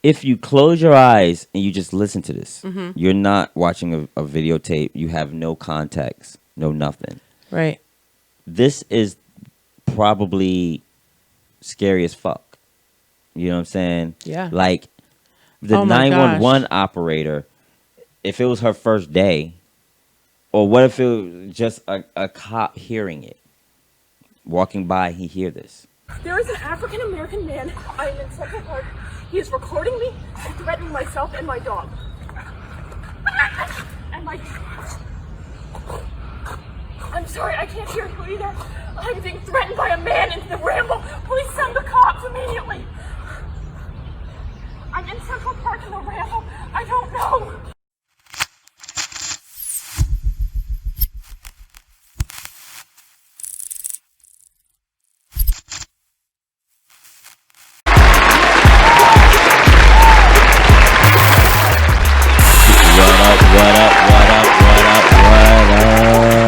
if you close your eyes and you just listen to this, you're not watching a videotape. You have no context, no nothing. Right. This is probably scary as fuck. You know what I'm saying? Yeah. Like the Oh my 911 gosh. operator, if it was her first day, or what if it was just a cop hearing it? Walking by, he hear this. There is an African American man. I am in Central Park. He is recording me and threatening myself and my dog. And my... I'm sorry, I can't hear you either. I'm being threatened by a man in the ramble. Please send the cops immediately. I'm in Central Park in the ramble. I don't know.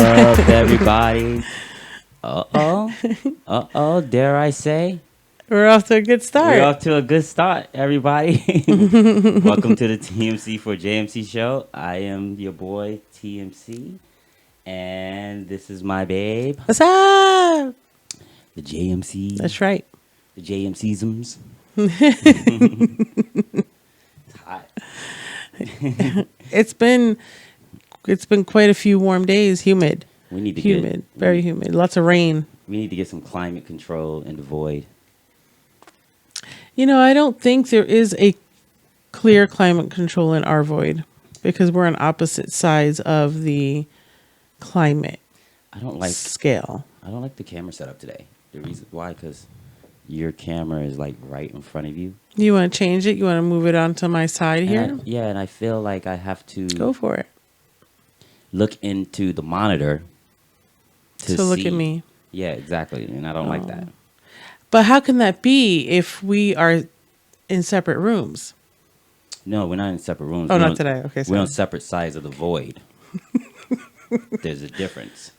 What up, everybody? Dare I say? We're off to a good start. We're off to a good start, everybody. Welcome to the TMC4JMC show. I am your boy, TMC, and this is my babe, What's up? the JMC. That's right. The JMCisms. It's hot. It's been quite a few warm days. Humid. We need to humid. Very humid. Lots of rain. We need to get some climate control in the void. You know, I don't think there is a clear climate control in our void because we're on opposite sides of the climate scale. I don't like the camera setup today. The reason why, because your camera is like right in front of you. You want to change it? You want to move it onto my side here? And I feel like I have to go for it. Look into the monitor to look at me. Yeah, exactly. And I don't like that. But how can that be if we are in separate rooms? No, we're not in separate rooms. Oh, not today. Okay, we're on separate sides of the void. There's a difference.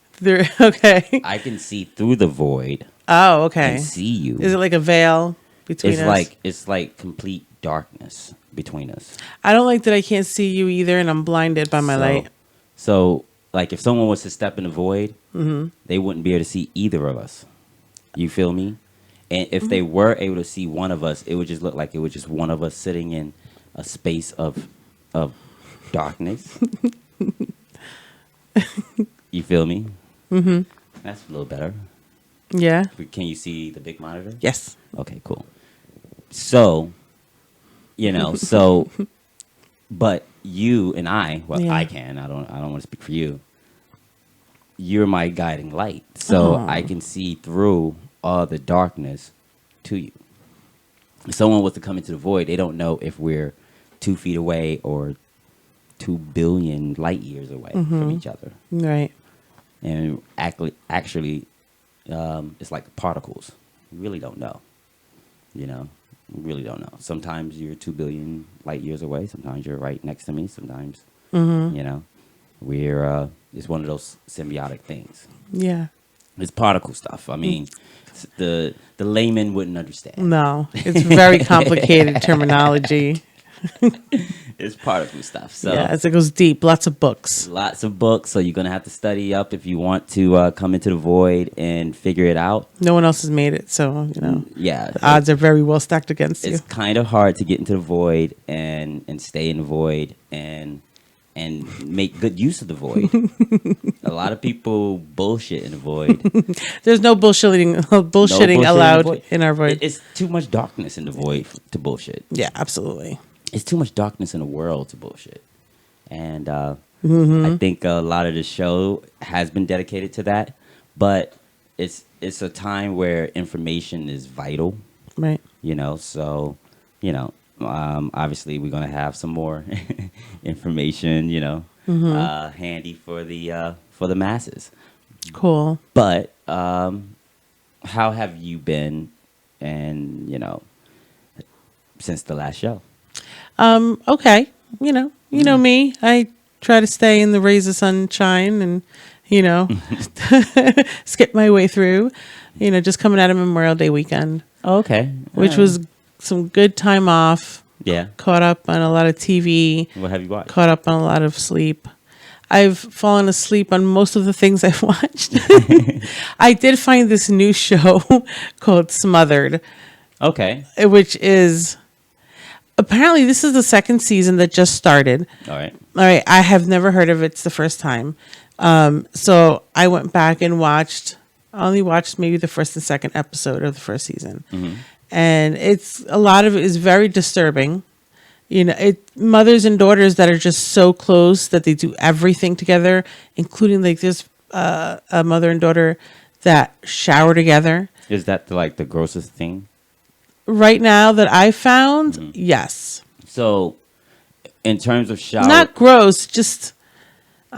Okay. I can see through the void. Oh, okay. And see you. Is it like a veil between us? It's like complete darkness between us. I don't like that I can't see you either, and I'm blinded by my light. So, like, if someone was to step in the void, they wouldn't be able to see either of us. You feel me? And if they were able to see one of us, it would just look like it was just one of us sitting in a space of darkness. You feel me? Mm-hmm. That's a little better. Yeah. Can you see the big monitor? Yes. Okay, cool. So, but you and I, I can. I don't want to speak for you. You're my guiding light, so I can see through all the darkness to you. If someone was to come into the void, they don't know if we're 2 feet away or 2 billion light years away from each other. Right. And actually, it's like particles. You really don't know. You really don't know. Sometimes you're 2 billion light years away. Sometimes you're right next to me. Sometimes, we're it's one of those symbiotic things. Yeah. It's particle stuff. I mean, the layman wouldn't understand. No, it's very complicated terminology. It's particle stuff. So yeah, it goes deep. Lots of books. Lots of books. So you're gonna have to study up if you want to come into the void and figure it out. No one else has made it, so Yeah, the odds are very well stacked against you. It's kind of hard to get into the void and stay in the void and make good use of the void. A lot of people bullshit in the void. There's no bullshitting allowed in our void. It's too much darkness in the void to bullshit. Yeah, absolutely. It's too much darkness in the world to bullshit. And I think a lot of the show has been dedicated to that. But it's a time where information is vital. Right. So, obviously we're going to have some more information, handy for the masses. Cool. But how have you been since the last show? Okay. You know me. I try to stay in the rays of sunshine and, skip my way through, just coming out of Memorial Day weekend. Oh, okay. Which was some good time off. Yeah. Caught up on a lot of TV. What have you watched? Caught up on a lot of sleep. I've fallen asleep on most of the things I've watched. I did find this new show called Smothered. Okay. Which is apparently this is the second season that just started. All right. I have never heard of it. It's the first time. So I went back and watched. I only watched maybe the first and second episode of the first season, and a lot of it is very disturbing. You know, mothers and daughters that are just so close that they do everything together, including like this a mother and daughter that shower together. Is that the grossest thing? Right now that I found, yes. So, in terms of shower, Not gross, just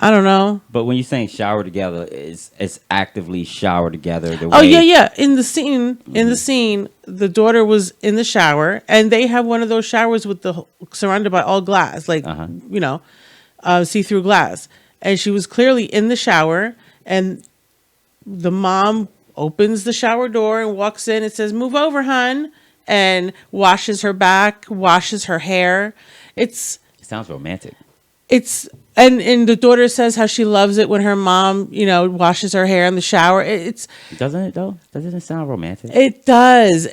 I don't know. but when you're saying shower together, it's actively shower together. Oh yeah. In the scene, the daughter was in the shower, and they have one of those showers with surrounded by all glass, see-through glass. And she was clearly in the shower, and the mom opens the shower door and walks in and says, "Move over, hun," and washes her back, washes her hair. It sounds romantic. And the daughter says how she loves it when her mom, washes her hair in the shower. Doesn't it though? Doesn't it sound romantic? It does.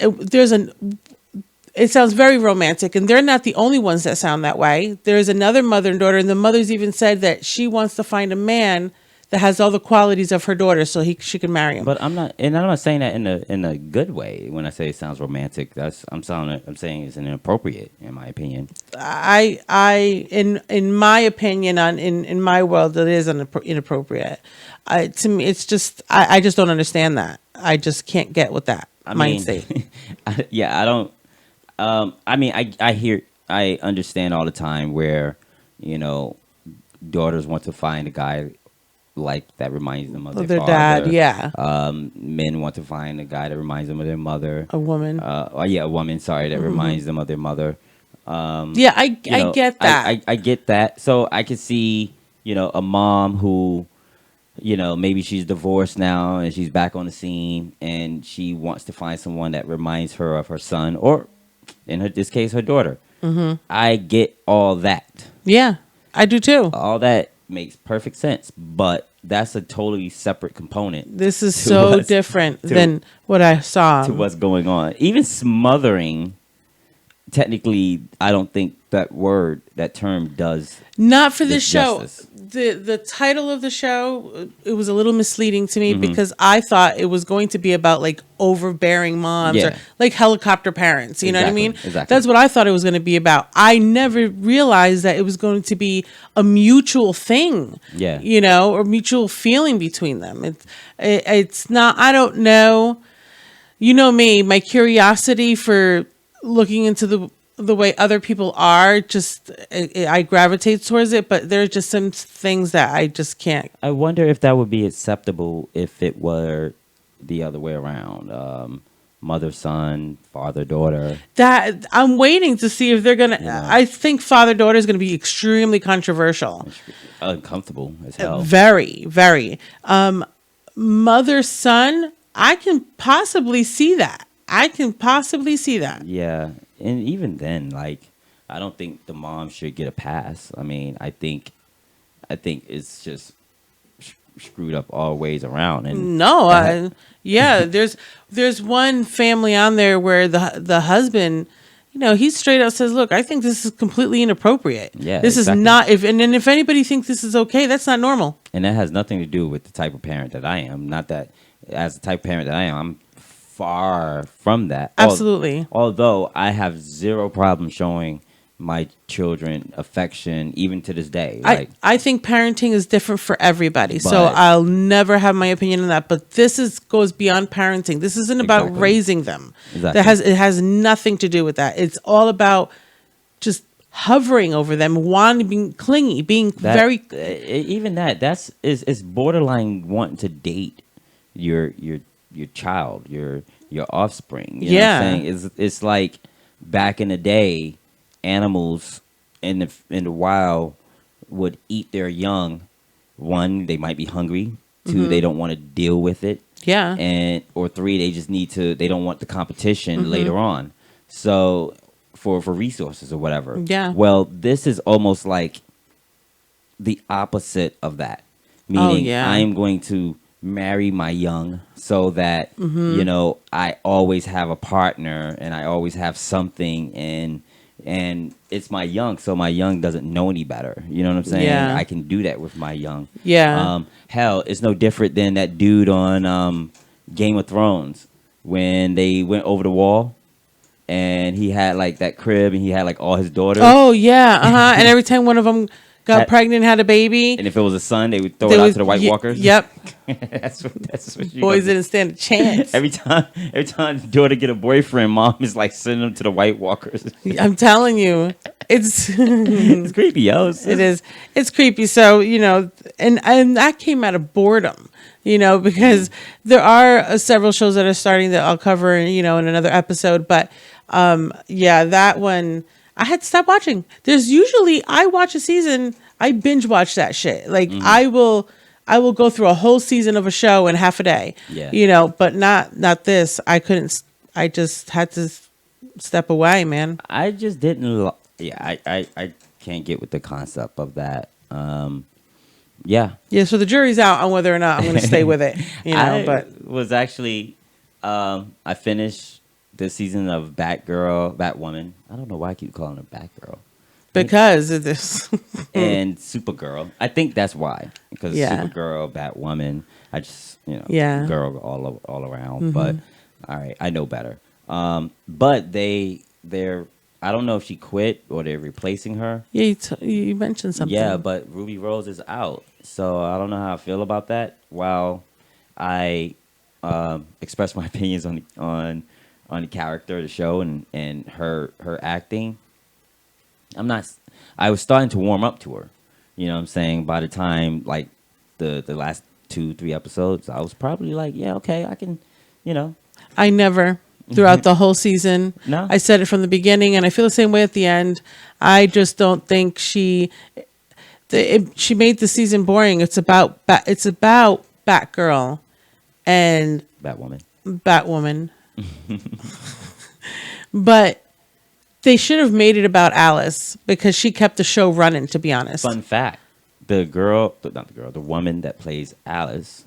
It sounds very romantic, and they're not the only ones that sound that way. There's another mother and daughter, and the mother's even said that she wants to find a man that has all the qualities of her daughter, so she can marry him. But I'm not saying that in a good way. When I say it sounds romantic, I'm saying it's inappropriate in my opinion. In my opinion, in my world, it is inappropriate. To me, it's just I just don't understand that. I just can't get with that mind state. I don't. I understand all the time where daughters want to find a guy like that reminds them of their father. Dad. Yeah. Men want to find a guy that reminds them of their mother. A woman. A woman. Sorry, that reminds them of their mother. I get that. I get that. So I could see a mom who maybe she's divorced now and she's back on the scene and she wants to find someone that reminds her of her son or, in this case, her daughter. I get all that. Yeah, I do too. All that makes perfect sense, but that's a totally separate component. This is so different than what I saw. To what's going on. Even smothering, technically, I don't think that term does. Not for this show. Justice. The title of the show, it was a little misleading to me because I thought it was going to be about like overbearing moms or like helicopter parents. You know what I mean? Exactly. That's what I thought it was going to be about. I never realized that it was going to be a mutual thing. Yeah. Or mutual feeling between them. It's not. I don't know. You know me, my curiosity for looking into the way other people are, I gravitate towards it, but there's just some things that I just can't. I wonder if that would be acceptable if it were the other way around. Mother, son, father, daughter. That I'm waiting to see if they're going to, I think father, daughter is going to be extremely controversial. Uncomfortable as hell. Very, very. Mother, son, I can possibly see that. Yeah. And even then, I don't think the mom should get a pass. I mean, I think it's just screwed up all ways around. And no, there's one family on there where the husband, he straight out says, "Look, I think this is completely inappropriate. Yeah, this is not. If anybody thinks this is okay, that's not normal." And that has nothing to do with the type of parent that I am. Not that as the type of parent that I am, I'm far from that. Absolutely. Although I have zero problem showing my children affection, even to this day. I think parenting is different for everybody, so I'll never have my opinion on that. But this goes beyond parenting. This isn't about raising them. Exactly. It has nothing to do with that. It's all about just hovering over them, wanting, being clingy, being very. Even that's borderline wanting to date your child, your offspring. You know what I'm saying? It's like back in the day, animals in the wild would eat their young. One, they might be hungry. Two, they don't want to deal with it. Yeah. Or three, they just they don't want the competition later on. So for resources or whatever. Yeah. Well, this is almost like the opposite of that. Meaning, yeah. I'm going to marry my young so that you know I always have a partner and I always have something, and it's my young, so my young doesn't know any better. You know what I'm saying? Yeah. I can do that with my young. Yeah. Hell, it's no different than that dude on Game of Thrones when they went over the wall and he had like that crib and he had like all his daughters. Oh yeah, and every time one of them got pregnant, had a baby, And if it was a son, they would throw it out to the White Walkers. Yep. that's what you Boys gonna do. didn't stand a chance. Every time the daughter get a boyfriend, mom is like sending them to the White Walkers. I'm telling you, it's It's creepy, yo. it is. It's creepy. So, you know, and that came out of boredom, you know, because there are several shows that are starting that I'll cover, you know, in another episode. But yeah, that one I had to stop watching. There's usually I watch a season, I binge watch that shit. Like I will go through a whole season of a show in half a day. Yeah. You know, but not this. I couldn't. I just had to step away, man. I just didn't. I can't get with the concept of that. Yeah. Yeah. So the jury's out on whether or not I'm going to stay with it. You know, I but was actually. I finished this season of Batwoman. I don't know why I keep calling her Batgirl. because of this. And Supergirl. I think that's why. Because Yeah. Supergirl, Batwoman, I just, Yeah. girl all around. But, all right, I know better. But they're, I don't know if she quit or they're replacing her. Yeah, you mentioned something. Yeah, but Ruby Rose is out. So I don't know how I feel about that. While I express my opinions on the character of the show and her acting, I was starting to warm up to her. You know what I'm saying? By the time like the last 2-3 episodes, I was probably like, yeah, okay, I can, I never throughout the whole season. No? I said it from the beginning, and I feel the same way at the end. I just don't think she made the season boring. It's about Batgirl and Batwoman. But they should have made it about Alice because she kept the show running, to be honest. Fun fact: the woman that plays Alice,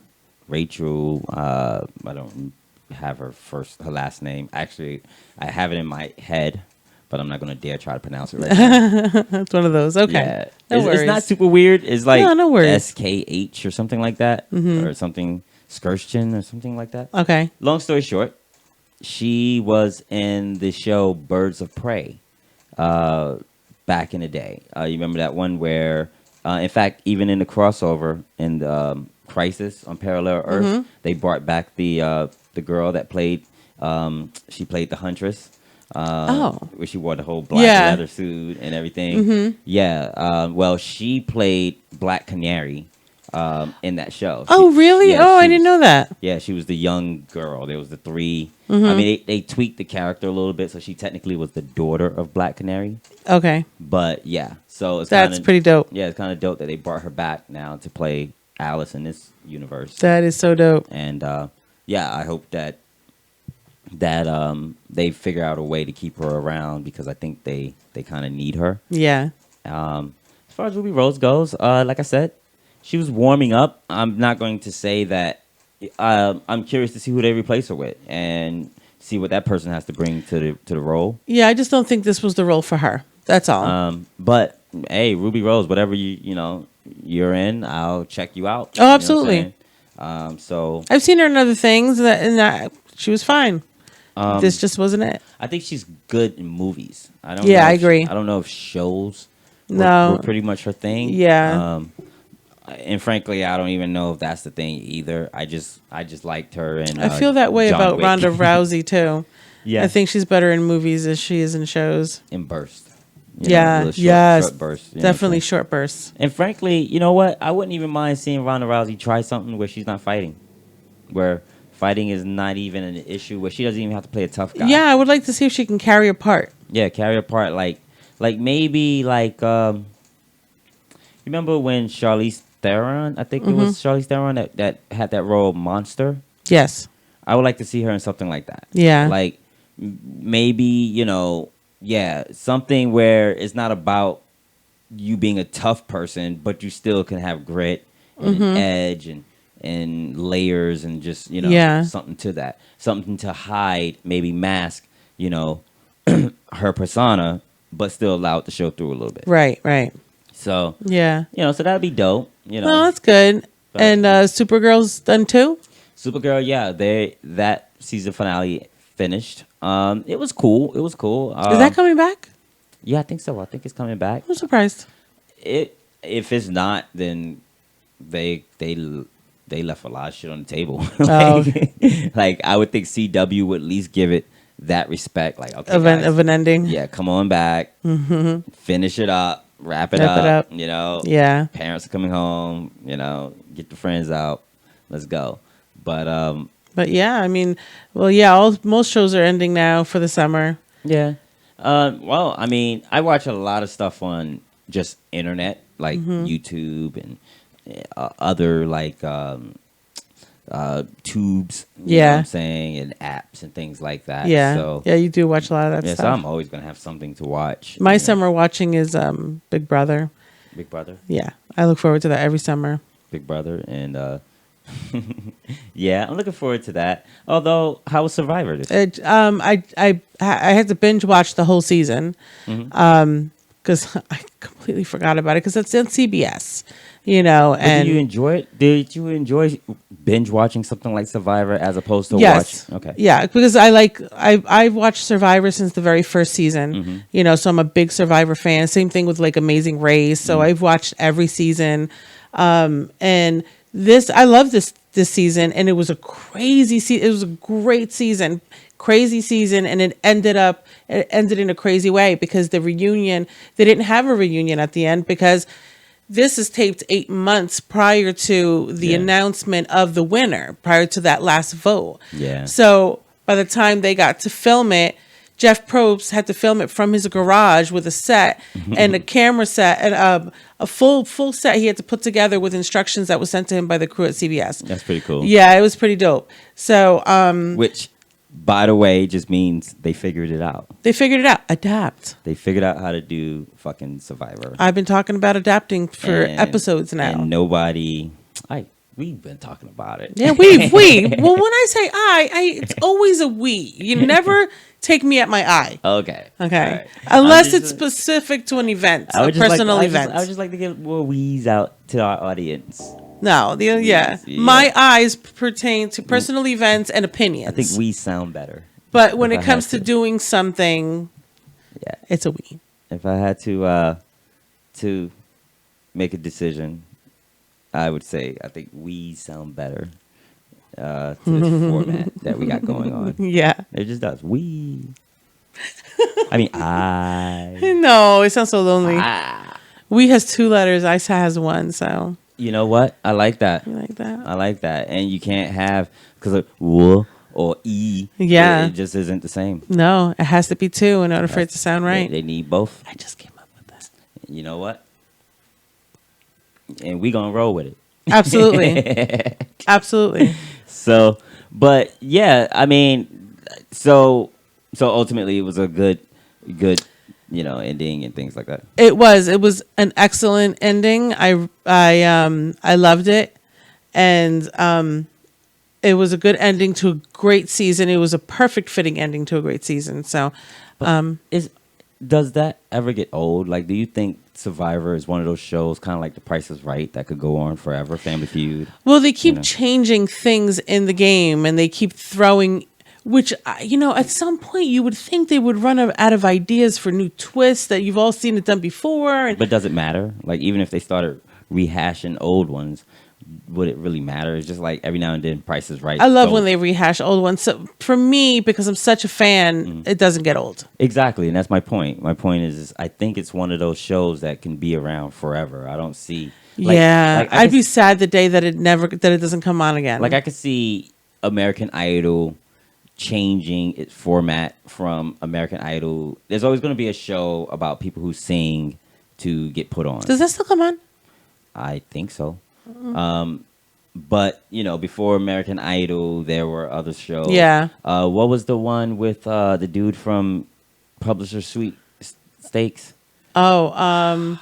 Rachel. I don't have her last name. Actually, I have it in my head, but I'm not gonna dare try to pronounce it right now. That's one of those. Okay, Yeah. no worries. It's not super weird. It's like no worries. SKH or something like that, or something Skirstchen or something like that. Okay. Long story short, she was in the show Birds of Prey back in the day. You remember that one where, in fact, even in the crossover in the Crisis on Parallel Earth, they brought back the girl that played. She played the Huntress. Where she wore the whole black leather suit and everything. Yeah. Well, she played Black Canary in that show. Really? Yeah, I didn't know that. Yeah, she was the young girl. There was the three. I mean, they tweaked the character a little bit, so she technically was the daughter of Black Canary. Okay. But yeah, so That's pretty dope. Yeah, it's kind of dope that they brought her back now to play Alice in this universe. That is so dope. And yeah, I hope that they figure out a way to keep her around because I think they kind of need her. Yeah. As far as Ruby Rose goes, like I said, she was warming up. I'm not going to say that. I'm curious to see who they replace her with and see what that person has to bring to the role. Yeah, I just don't think this was the role for her. That's all. But hey, Ruby Rose, whatever you're in, I'll check you out. Oh, absolutely. So I've seen her in other things, and she was fine. This just wasn't it. I think she's good in movies. I agree. I don't know if shows were pretty much her thing. Yeah. And frankly, I don't even know if that's the thing either. I just liked her. And I feel that way John about Wick. Ronda Rousey too. Yeah, I think she's better in movies as she is in shows. In bursts. Short bursts. Definitely short bursts. And frankly, you know what? I wouldn't even mind seeing Ronda Rousey try something where she's not fighting, where fighting is not even an issue, where she doesn't even have to play a tough guy. Yeah, I would like to see if she can carry a part. Yeah, carry a part like maybe like you remember when Charlize Theron, I think it was Charlize Theron that had that role Monster. Yes. I would like to see her in something like that. Yeah. Like maybe, Yeah, something where it's not about you being a tough person, but you still can have grit and an edge and layers and just, Yeah. something to that. Something to hide, maybe mask, you know, her persona, but still allow it to show through a little bit. Right, right. So, Yeah. so that'd be dope, Well, that's good. But- And Supergirl's done too? Supergirl, yeah, that season finale finished. It was cool. It was cool. Is that coming back? Yeah, I think so. I think it's coming back. I'm surprised. If it's not, then they left a lot of shit on the table. Oh. like I would think CW would at least give it that respect. Like, okay, Of guys, an ending? yeah, come on back, finish it up, wrap it Wrap it up. up. Yeah. Parents are coming home. Get the friends out. Let's go. But yeah, I mean, well, yeah, most shows are ending now for the summer. Yeah. Well, I mean, I watch a lot of stuff on just internet, like YouTube and other like tubes. You know what I'm saying, and apps and things like that. Yeah. So yeah, you do watch a lot of that yeah, stuff. so I'm always gonna have something to watch. My summer watching is Big Brother. Big Brother. Yeah, I look forward to that every summer. Big Brother and. Yeah, I'm looking forward to that. Although, how was Survivor this year? I had to binge watch the whole season because I completely forgot about it because it's on CBS, And did you enjoy it? Did you enjoy binge watching something like Survivor as opposed to yes, watch? Okay, yeah, because I've watched Survivor since the very first season, so I'm a big Survivor fan. Same thing with like Amazing Race. So I've watched every season, and I love this season, and it was a crazy season. It was a great season, crazy season, and it ended in a crazy way because the reunion, they didn't have a reunion at the end because this is taped 8 months prior to the announcement of the winner, prior to that last vote. Yeah. So by the time they got to film it, Jeff Probst had to film it from his garage with a set and a camera set and a full set he had to put together with instructions that was sent to him by the crew at CBS. That's pretty cool. Yeah, it was pretty dope. So, which, by the way, just means they figured it out. they figured it out. Adapt. They figured out how to do fucking Survivor. I've been talking about adapting for And- episodes now. And we've been talking about it. Yeah, we. Well, when I say it's always a we. You never take me at my I. Okay. Okay. All right. Unless it's specific to an event, a personal event. I would just like to get more wheeze out to our audience. No, Yeah. my eyes pertain to personal events and opinions. I think we sound better. But when if it I comes had to doing something, Yeah. it's a we. If I had to make a decision, I would say I think we sound better to this format that we got going on. Yeah. It just does. We. I mean, I. No, it sounds so lonely. Ah. We has 2 letters. I has 1. So You know what? I like that. you like that? I like that. And you can't have, because of w or e. Yeah. It just isn't the same. No, it has to be 2 in order for it to sound right. They need both. I just came up with this. You know what? And we gonna roll with it. Absolutely. Absolutely. So, but yeah, I mean, so ultimately it was a good, ending and things like that. It was an excellent ending. I loved it, and it was a good ending to a great season. It was a perfect fitting ending to a great season. So, Does that ever get old? Like, do you think Survivor is one of those shows, kind of like The Price is Right, that could go on forever? Family Feud. well, they keep changing things in the game, and they keep throwing. Which, at some point you would think they would run out of ideas for new twists that you've all seen it done before. But does it matter? Like, even if they started rehashing old ones, would it really matter? It's just like every now and then Price is Right. I love when they rehash old ones. So for me, because I'm such a fan, it doesn't get old. Exactly, and that's my point. My point is I think it's one of those shows that can be around forever. I don't see. I'd be sad the day that it doesn't come on again. Like, I could see American Idol changing its format from American Idol. There's always going to be a show about people who sing to get put on. Does that still come on? I think so. But, before American Idol, there were other shows. Yeah. What was the one with the dude from Publisher Sweet Steaks. Oh, God,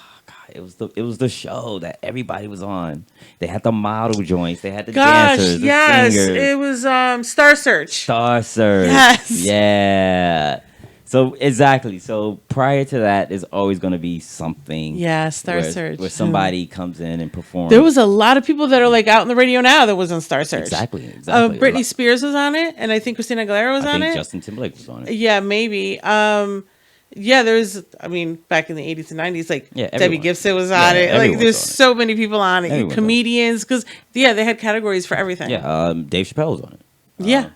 it was the show that everybody was on. They had the model joints. They had the gosh, dancers, the yes, singers. it was Star Search. Star Search. Yes. Yeah. So exactly. So prior to that, there's always going to be something. Yeah, Star Search. Where somebody comes in and performs. There was a lot of people that are like out in the radio now that was on Star Search. Exactly. Britney Spears was on it, and I think Christina Aguilera was on it. Justin Timberlake was on it. Yeah, maybe. Yeah, there's. I mean, back in the 80s and 90s, like Debbie Gibson was on it. Like, there's so many people on it. Comedians, because they had categories for everything. Yeah, Dave Chappelle was on it. Yeah.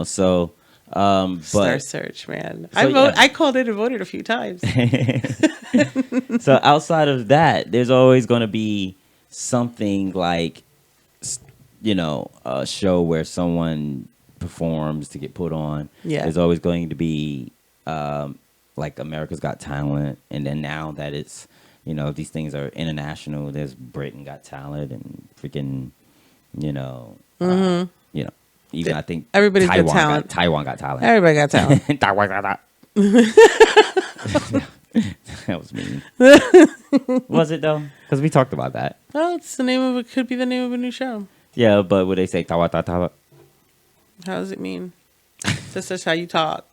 So. Star Search, man. So, I called it and voted a few times. So outside of that, there's always going to be something like, a show where someone performs to get put on. Yeah. There's always going to be like America's Got Talent, and then now that it's these things are international. There's Britain Got Talent and freaking even I think everybody's got talent. Taiwan got talent. Everybody got talent. Taiwan got talent. That was mean. Was it though? Because we talked about that. Well, it's the name of it. Could be the name of a new show. Yeah, but would they say Taiwan? How does it mean? That's just how you talk.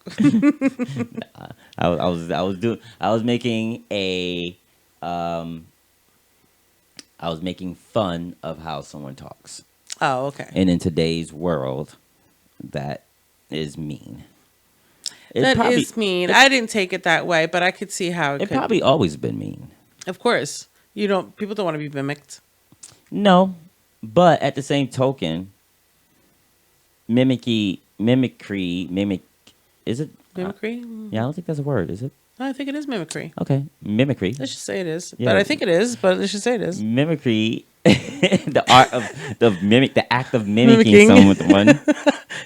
I was making fun of how someone talks. Oh, okay. And in today's world, that is mean. That is mean. I didn't take it that way, but I could see how it could probably always been mean. Of course. People don't want to be mimicked. No, but at the same token, mimicry, is it? Mimicry? Yeah, I don't think that's a word, is it? I think it is mimicry. Okay, mimicry. Let's just say it is. Yeah. But I think it is, but let's just say it is. Mimicry, the art of the act of mimicking someone.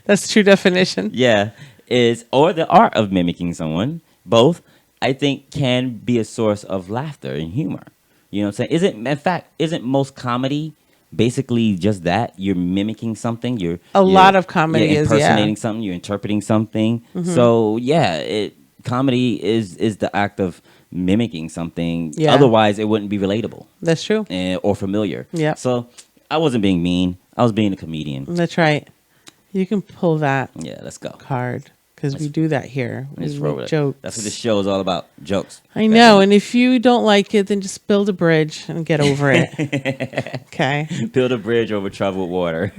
That's the true definition. Yeah, or the art of mimicking someone. Both, I think, can be a source of laughter and humor. You know what I'm saying? Isn't most comedy basically just that? You're mimicking something. You're lot of comedy is impersonating something. You're interpreting something. Mm-hmm. So yeah, comedy is the act of mimicking something. Yeah. Otherwise, it wouldn't be relatable. That's true. Or familiar. Yeah. So I wasn't being mean. I was being a comedian. That's right. You can pull that. Yeah, let's go. Card. Because we do that here. We make jokes. That's what this show is all about. Jokes. I know. And if you don't like it, then just build a bridge and get over it. Okay. Build a bridge over troubled water.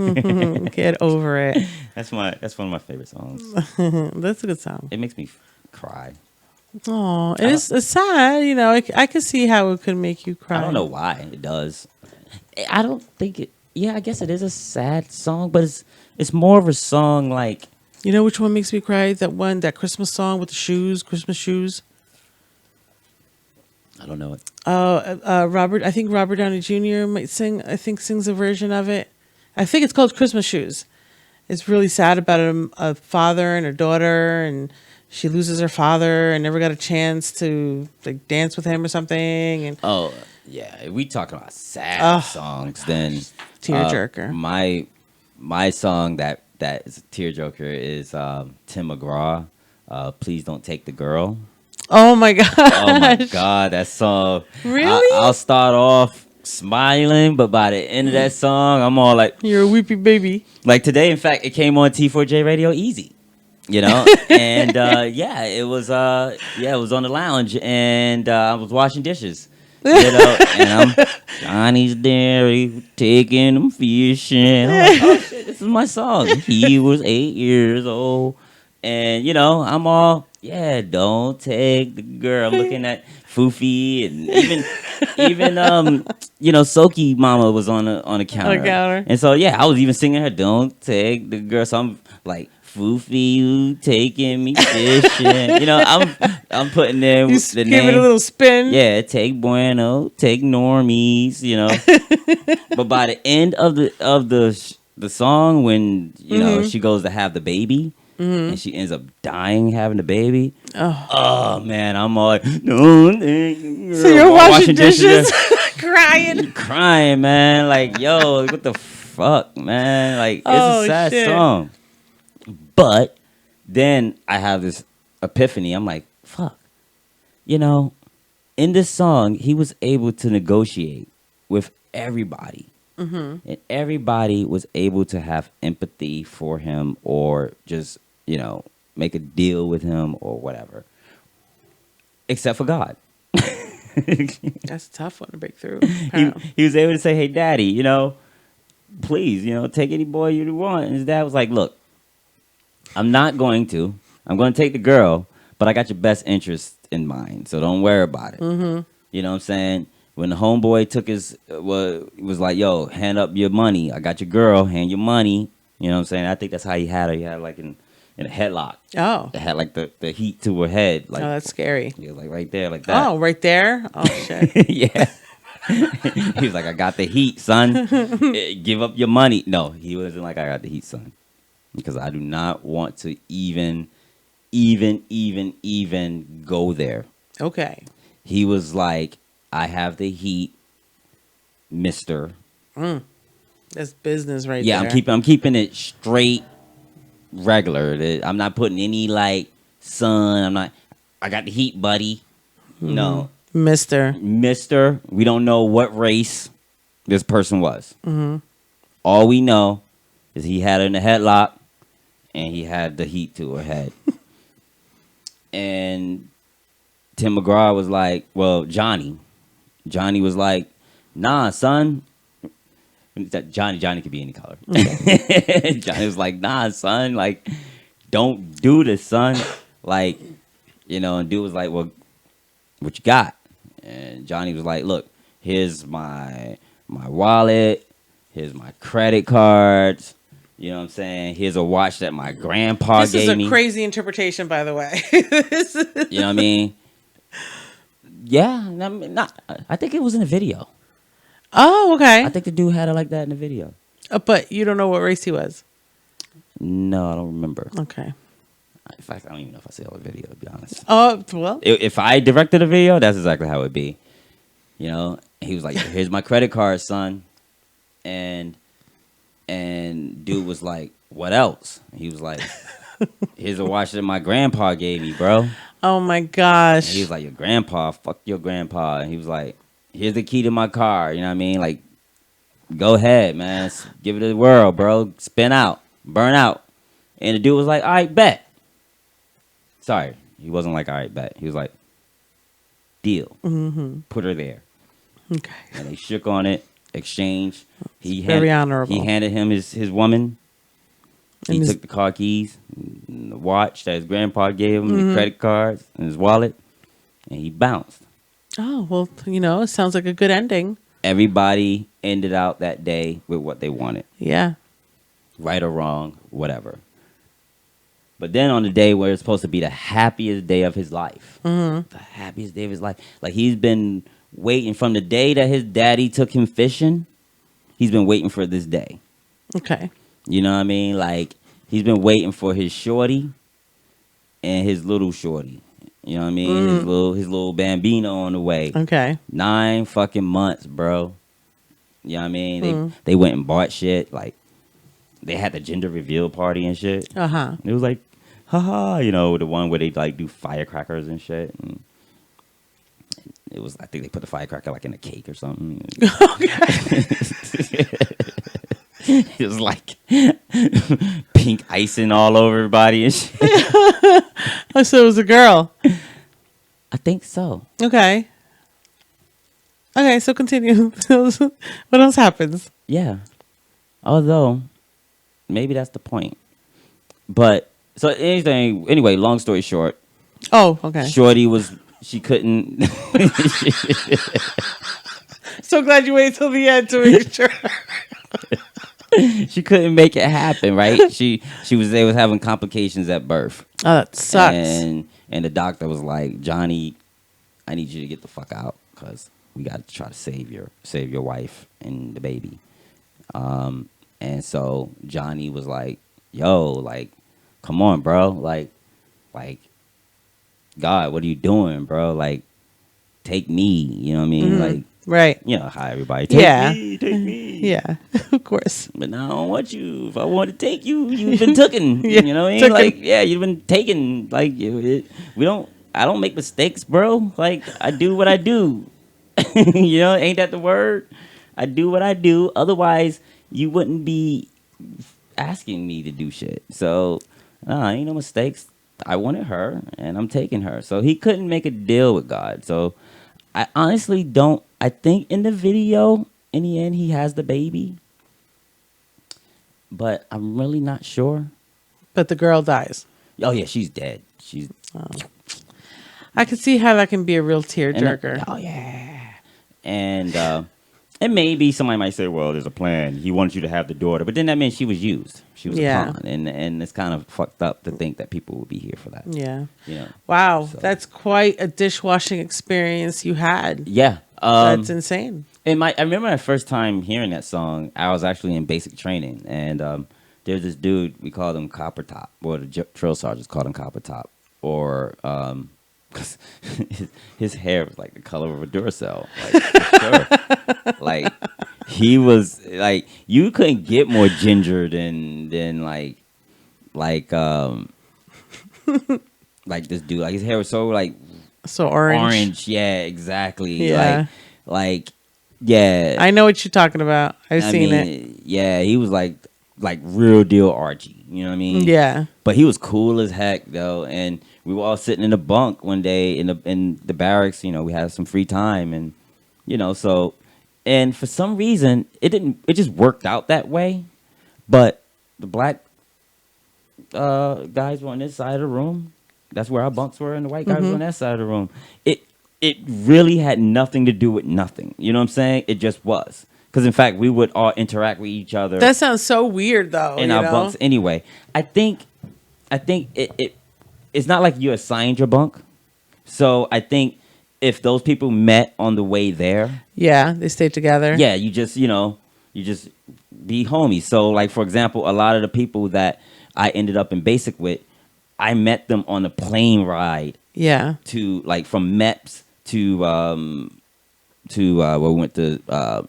Get over it. That's one of my favorite songs. That's a good song. It makes me cry. Oh, it's sad. I can see how it could make you cry. I don't know why it does. I don't think it. Yeah, I guess it is a sad song, but it's more of a song like. You know which one makes me cry? That Christmas song with the shoes, Christmas shoes. I don't know it. I think Robert Downey Jr. might sing. I think sings a version of it. I think it's called Christmas Shoes. It's really sad about a father and a daughter, and she loses her father and never got a chance to like dance with him or something. And yeah, we talking about sad songs. Then tearjerker. My song that is a tearjerker is Tim McGraw. Please Don't Take the Girl. Oh my god! Oh my god, that song. Really? I'll start off smiling, but by the end of that song, I'm all like, "You're a weepy baby." Like today, in fact, it came on T4J Radio Easy. And it was on the lounge, and I was washing dishes. And I'm Johnny's Dairy taking them fishing. I'm like, oh shit, this is my song. He was 8 years old, and I'm all don't take the girl. I'm looking at Foofy, and even Soki Mama was on the counter. And so I was even singing her "Don't Take the Girl." So I'm like. Foofy, you taking me fishing. I'm putting them the name. Give it a little spin. Yeah, take Bueno, take Normies. But by the end of the song, when she goes to have the baby, and she ends up dying having the baby. Oh man, I'm all like, no. So you're washing dishes, crying, man. Like, yo, what the fuck, man? Like, it's a sad song. But then I have this epiphany. I'm like, fuck. You know, in this song, he was able to negotiate with everybody. And everybody was able to have empathy for him or just, you know, make a deal with him or whatever. Except for God. That's a tough one to break through. He was able to say, hey, daddy, you know, please, you know, take any boy you want. And his dad was like, look, I'm not going to. I'm going to take the girl, but I got your best interest in mind, so don't worry about it. You know what I'm saying? When the homeboy took his, was like, yo, hand up your money. I got your girl, hand your money. You know what I'm saying? I think that's how he had her. He had her like in a headlock. Oh. It had like the heat to her head. Like, oh, that's scary. Yeah, like right there, like that. Oh, right there? Oh, shit. Yeah. He was like, I got the heat, son. Give up your money. No, he wasn't like, I got the heat, son. Because I do not want to even go there. Okay. He was like, I have the heat, mister. That's business right Yeah, there. I'm keeping it straight regular. I'm not putting any like son. I got the heat, buddy. No. Mister. We don't know what race this person was. All we know is he had her in a headlock and he had the heat to her head. And Tim McGraw was like, well, Johnny was like, nah, son. Johnny could be any color. Johnny was like, nah, son, like, don't do this, son. Like, you know, and dude was like, well, what you got? And Johnny was like, look, here's my wallet, here's my credit cards. You know what I'm saying? Here's a watch that my grandpa gave me. This is a crazy interpretation, by the way. You know what I mean? Yeah, I think it was in a video. Oh, okay. I think the dude had it like that in the video. But you don't know what race he was? No, I don't remember. Okay. In fact, I don't even know if I saw the video, to be honest. Oh, well. If I directed a video, that's exactly how it would be. You know? He was like, here's my credit card, son. And dude was like, what else? He was like, here's a watch that my grandpa gave me, bro. Oh, my gosh. And he was like, your grandpa? Fuck your grandpa. And he was like, here's the key to my car. You know what I mean? Like, go ahead, man. Give it to the world, bro. Spin out. Burn out. And the dude was like, all right, bet. Sorry. He wasn't like, all right, bet. He was like, deal. Put her there. Okay. And they shook on it. Exchange. Very honorable. He handed him his woman. And He took the car keys, and the watch that his grandpa gave him, the credit cards, and his wallet, and he bounced. Oh, well, you know, it sounds like a good ending. Everybody ended out that day with what they wanted. Yeah. Right or wrong, whatever. But then on the day where it's supposed to be the happiest day of his life, the happiest day of his life, like he's been waiting from the day that his daddy took him fishing, he's been waiting for this day. Okay. You know what I mean? Like, he's been waiting for his shorty and his little shorty. You know what I mean? His little bambino on the way. Okay. 9 fucking months, bro. You know what I mean? They went and bought shit. Like, they had the gender reveal party and shit. Uh-huh. It was like, haha, you know, the one where they, like, do firecrackers and shit. And it was, I think they put the firecracker, like, in a cake or something. It was like pink icing all over everybody and shit. Oh, so it was a girl. I think so. Okay. Okay, so continue. What else happens? Yeah. Although, maybe that's the point. But, so anyway, long story short. Oh, okay. Shorty she couldn't. So glad you waited till the end to make sure. She couldn't make it happen, right? They was having complications at birth. Oh, that sucks. And the doctor was like, Johnny, I need you to get the fuck out because we got to try to save your wife and the baby. And so Johnny was like, yo, like, come on, bro. Like, God, what are you doing, bro? Like, take me. You know what I mean? Like, right. You know how everybody, Take me. Yeah, of course. But now I don't want you. If I want to take you, you've been taken. Yeah, You know what I mean? taken. Like, yeah, you've been taken. Like, we don't I don't make mistakes, bro. Like, I do what I do. You know, ain't that the word? I do what I do. Otherwise, you wouldn't be asking me to do shit. So, ain't no mistakes. I wanted her, and I'm taking her. So he couldn't make a deal with God. So I honestly don't. I think in the video, in the end, he has the baby, but I'm really not sure. But the girl dies. Oh yeah, she's dead. She's. I can see how that can be a real And tearjerker. oh yeah, and maybe somebody might say, well, there's a plan. He wanted you to have the daughter, but then that meant she was used. She was a pawn, and it's kind of fucked up to think that people would be here for that. Yeah. You know. Wow, So. that's quite a dishwashing experience you had. Yeah. That's insane. And I remember my first time hearing that song. I was actually in basic training, and there's this dude, we called him Copper Top, or the drill sergeants called him Copper Top, or because his hair was like the color of a Duracell, like for sure. Like he was like, you couldn't get more ginger than like like this dude. Like his hair was so like So orange. Yeah, exactly. Yeah. Like yeah. I know what you're talking about. I've seen it. Yeah, he was like real deal Archie. You know what I mean? Yeah. But he was cool as heck though, and we were all sitting in the bunk one day in the barracks. You know, we had some free time, and you know, so and for some reason it just worked out that way. But the black guys were on this side of the room. That's where our bunks were, and the white guys were on that side of the room. It really had nothing to do with nothing. You know what I'm saying? It just was. Because in fact, we would all interact with each other. That sounds so weird, though. In our bunks anyway. I think it's not like you assigned your bunk. So I think if those people met on the way there. Yeah, they stayed together. Yeah, you just be homies. So like, for example, a lot of the people that I ended up in basic with, I met them on a plane ride. Yeah. To like from MEPS to where we went to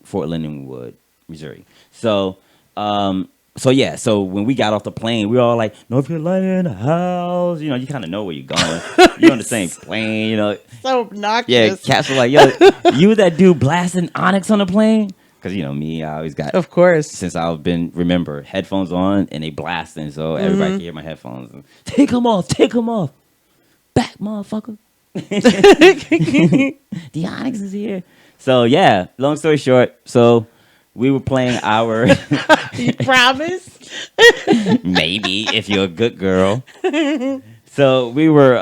Fort Leonard Wood, Missouri. So yeah, so when we got off the plane, we were all like, North Carolina in the house. You know, you kind of know where you're going. You're on the same plane, you know. So obnoxious. Yeah, cats were like, yo, you that dude blasting Onyx on the plane? Because, you know, me, I always got, of course, since I've been, remember, headphones on and they blasting, so everybody can hear my headphones. Take them off. Back, motherfucker. The Onyx is here. So, yeah, long story short, so we were playing our... You promise? Maybe, if you're a good girl. So we were,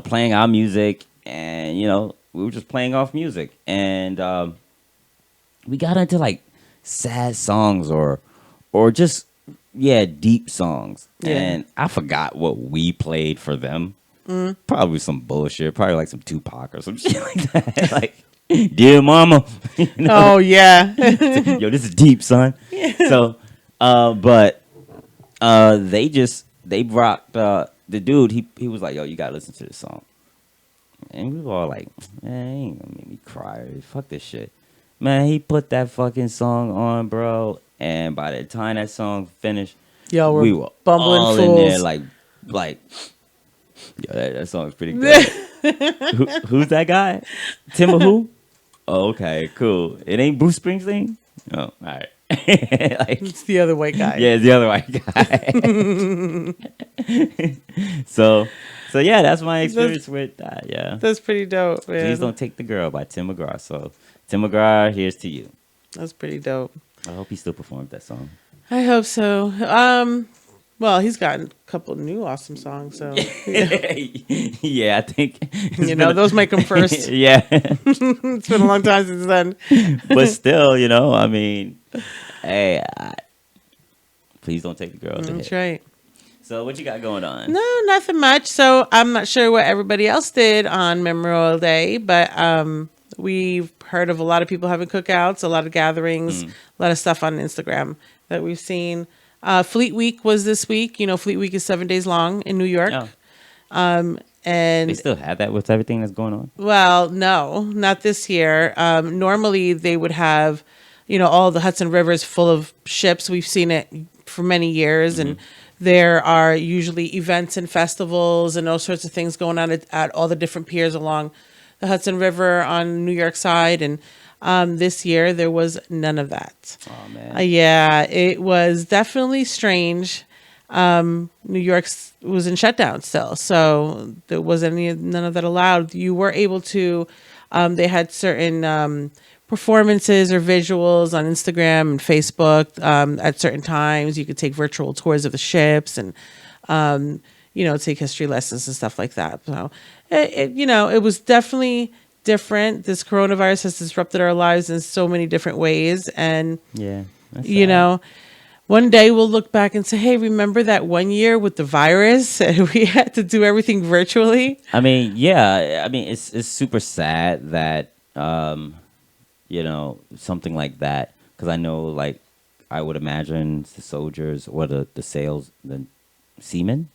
playing our music, and, we were just playing off music. And we got into, like, sad songs or just, deep songs. Yeah. And I forgot what we played for them. Probably some bullshit. Probably like some Tupac or some shit like that. Like, dear mama. Oh, yeah. Yo, this is deep, son. Yeah. So, they brought the dude, he was like, yo, you gotta listen to this song. And we were all like, man, he ain't gonna make me cry. Fuck this shit. Man, he put that fucking song on, bro. And by the time that song finished, yo, we were bumbling all fools. in there like yo, that song's pretty good. Who's that guy? Timber who? Oh, okay, cool. It ain't Bruce Springsteen? Oh, all right. It's the other white guy. Yeah, it's the other white guy. So yeah, that's my experience with that. Yeah, that's pretty dope, man. Please Don't Take the Girl by Tim McGraw. So Tim McGraw, here's to you. That's pretty dope. I hope he still performed that song. I hope so. Well, he's gotten a couple of new awesome songs, so yeah, I think those make him first. Yeah, it's been a long time since then. But still, I mean, hey, please don't take the girl. That's right. So what you got going on? No, nothing much. So I'm not sure what everybody else did on Memorial Day, but we've heard of a lot of people having cookouts, a lot of gatherings, a lot of stuff on Instagram that we've seen. Fleet Week was this week. Fleet Week is 7 days long in New York. Oh. And they still have that with everything that's going on? Well, no, not this year. Normally they would have, all the Hudson Rivers full of ships. We've seen it for many years, and There are usually events and festivals and all sorts of things going on at all the different piers along the Hudson River on New York side. And this year there was none of that. Oh man. Yeah, it was definitely strange. New York was in shutdown still, so there wasn't none of that allowed. You were able to, they had certain performances or visuals on Instagram and Facebook at certain times. You could take virtual tours of the ships and, take history lessons and stuff like that. So, it was definitely different. This coronavirus has disrupted our lives in so many different ways, and Yeah. one day we'll look back and say, hey, remember that one year with the virus and we had to do everything virtually? I mean, yeah. I mean, it's super sad that something like that, because I know, like, I would imagine the soldiers or the seamen.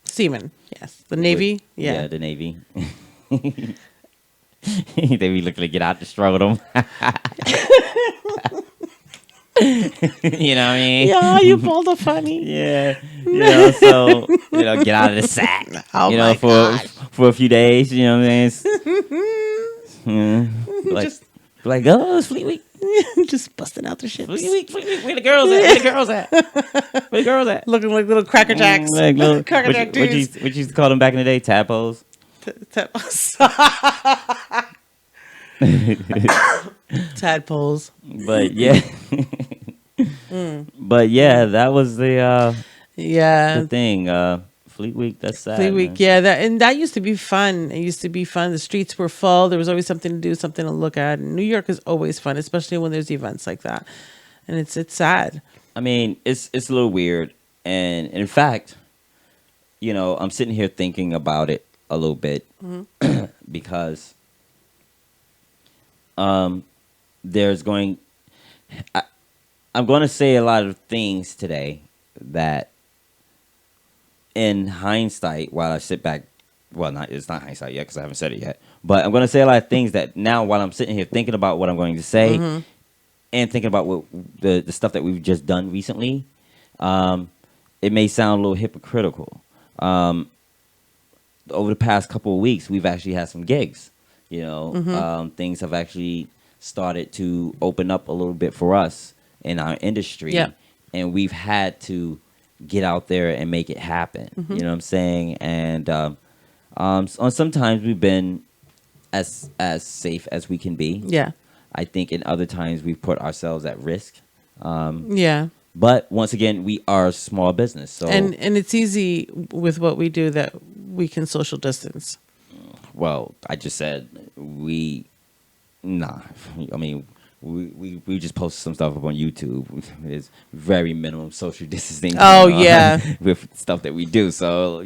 Seamen, yes. The Navy, Yeah, the Navy. They be looking to get out the struggle. You know what I mean? Yeah, you pulled a funny. Yeah. So, get out of the sack. Oh for a few days, you know what I mean? Like, oh, it's Fleet Week. Just busting out their ships. Fleet Week. Where the girls at? Where the girls at? Where the girls at? Looking like little Cracker Jacks. Like little, Cracker Jack dudes. what you used to call them back in the day? Tadpoles? Tadpoles. But yeah. But yeah, that was the thing. Fleet Week, that's sad. Fleet Week, man. yeah. That used to be fun. It used to be fun. The streets were full. There was always something to do, something to look at. And New York is always fun, especially when there's events like that. And it's sad. I mean, it's a little weird. And in fact, I'm sitting here thinking about it a little bit because I'm going to say a lot of things today that, in hindsight, while I sit back, it's not hindsight yet because I haven't said it yet, but I'm going to say a lot of things that now, while I'm sitting here thinking about what I'm going to say and thinking about what the stuff that we've just done recently, it may sound a little hypocritical. Over the past couple of weeks, we've actually had some gigs. Things have actually started to open up a little bit for us in our industry, and we've had to get out there and make it happen. You know what I'm saying? And sometimes we've been as safe as we can be. Yeah. I think in other times we've put ourselves at risk. Yeah. But once again, we are a small business, so and it's easy with what we do that we can social distance. Well, I just said I mean, we just posted some stuff up on YouTube. It's very minimum social distancing. Oh yeah, with stuff that we do. So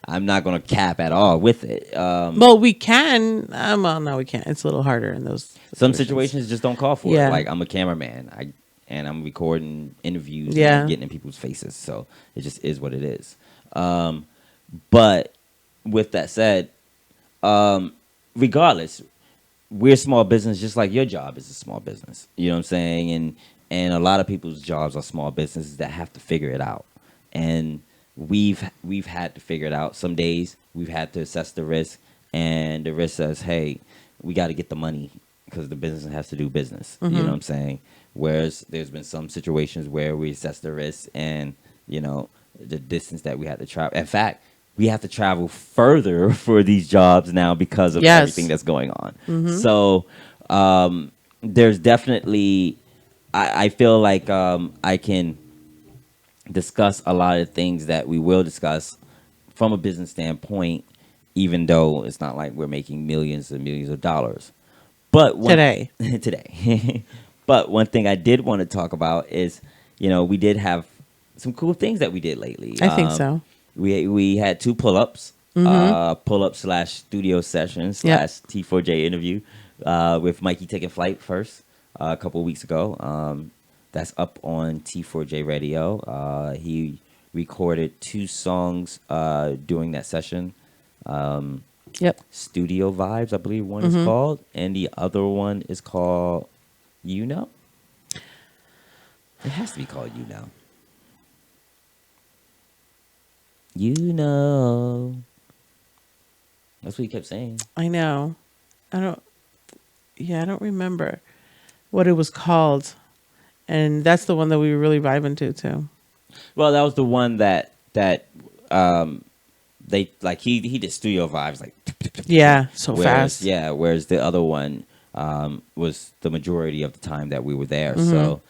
I'm not gonna cap at all with it. Well, we can. Well, no, we can't. It's a little harder in those. Some situations just don't call for Yeah. it. Like, I'm a cameraman. And I'm recording interviews. Yeah. And getting in people's faces. So it just is what it is. But with that said, regardless, we're a small business, just like your job is a small business. You know what I'm saying? And a lot of people's jobs are small businesses that have to figure it out. And we've had to figure it out. Some days we've had to assess the risk, and the risk says, hey, we got to get the money because the business has to do business. You know what I'm saying? Whereas there's been some situations where we assess the risk and, the distance that we had to travel. In fact, we have to travel further for these jobs now because of everything that's going on. So there's definitely, I feel like I can discuss a lot of things that we will discuss from a business standpoint, even though it's not like we're making millions and millions of dollars. But today. But one thing I did want to talk about is, we did have some cool things that we did lately. I think so. We had 2 pull-ups, pull-up / studio session / T4J interview with Mikey Taking Flight first a couple of weeks ago. That's up on T4J Radio. He recorded 2 songs during that session. Studio Vibes, I believe one is called, and the other one is called It has to be called You know. That's what he kept saying. I know. I don't. Yeah, I don't remember what it was called, and that's the one that we were really vibing to too. Well, that was the one that they like he did studio vibes like Yeah, so whereas, fast. yeah, whereas the other one was the majority of the time that we were there. Mm-hmm. So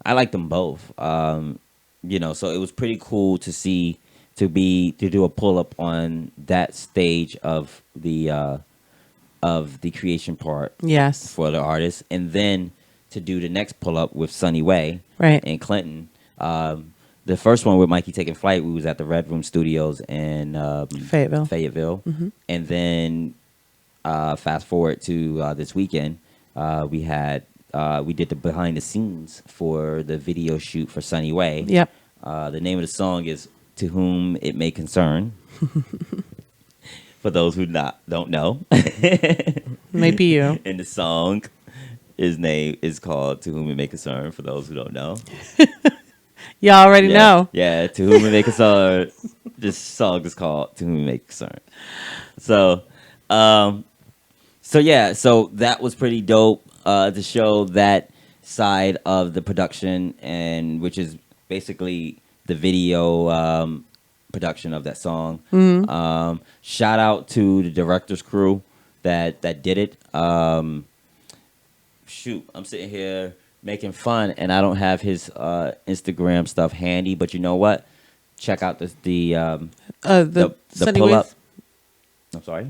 I liked them both. So it was pretty cool to see to do a pull up on that stage of the creation part Yes. for the artist, and then to do the next pull up with Sunny Way Right. in Clinton. The first one with Mikey Taking Flight, we was at the Red Room Studios in Fayetteville. And then fast forward to this weekend, we did the behind the scenes for the video shoot for Sunny Way. Yep. The name of the song is "To Whom It May Concern." For those who don't know, Maybe you. and the song, his name is called "To Whom It May Concern." For those who don't know. Y'all already know. Yeah, To Whom It May Concern. This song is called To Whom It May Concern. So that was pretty dope to show that side of the production, and which is basically the video production of that song. Shout out to the director's crew that did it. Shoot, I'm sitting here making fun, and I don't have his Instagram stuff handy. But you know what? Check out the Sunny pull Way. up. I'm sorry.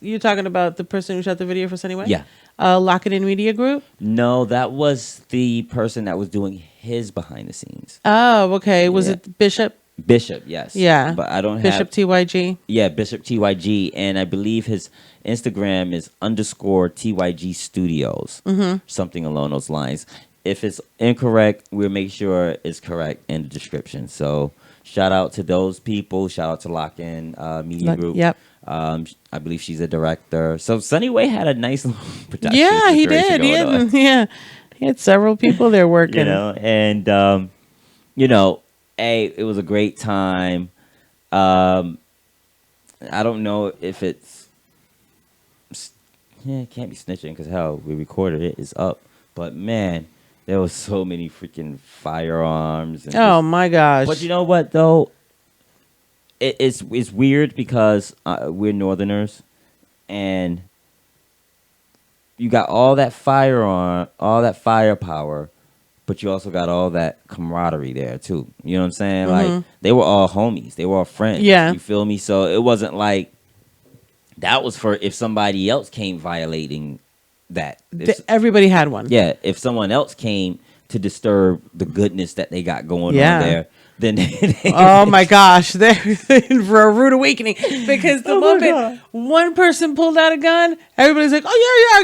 You're talking about the person who shot the video for Sunny Way? Yeah. Lock It In Media Group? No, that was the person that was doing his behind the scenes. Oh, okay. Was Yeah. it Bishop? Bishop, yes. Yeah. But I don't Bishop have TYG? Yeah, Bishop TYG, and I believe his Instagram is _TYG Studios, something along those lines. If it's incorrect, we'll make sure it's correct in the description. So shout out to those people. Shout out to Lock In Media Group. Yep. I believe she's a director. So Sunny Way had a nice little production. Yeah, he situation did. going on. He had several people there working. It was a great time. I don't know if it can't be snitching because hell, we recorded it. It's up. But man, there was so many freaking firearms. And Oh my gosh. but you know what though? It's weird because we're Northerners, and you got all that firepower, but you also got all that camaraderie there too. You know what I'm saying? Like they were all homies, they were all friends. Yeah. You feel me? So it wasn't like that was for if somebody else came violating that. Everybody had one. Yeah, if someone else came to disturb the goodness that they got going on there, then Oh my gosh, they're in for a rude awakening because the moment one person pulled out a gun, everybody's like, "Oh yeah, I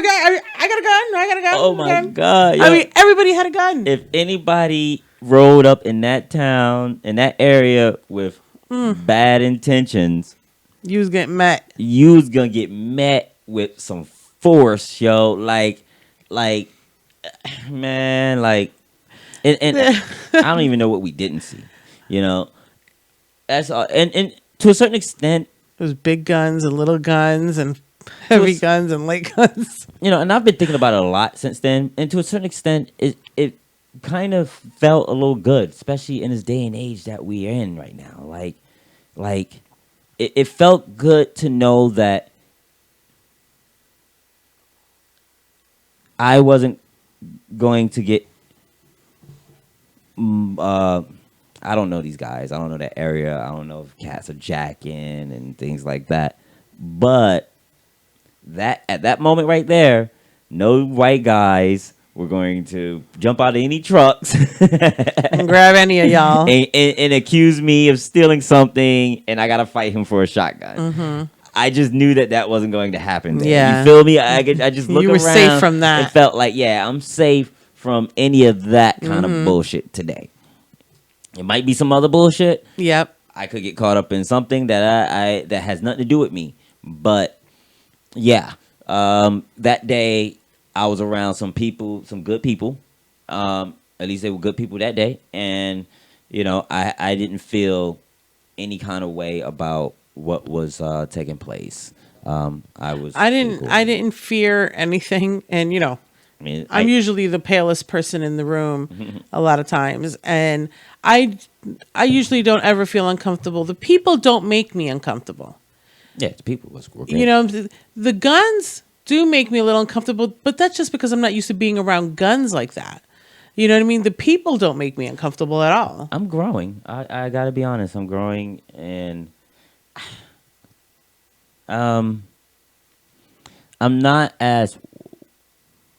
got a gun, I got a gun." Oh my God! I mean, everybody had a gun. If anybody rode up in that town, in that area with bad intentions, You was getting met. you was gonna get met with some force, yo. Man, and I don't even know what we didn't see. That's all. And to a certain extent, There's big guns and little guns and heavy guns and light guns. and I've been thinking about it a lot since then. And to a certain extent, it kind of felt a little good, especially in this day and age that we're in right now. It felt good to know that I wasn't going to get. I don't know these guys. I don't know that area. I don't know if cats are jacking and things like that. But at that moment right there, no white guys were going to jump out of any trucks And grab any of y'all. and accuse me of stealing something, and I gotta fight him for a shotgun. I just knew that wasn't going to happen there. Yeah. You feel me? I just look You were around. safe from that. It felt like, yeah, I'm safe from any of that kind of bullshit today. It might be some other bullshit. Yep. I could get caught up in something that that has nothing to do with me. But yeah, that day I was around some people, some good people. At least they were good people that day, and I didn't feel any kind of way about what was taking place. I was. I pretty didn't. cool. I didn't fear anything, and I mean, I'm usually the palest person in the room a lot of times, and I usually don't ever feel uncomfortable. The people don't make me uncomfortable. yeah, the people were great. The guns do make me a little uncomfortable, but that's just because I'm not used to being around guns like that. You know what I mean? The people don't make me uncomfortable at all. I'm growing. I gotta be honest. I'm growing, and I'm not as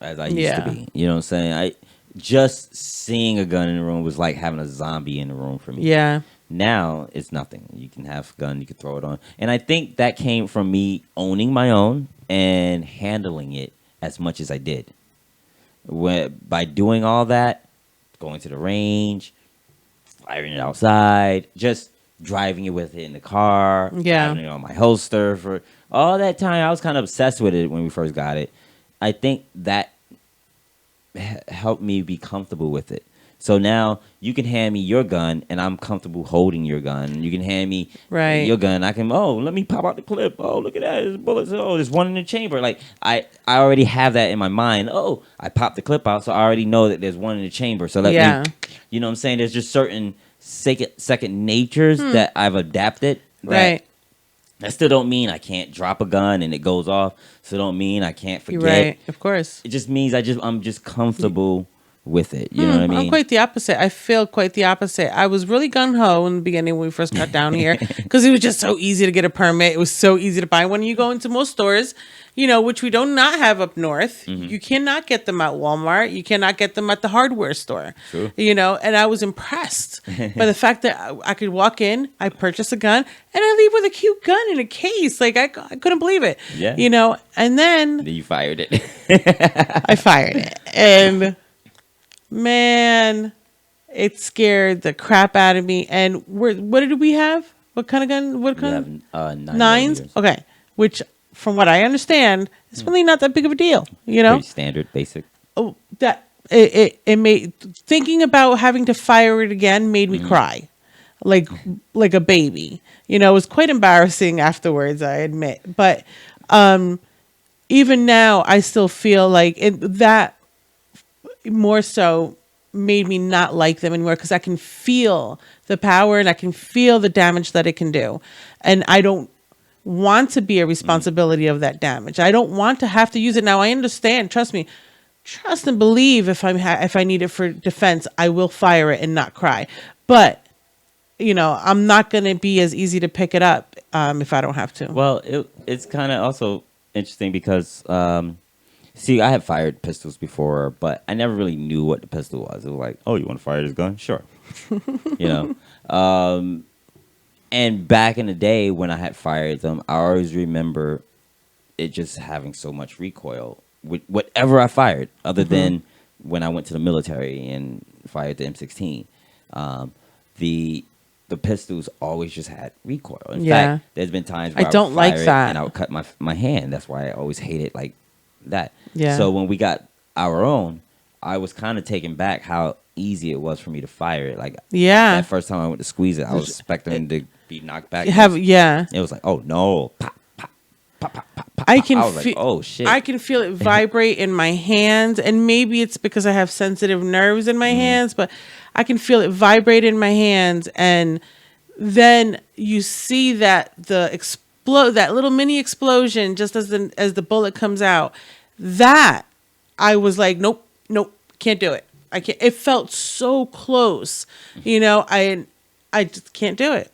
I used to be. You know what I'm saying? I just seeing a gun in the room was like having a zombie in the room for me. Yeah. Now it's nothing. You can have a gun, you can throw it on. And I think that came from me owning my own and handling it as much as I did. By doing all that, going to the range, firing it outside, just driving it with it in the car, having it on my holster for all that time. I was kind of obsessed with it when we first got it. I think that helped me be comfortable with it. So now you can hand me your gun, and I'm comfortable holding your gun. You can hand me your gun. I can, let me pop out the clip. Oh, look at that. There's bullets. Oh, there's one in the chamber. Like, I already have that in my mind. Oh, I popped the clip out, so I already know that there's one in the chamber. So let me, you know what I'm saying? There's just certain second natures that I've adapted. That still don't mean I can't drop a gun and it goes off. Still don't mean I can't forget. Right, of course. It just means I'm just comfortable with it. You know what I mean? I'm quite the opposite. I feel quite the opposite. I was really gung-ho in the beginning when we first got down here because it was just so easy to get a permit. It was so easy to buy. When you go into most stores, which we do not have up north, you cannot get them at Walmart. You cannot get them at the hardware store. True. And I was impressed by the fact that I could walk in, I purchase a gun, and I leave with a cute gun in a case. Like, I couldn't believe it. Yeah. And then you fired it. I fired it. And man, it scared the crap out of me. And what did we have? What kind of gun? What kind of 9s? Okay, which from what I understand, is really not that big of a deal. Pretty standard, basic. Oh, that it made thinking about having to fire it again made me cry, like a baby. It was quite embarrassing afterwards, I admit. But even now, I still feel like that more so made me not like them anymore because I can feel the power and I can feel the damage that it can do. And I don't want to be a responsibility of that damage. I don't want to have to use it. Now, I understand. Trust me. Trust and believe if I need it for defense, I will fire it and not cry. But, I'm not going to be as easy to pick it up if I don't have to. Well, it's kind of also interesting because... see, I have fired pistols before, but I never really knew what the pistol was. It was like, oh, you want to fire this gun? Sure. And back in the day when I had fired them, I always remember it just having so much recoil with whatever I fired, other than when I went to the military and fired the M16. The pistols always just had recoil. In fact, there's been times where I don't like that, and I would cut my hand. That's why I always hate it like that. Yeah. So when we got our own, I was kind of taken back how easy it was for me to fire it. Like, that first time I went to squeeze it, I was expecting to be knocked back. It was like, oh no, pop, pop, pop, pop, pop, pop. I was like, oh shit. I can feel it vibrate in my hands, and maybe it's because I have sensitive nerves in my hands, but I can feel it vibrate in my hands, and then you see that that little mini explosion just as the bullet comes out. That I was like, nope, can't do it. I can't. It felt so close, I just can't do it.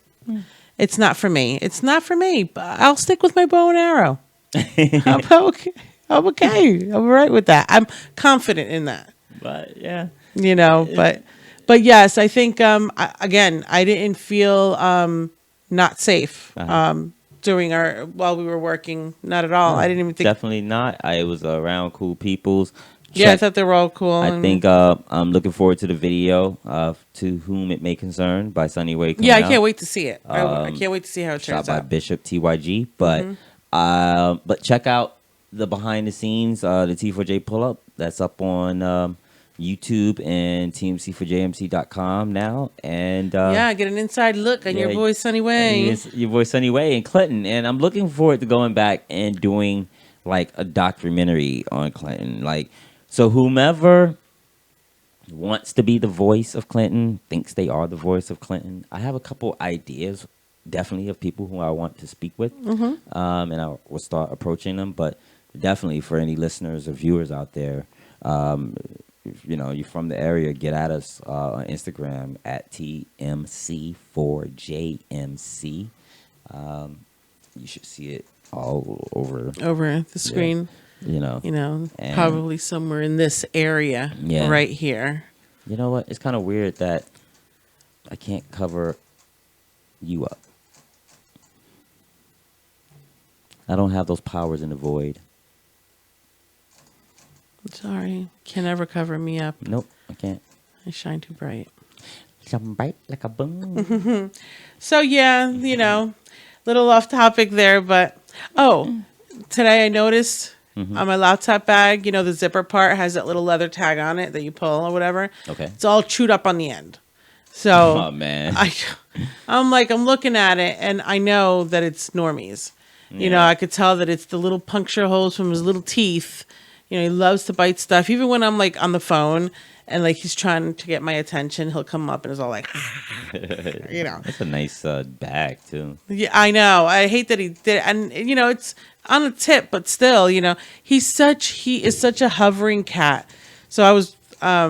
It's not for me. It's not for me. But I'll stick with my bow and arrow. I'm okay. I'm okay. I'm all right with that. I'm confident in that. But yeah, but yes, I think I didn't feel not safe. During while we were working, not at all. I didn't even think. Definitely not. I was around cool peoples. I thought they were all cool. I think I'm looking forward to the video of To Whom It May Concern by Sunny Way. I can't wait to see it. I can't wait to see how it turns out. Shot by Bishop TYG. But check out the behind the scenes, the T4J pull up. That's up on YouTube and TMC4JMC.com now. And yeah, get an inside look on your boy Sunny Way. Your boy Sunny Way in Clinton. And I'm looking forward to going back and doing like a documentary on Clinton. Like, so whomever wants to be the voice of Clinton, thinks they are the voice of Clinton. I have a couple ideas, definitely, of people who I want to speak with. And I will start approaching them. But definitely for any listeners or viewers out there, if, you know, you're from the area, get at us on Instagram at TMC4JMC. You should see it all over the screen. You know, and probably somewhere in this area, right here. You know what? It's kind of weird that I can't cover you up. I don't have those powers in the void. Sorry, can never cover me up. Nope, I can't. I shine too bright. Shine bright like a boom. So yeah, little off topic there, but today I noticed on my laptop bag, the zipper part has that little leather tag on it that you pull or whatever. Okay. It's all chewed up on the end. So oh man, I'm looking at it and I know that it's Normie's. I could tell that it's the little puncture holes from his little teeth. He loves to bite stuff. Even when I'm like on the phone and like he's trying to get my attention, he'll come up and is all like, That's a nice bag too. Yeah, I know. I hate that he did, and it's on a tip, but still, he is such a hovering cat. So I was, I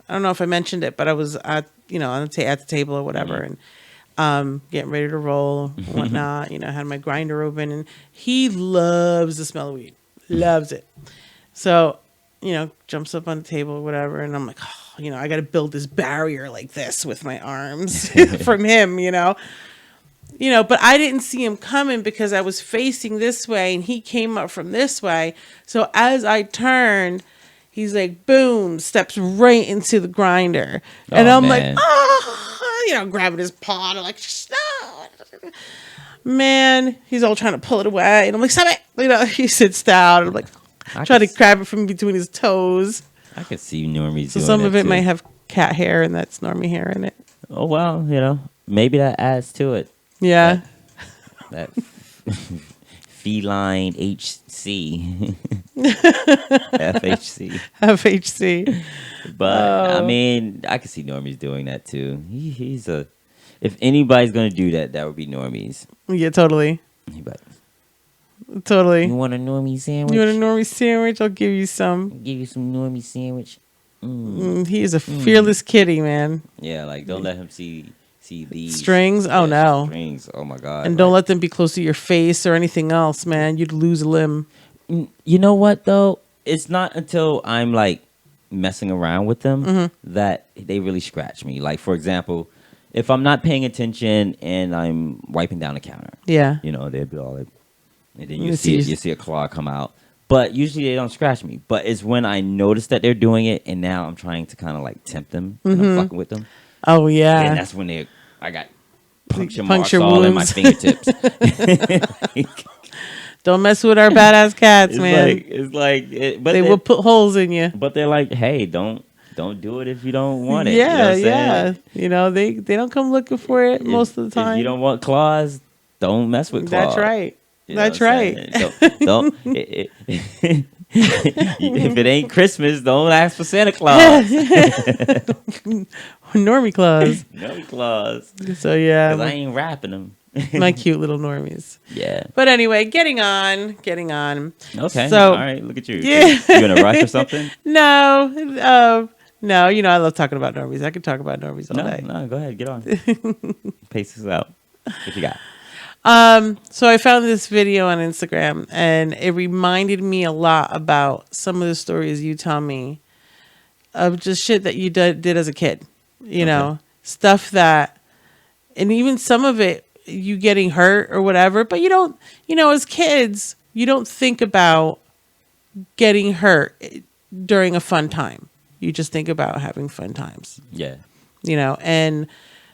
don't know if I mentioned it, but I was at at the table or whatever, and getting ready to roll and whatnot. Had my grinder open, and he loves the smell of weed, loves it. So, jumps up on the table or whatever. And I'm like, I got to build this barrier like this with my arms from him, but I didn't see him coming because I was facing this way and he came up from this way. So as I turned, he's like, boom, steps right into the grinder. And I'm man. like, grabbing his paw. And I'm like, no. Man, he's all trying to pull it away. And I'm like, stop it. He sits down. And I'm like, try to grab it from between his toes. I could see Normie. So some of it might have cat hair, and that's Normie hair in it. Oh well, maybe that adds to it. Yeah. That feline HC, FHC, FHC. But I mean, I could see Normie's doing that too. He's a. If anybody's gonna do that, that would be Normie's. Yeah, totally. But totally. You want a Normie sandwich? You want a Normie sandwich? I'll give you some. I'll give you some Normie sandwich. He is a fearless kitty, man. Yeah, like don't let him see these strings. Oh no, strings. Oh my god. And don't let them be close to your face or anything else, man. You'd lose a limb. You know what though? It's not until I'm like messing around with them that they really scratch me. Like for example, if I'm not paying attention and I'm wiping down the counter, they'd be all like, and then you see a claw come out. But usually they don't scratch me. But it's when I notice that they're doing it, and now I'm trying to kind of like tempt them, and I'm fucking with them. Oh yeah, and that's when I got puncture marks all in my fingertips. Don't mess with our badass cats, man. But they will put holes in you. But they're like, hey, don't do it if you don't want it. Yeah, you know they don't come looking for it most of the time. If you don't want claws, don't mess with claws. That's right. That's right. Don't if it ain't Christmas, don't ask for Santa Claus. Normie Claus. Normie Claus. So yeah, because I ain't wrapping them. My cute little normies. Yeah. But anyway, getting on. Okay. So, all right. Look at you. Yeah. You in a rush or something? No. No. I love talking about normies. I could talk about normies all day. No. Go ahead. Get on. Pace this out. What you got? So I found this video on Instagram, and it reminded me a lot about some of the stories you tell me of just shit that you did as a kid. You know, stuff that, and even some of it, you getting hurt or whatever, but you don't, as kids, you don't think about getting hurt during a fun time. You just think about having fun times. Yeah. And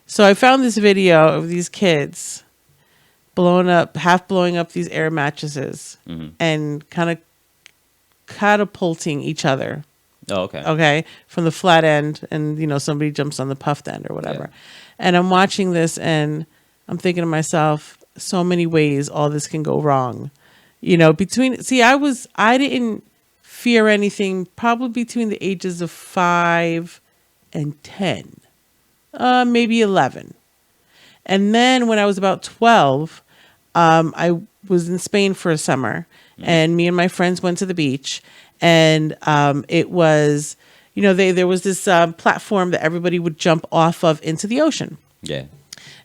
so I found this video of these kids blowing up these air mattresses and kind of catapulting each other Oh, okay. Okay, from the flat end, and somebody jumps on the puffed end or whatever. Yeah. And I'm watching this, and I'm thinking to myself, so many ways all this can go wrong. I didn't fear anything probably between the ages of 5 and 10, maybe 11. And then when I was about 12, I was in Spain for a summer, and me and my friends went to the beach, and it was, there was this platform that everybody would jump off of into the ocean. Yeah.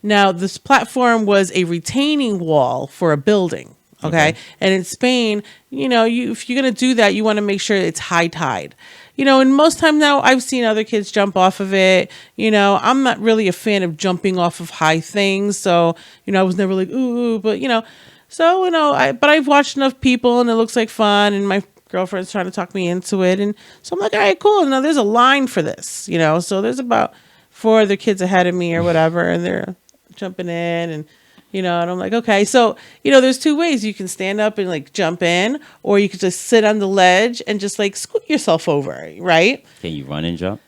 Now, this platform was a retaining wall for a building. Okay. And in Spain, if you're going to do that, you want to make sure it's high tide. And most time now I've seen other kids jump off of it. I'm not really a fan of jumping off of high things. So, I was never like, ooh, but, but I've watched enough people and it looks like fun. And my girlfriend's trying to talk me into it. And so I'm like, all right, cool. Now there's a line for this, so there's about 4 other kids ahead of me or whatever. And they're jumping in and, and I'm like, okay. So, there's 2 ways. You can stand up and like jump in, or you could just sit on the ledge and just like scoot yourself over, right? Can you run and jump?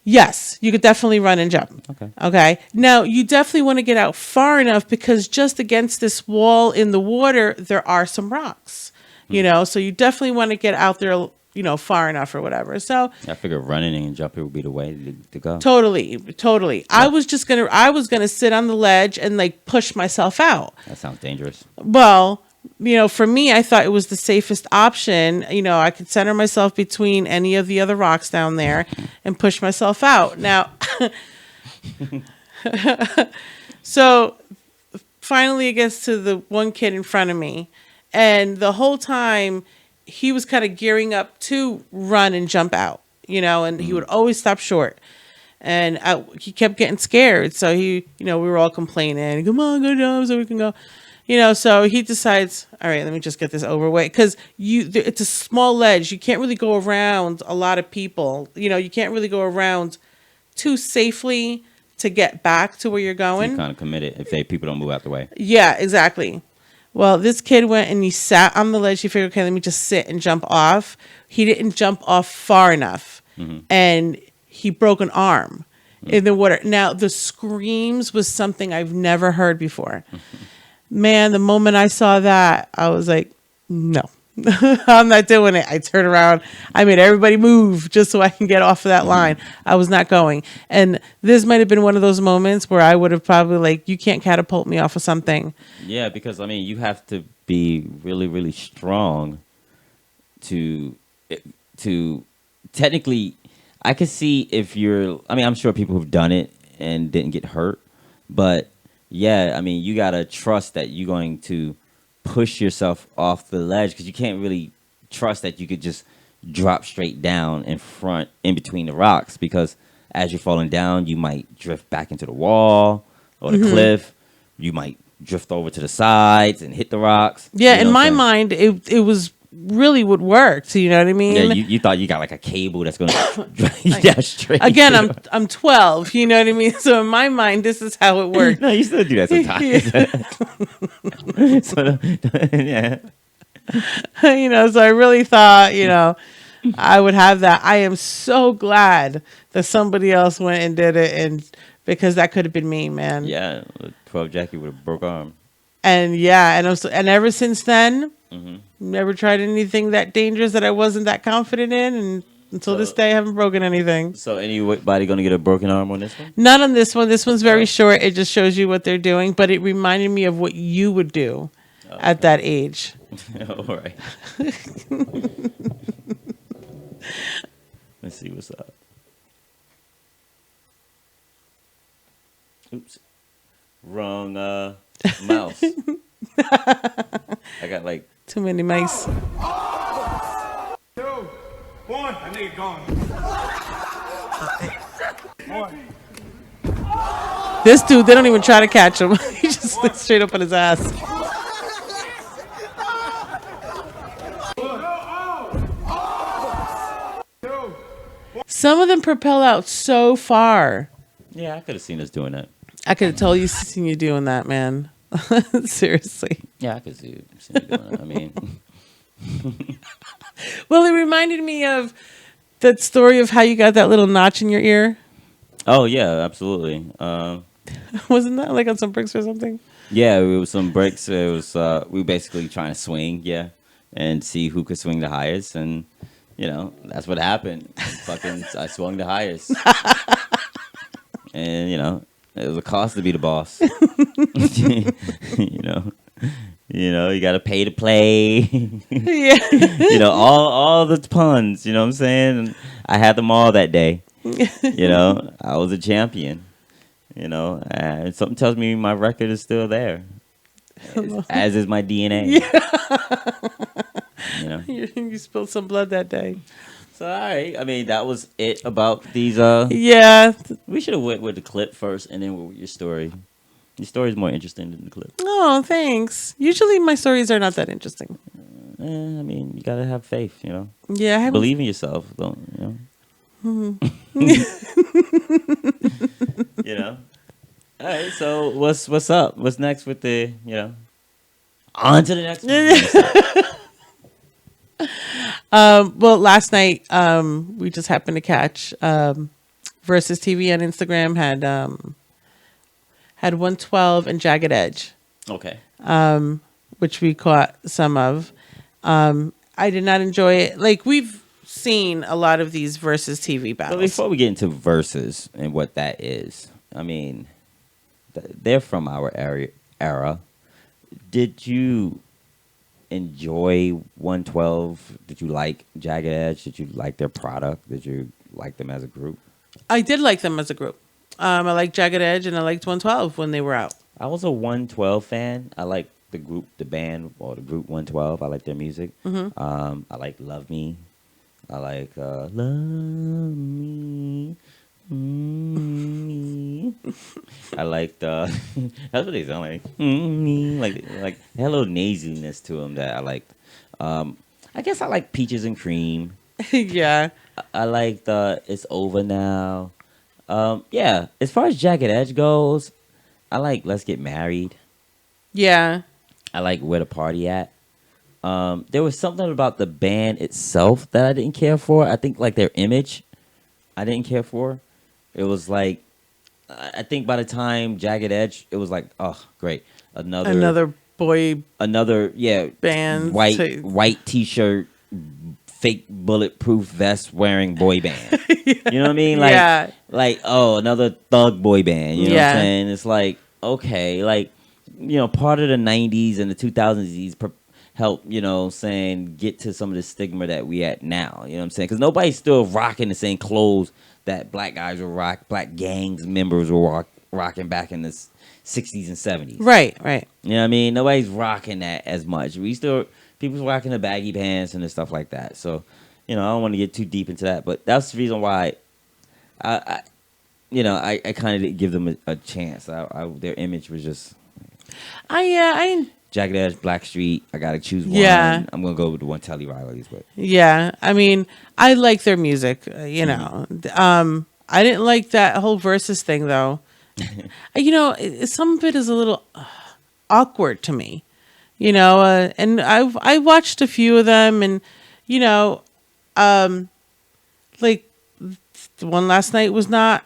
Yes, you could definitely run and jump. Okay. Now, you definitely want to get out far enough because just against this wall in the water, there are some rocks, so you definitely want to get out there, far enough or whatever. So I figure running and jumping would be the way to go. Totally. Yeah. I was going to sit on the ledge and like push myself out. That sounds dangerous. Well, for me, I thought it was the safest option. I could center myself between any of the other rocks down there and push myself out. Now, so finally it gets to the one kid in front of me, and the whole time he was kind of gearing up to run and jump out, and he would always stop short. And he kept getting scared. So we were all complaining, come on, go jump so we can go. So he decides, all right, let me just get this over with. Because it's a small ledge. You can't really go around a lot of people. You can't really go around too safely to get back to where you're going. So you're kind of committed if people don't move out the way. Yeah, exactly. Well, this kid went and he sat on the ledge. He figured, okay, let me just sit and jump off. He didn't jump off far enough. And he broke an arm in the water. Now, the screams was something I've never heard before. Man, the moment I saw that, I was like, no, I'm not doing it. I turned around. I made everybody move just so I can get off of that line. I was not going. And this might have been one of those moments where I would have probably like, you can't catapult me off of something. Yeah, because, you have to be really, really strong to technically, I could see if you're, I'm sure people who've done it and didn't get hurt, but yeah, you got to trust that you're going to push yourself off the ledge because you can't really trust that you could just drop straight down in between the rocks because as you're falling down, you might drift back into the wall or the cliff. You might drift over to the sides and hit the rocks. Yeah, in my mind, it was really would work. So you know what I mean? Yeah, you thought you got like a cable that's going to drag you down straight. Again, I'm 12. You know what I mean? So in my mind, this is how it works. No, you still do that sometimes. Yeah. So I really thought, I would have that. I am so glad that somebody else went and did it, and because that could have been me, man. Yeah, 12 Jackie with a broke arm. And yeah, and ever since then. Never tried anything that dangerous that I wasn't that confident in, and until this day I haven't broken anything. So anybody going to get a broken arm on this one? Not on this one. This one's very short. It just shows you what they're doing, but it reminded me of what you would do at that age. All right. Let's see what's up. Oops. Wrong mouse. I got like too many mice. 2, 1. I need it gone. This dude, they don't even try to catch him. He just slips straight up on his ass. Some of them propel out so far. Yeah, I could have seen us doing that. I could have told you seen you doing that, man. Seriously. Yeah, I could see you doing that. Well, it reminded me of that story of how you got that little notch in your ear? Oh yeah, absolutely. Wasn't that like on some bricks or something? Yeah, it was some breaks. It was we were basically trying to swing, yeah, and see who could swing the highest, and that's what happened. I swung the highest, and it was a cost to be the boss. you know, you got to pay to play. Yeah. all the puns. You know what I'm saying? And I had them all that day. I was a champion. And something tells me my record is still there, as is my DNA. Yeah. You spilled some blood that day. So, all right. I mean, that was it about these. Yeah. We should have went with the clip first and then with your story. Your story is more interesting than the clip. Oh, thanks. Usually my stories are not that interesting. I mean, you gotta have faith. Yeah. Believe in yourself. Don't. All right. So what's up? What's next with the on to the next one. Well, last night we just happened to catch Versus TV on Instagram had 112 and Jagged Edge. Okay. Which we caught some of. I did not enjoy it. Like, we've seen a lot of these Versus TV battles. But before we get into Versus and what that is, I mean, they're from our era. Did you enjoy 112? Did you like Jagged Edge? Did you like their product? Did you like them as a group? I did like them as a group. I liked Jagged Edge and I liked 112 when they were out. I was a 112 fan. I like the group, the band, or the group 112. I like their music. Mm-hmm. I like Love Me. I like Love Me. I like that's what they sound like. Like they had a little nasiness to them that I liked. I guess I like Peaches and Cream. Yeah. I like It's Over Now. Yeah, as far as Jagged Edge goes, I like Let's Get Married. Yeah. I like Where the Party At. There was something about the band itself that I didn't care for. I think like their image, I didn't care for. It was like, I think by the time Jagged Edge, it was like, oh, great. Another boy band. White t-shirt, fake bulletproof vest wearing boy band. You know what I mean? Like, another thug boy band. You know what I'm saying? It's like, okay, like, part of the 90s and the 2000s help, get to some of the stigma that we at now. You know what I'm saying? Because nobody's still rocking the same clothes that black guys were black gangs members were rocking back in the 60s and 70s. Right. You know what I mean? Nobody's rocking that as much. People's rocking the baggy pants and the stuff like that. So, I don't want to get too deep into that, but that's the reason why I kind of didn't give them a chance. Their image was just Jagged Edge, Blackstreet. I gotta choose one. Yeah. I'm gonna go with the one Teddy Riley's. But yeah, I mean, I like their music. I didn't like that whole Versus thing though. Some of it is a little awkward to me. And I watched a few of them, and like the one last night was not.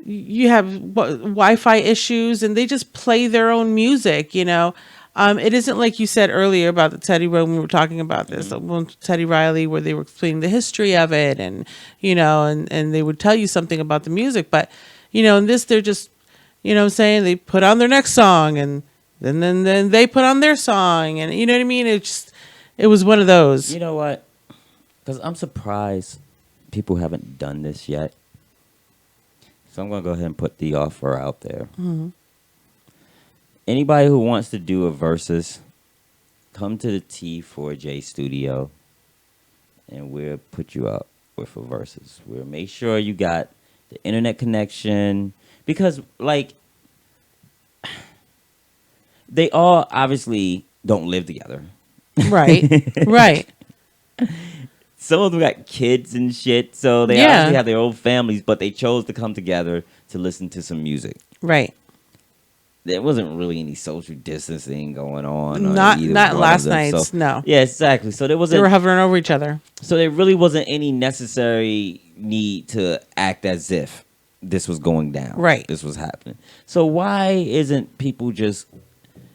You have Wi-Fi issues, and they just play their own music. It isn't like you said earlier about the Teddy when we were talking about this, Teddy Riley, where they were explaining the history of it, and and they would tell you something about the music, but in this they're just saying they put on their next song, and then they put on their song, and you know what I mean. It was one of those. You know what? Because I'm surprised people haven't done this yet. So I'm going to go ahead and put the offer out there. Mm-hmm. Anybody who wants to do a versus, come to the T4J studio, and we'll put you up with a versus. We'll make sure you got the internet connection. Because, like, they all obviously don't live together. Right, right. Some of them got kids and shit, so they obviously have their own families, but they chose to come together to listen to some music. Right. there wasn't really any social distancing going on. Or Not either not one last of them. night's. So, No, yeah, exactly. So there they wasn't. were hovering over each other. So there really wasn't any necessary need to act as if this was going down. Right. This was happening. So why isn't people just?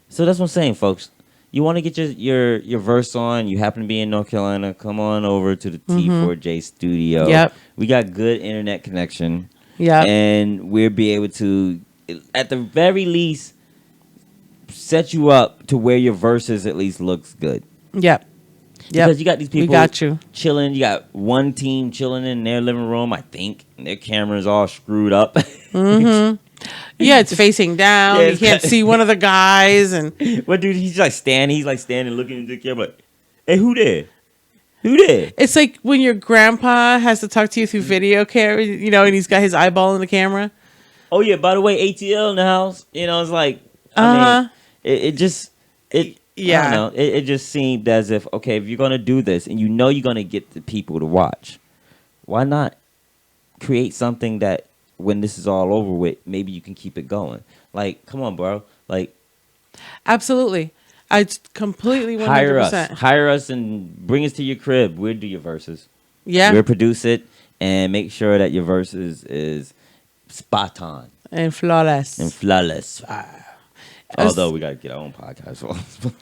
So that's what I'm saying, folks. You want to get your verse on. You happen to be in North Carolina. Come on over to the T4J studio. Yep. We got good internet connection. Yep. And we'll be able to, at the very least, set you up to where your verses at least looks good. Yep. Because you got these people We got you. chilling. You got one team chilling in their living room, I think. And their camera's all screwed up. Yeah, it's facing down. Yeah, You it's can't got- see one of the guys, and But dude, he's like standing looking into the camera like, hey, who there? Who there? it's like when your grandpa has to talk to you through video camera, and he's got his eyeball in the camera. Oh yeah, by the way, ATL in the house. It's like Uh-huh. it just I Yeah. don't know. It just seemed as if, okay, if you're gonna do this and you're gonna get the people to watch, why not create something that when this is all over with, maybe you can keep it going. Like, come on, bro. Like, Absolutely. I completely 100%. hire us and bring us to your crib. We'll do your verses. Yeah. We'll produce it and make sure that your verses is spot on And flawless. and flawless. Although we gotta get our own podcast.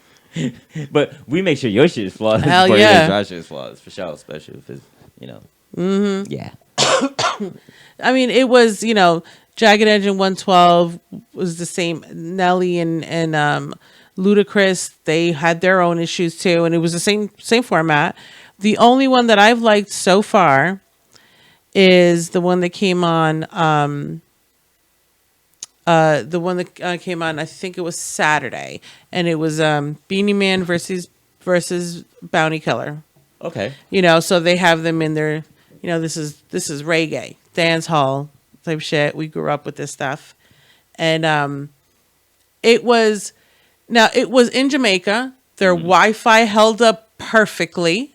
But we make sure your shit is flawless. Hell before you yeah. make our shit is flawless for sure, especially if it's yeah. I mean, it was, Jagged Edge and 112 was the same. Nelly and Ludacris, they had their own issues too, and it was the same format. The only one that I've liked so far is the one that came on. I think it was Saturday, and it was Beanie Man versus Bounty Killer. Okay. So they have them in their, this is reggae, dance hall type shit. We grew up with this stuff. And it was in Jamaica. Their Wi-Fi held up perfectly.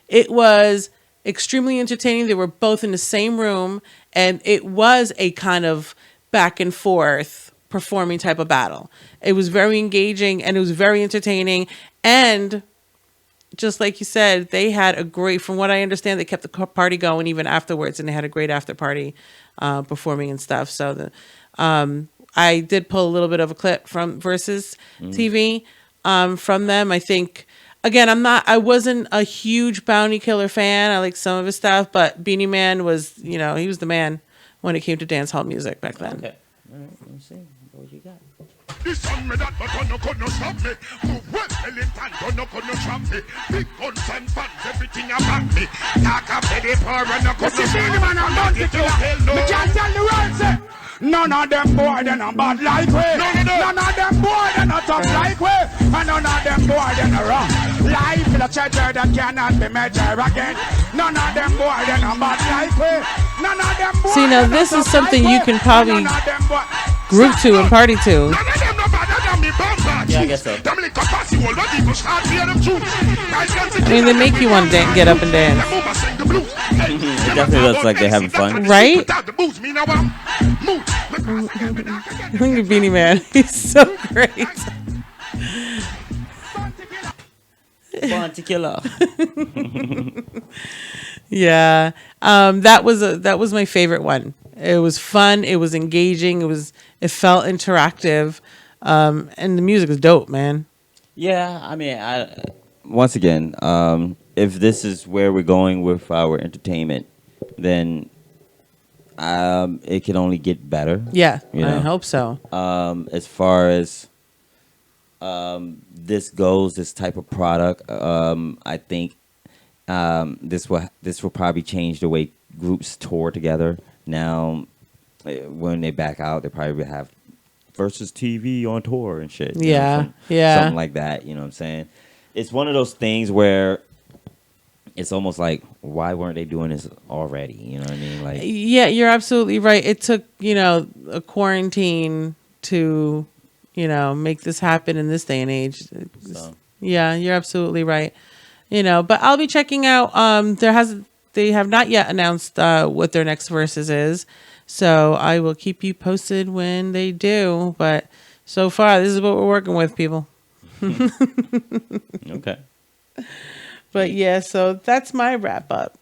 It was extremely entertaining. They were both in the same room, and it was a kind of back and forth performing type of battle. It was very engaging and it was very entertaining. And just like you said, they had from what I understand, they kept the party going even afterwards, and they had a great after party performing and stuff. So I did pull a little bit of a clip from Versus TV from them. I think, again, I wasn't a huge Bounty Killer fan. I like some of his stuff, but Beanie Man was, he was the man when it came to dance hall music back then. Okay. All right. Let me see. What you got? This on me that but no could no stop me. Move well, Ellington, no could no trap me. Big guns and fans, everything about me. Talk up to the poor and no could no stop me. Man, I'm Bounty Killer. Me can't tell the world, say. None of them boy, they not bad like we. None of them boy, they not tough like we. And none of them boy, they not wrong. Life is a treasure that cannot be measured again. None of them boy, they not bad like we. None of them boy. See, now this is something you can probably group to and party to. Yeah, I guess so. I mean, they make you want to get up and dance. It definitely looks like they're having fun. Right? Look at Beanie Man. He's so great. Bounty Killer. Yeah. That was my favorite one. It was fun. It was engaging. It felt interactive. And the music is dope, man. Yeah, I mean, once again, if this is where we're going with our entertainment, then it can only get better. Yeah, You I know. hope so. As far as this goes, this type of product, I think this will probably change the way groups tour together. Now, when they back out, they probably will have Versus TV on tour and shit. Yeah, something like that. You know what I'm saying? It's one of those things where it's almost like, why weren't they doing this already? You know what I mean? Like, Yeah, you're absolutely right. It took, a quarantine to, make this happen in this day and age. so. Yeah, you're absolutely right. But I'll be checking out. They have not yet announced what their next verses is, so I will keep you posted when they do. But So far, this is what we're working with, people. Okay. But yeah, so that's my wrap up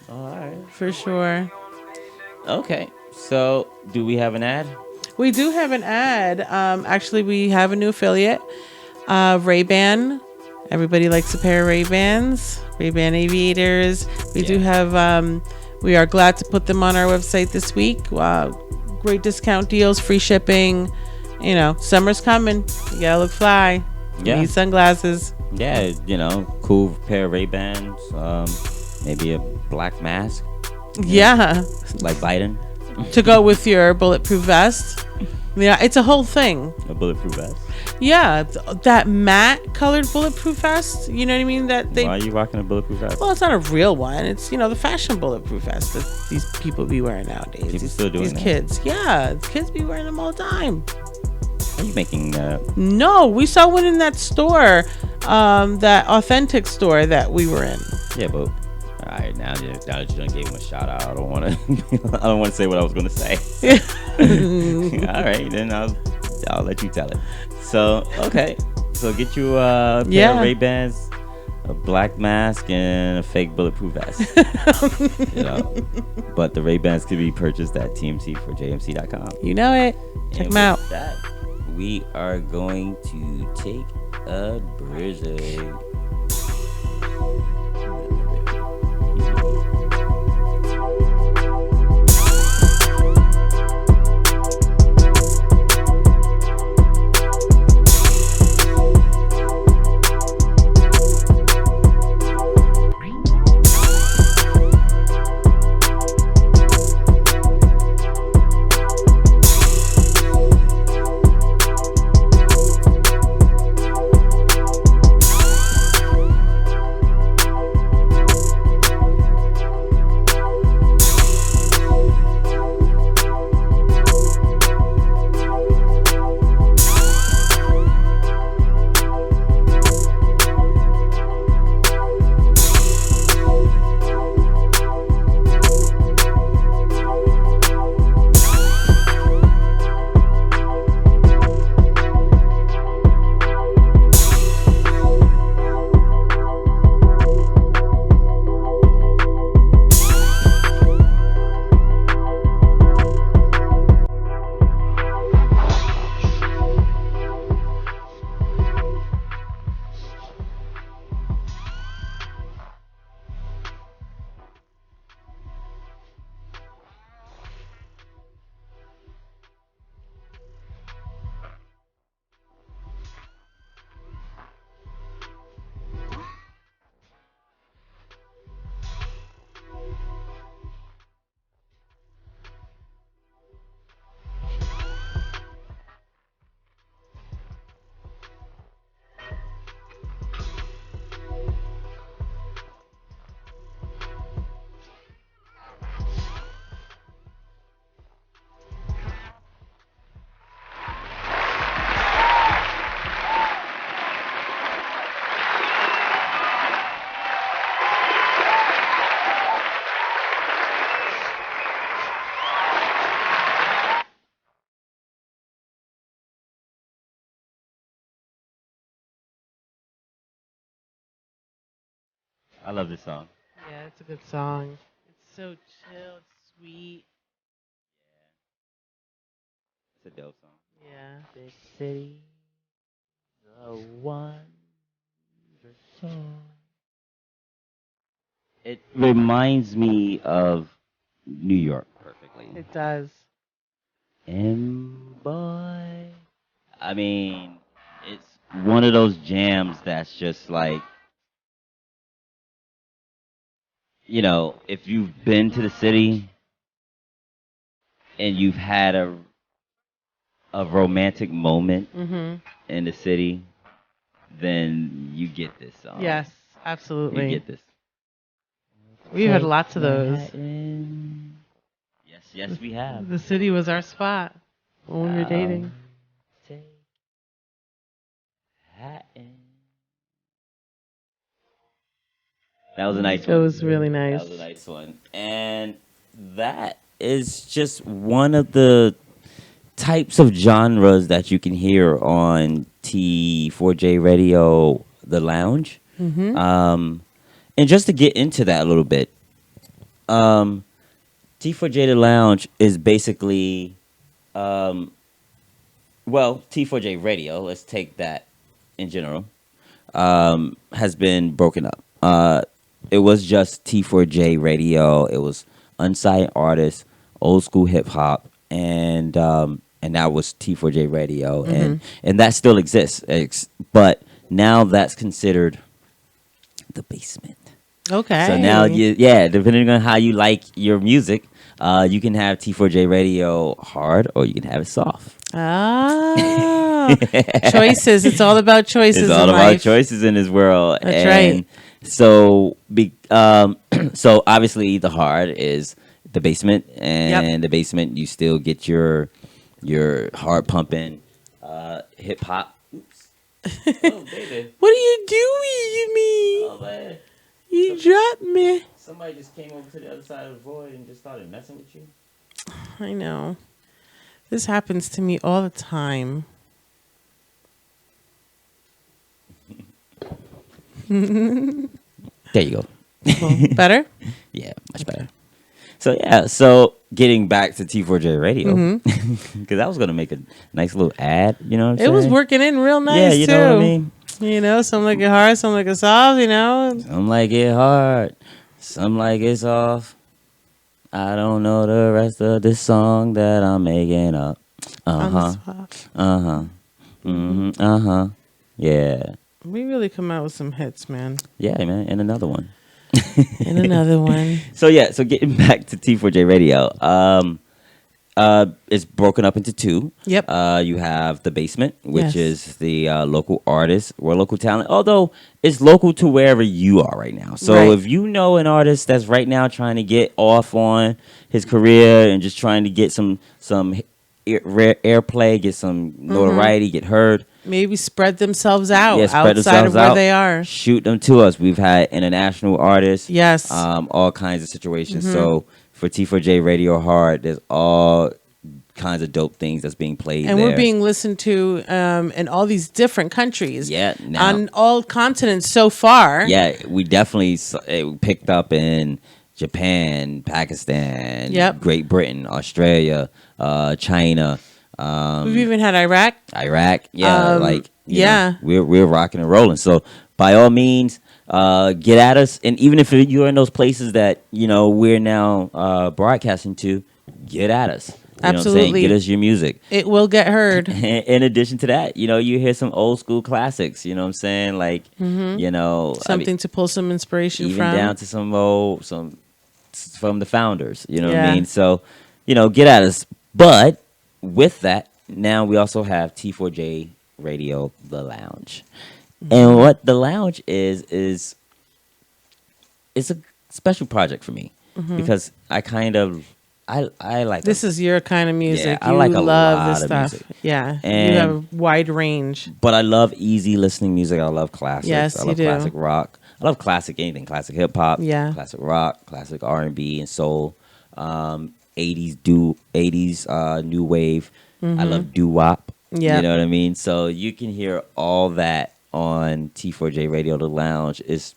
All right. for sure. Okay. So, do we have an ad? We do have an ad. Actually, we have a new affiliate, Ray-Ban. Everybody likes a pair of Ray-Bans, Ray-Ban Aviators. We do have, we are glad to put them on our website this week. Great discount deals, free shipping. You know, summer's coming. You gotta look fly. You need sunglasses. Yeah, you know, cool pair of Ray-Bans. Maybe a black mask. Yeah. Like Biden. To go with your bulletproof vest. Yeah, it's a whole thing. A bulletproof vest. Yeah, that matte colored bulletproof vest. You know what I mean? That they. Why are you rocking a bulletproof vest? Well, it's not a real one. It's, you know, the fashion bulletproof vest that these people be wearing nowadays. People still doing these that? kids. Yeah, kids be wearing them all the time. Are you making No, we saw one in that store, that authentic store that we were in. Yeah, but all right, now that you done gave him a shout out, I don't want to. I don't want to say what I was going to say. All right, then I'll let you tell it. So okay, so get you a pair of Ray-Bans, a black mask, and a fake bulletproof vest. You know, but the Ray-Bans can be purchased at TMC4JMC.com. You know it. Check them out. That, we are going to take a break. I love this song. Yeah, it's a good song. It's so chill, it's sweet. It's a dope song. Yeah. Big city, the one song. It reminds me of New York perfectly. It does. And boy, I mean, it's one of those jams that's just like, you know, if you've been to the city and you've had a romantic moment in the city, then you get this song. Yes, absolutely. You get this. We've had lots of those. Yes, we have. The city was our spot when we were dating. Take Manhattan. That was a nice one. It was really nice. That was a nice one. And that is just one of the types of genres that you can hear on T4J Radio, The Lounge. And just to get into that a little bit, T4J The Lounge is basically, T4J Radio, let's take that in general, has been broken up. It was just T4J Radio. It was unsigned artists, old school hip hop, and that was T4J Radio, and that still exists. But now that's considered the basement. Okay. So now depending on how you like your music, you can have T4J Radio hard or you can have it soft. Ah, choices. It's all about choices. It's all about choices in this world. That's right. So, so obviously the hard is the basement, and the basement you still get your hard pumping hip hop. Oops. Oh, baby. What are you doing to me? Oh, man. You dropped me. Somebody just came over to the other side of the void and just started messing with you. I know. This happens to me all the time. There you go. Well, better? Yeah, much better. So getting back to T4J Radio, because I was going to make a nice little ad, you know what I'm saying? It was working in real nice, yeah, you know what I mean? You know, some like it hard, some like it soft, you know? Some like it hard, some like it's soft. I don't know the rest of this song that I'm making up. Yeah. We really come out with some hits, man. Yeah, man, and another one. And another one. So getting back to T4J Radio, it's broken up into two. Yep. You have the basement, which is the local artist or local talent, although it's local to wherever you are right now. So if you know an artist that's right now trying to get off on his career and just trying to get some airplay, get some notoriety, get heard. Maybe spread themselves out spread outside of where out. they are. Shoot them to us. We've had international artists. Yes. All kinds of situations. So for T4J Radio Hard, there's all kinds of dope things that's being played and there. We're being listened to in all these different countries. Yeah. On all continents so far. Yeah, we definitely picked up in Japan, Pakistan, Great Britain, Australia, China. We've even had Iraq. We're rocking and rolling. So by all means, get at us. And even if you're in those places that we're now broadcasting to, get at us. You know what I'm saying? Get us your music. It will get heard. In addition to that, you hear some old school classics. You know what I'm saying? Like something to pull some inspiration even from. Down to some from the founders. You know what I mean? So get at us. But with that, now we also have T4J Radio, The Lounge. And what The Lounge is it's a special project for me because I like this is your kind of music. Yeah, I you like a love lot this of stuff. music. Yeah, And, you have a wide range. But I love easy listening music. I love classics. Yes, I love you do. classic rock. I love classic anything. Classic hip hop. Yeah. Classic rock. Classic R&B and soul. 80s new wave. I love doo-wop. Yeah. You know what I mean? So you can hear all that on T4J Radio, The Lounge. It's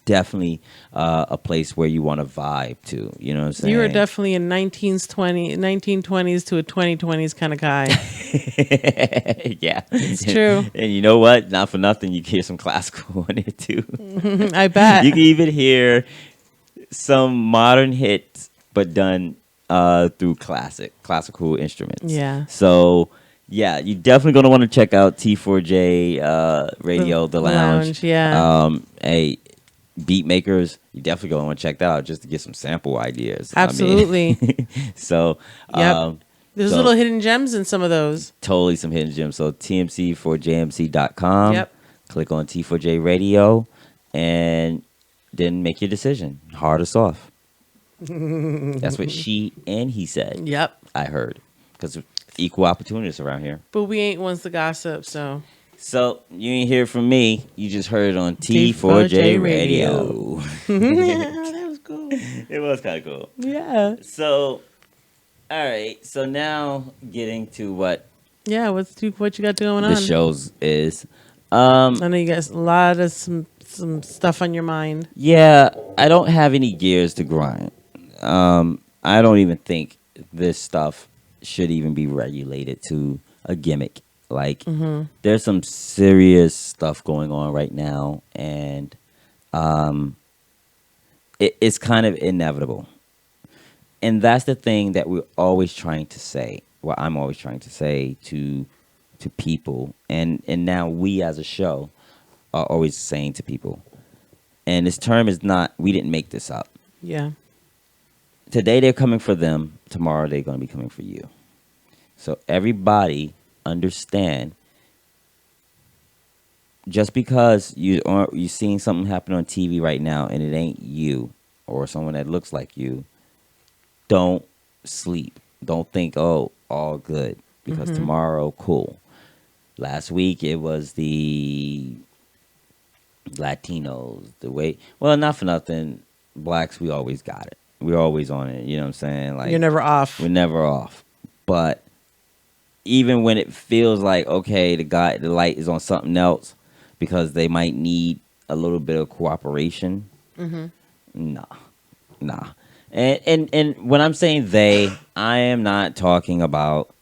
definitely a place where you want to vibe to. You know what I'm saying? You are definitely a 1920s to a 2020s kind of guy. Yeah. It's true. And you know what? Not for nothing, you can hear some classical on it too. I bet. You can even hear some modern hits, but done through classical instruments. Yeah. So, yeah, you're definitely going to want to check out T4J Radio, The Lounge. Yeah. Hey, beat makers, you definitely going to want to check that out just to get some sample ideas. Absolutely. I mean, so, there's little hidden gems in some of those. Totally some hidden gems. So, TMC4JMC.com. Yep. Click on T4J Radio and then make your decision, hard or soft. That's what she and he said. Yep. I heard. Because equal opportunities around here. But we ain't ones to gossip, so. So, you ain't hear from me. You just heard it on T4J Radio. Yeah, that was cool. It was kind of cool. Yeah. So, All right. So now getting to what Yeah, what you got going the on? shows is. I know you got a lot of some stuff on your mind. Yeah, I don't have any gears to grind. I don't even think this stuff should even be regulated to a gimmick. Like, there's some serious stuff going on right now, and it's kind of inevitable. And that's the thing that we're always trying to say. Well, I'm always trying to say to people, and now we as a show are always saying to people. And this term is not. We didn't make this up. Yeah. Today they're coming for them. Tomorrow they're going to be coming for you. So everybody understand. Just because you're seeing something happen on TV right now and it ain't you or someone that looks like you, don't sleep. Don't think, oh, all good, because tomorrow, cool. Last week it was the Latinos, not for nothing, blacks, we always got it. We're always on it, you know what I'm saying? Like, You're never off. we're never off. But even when it feels like, okay, the light is on something else because they might need a little bit of cooperation, nah. And when I'm saying they, I am not talking about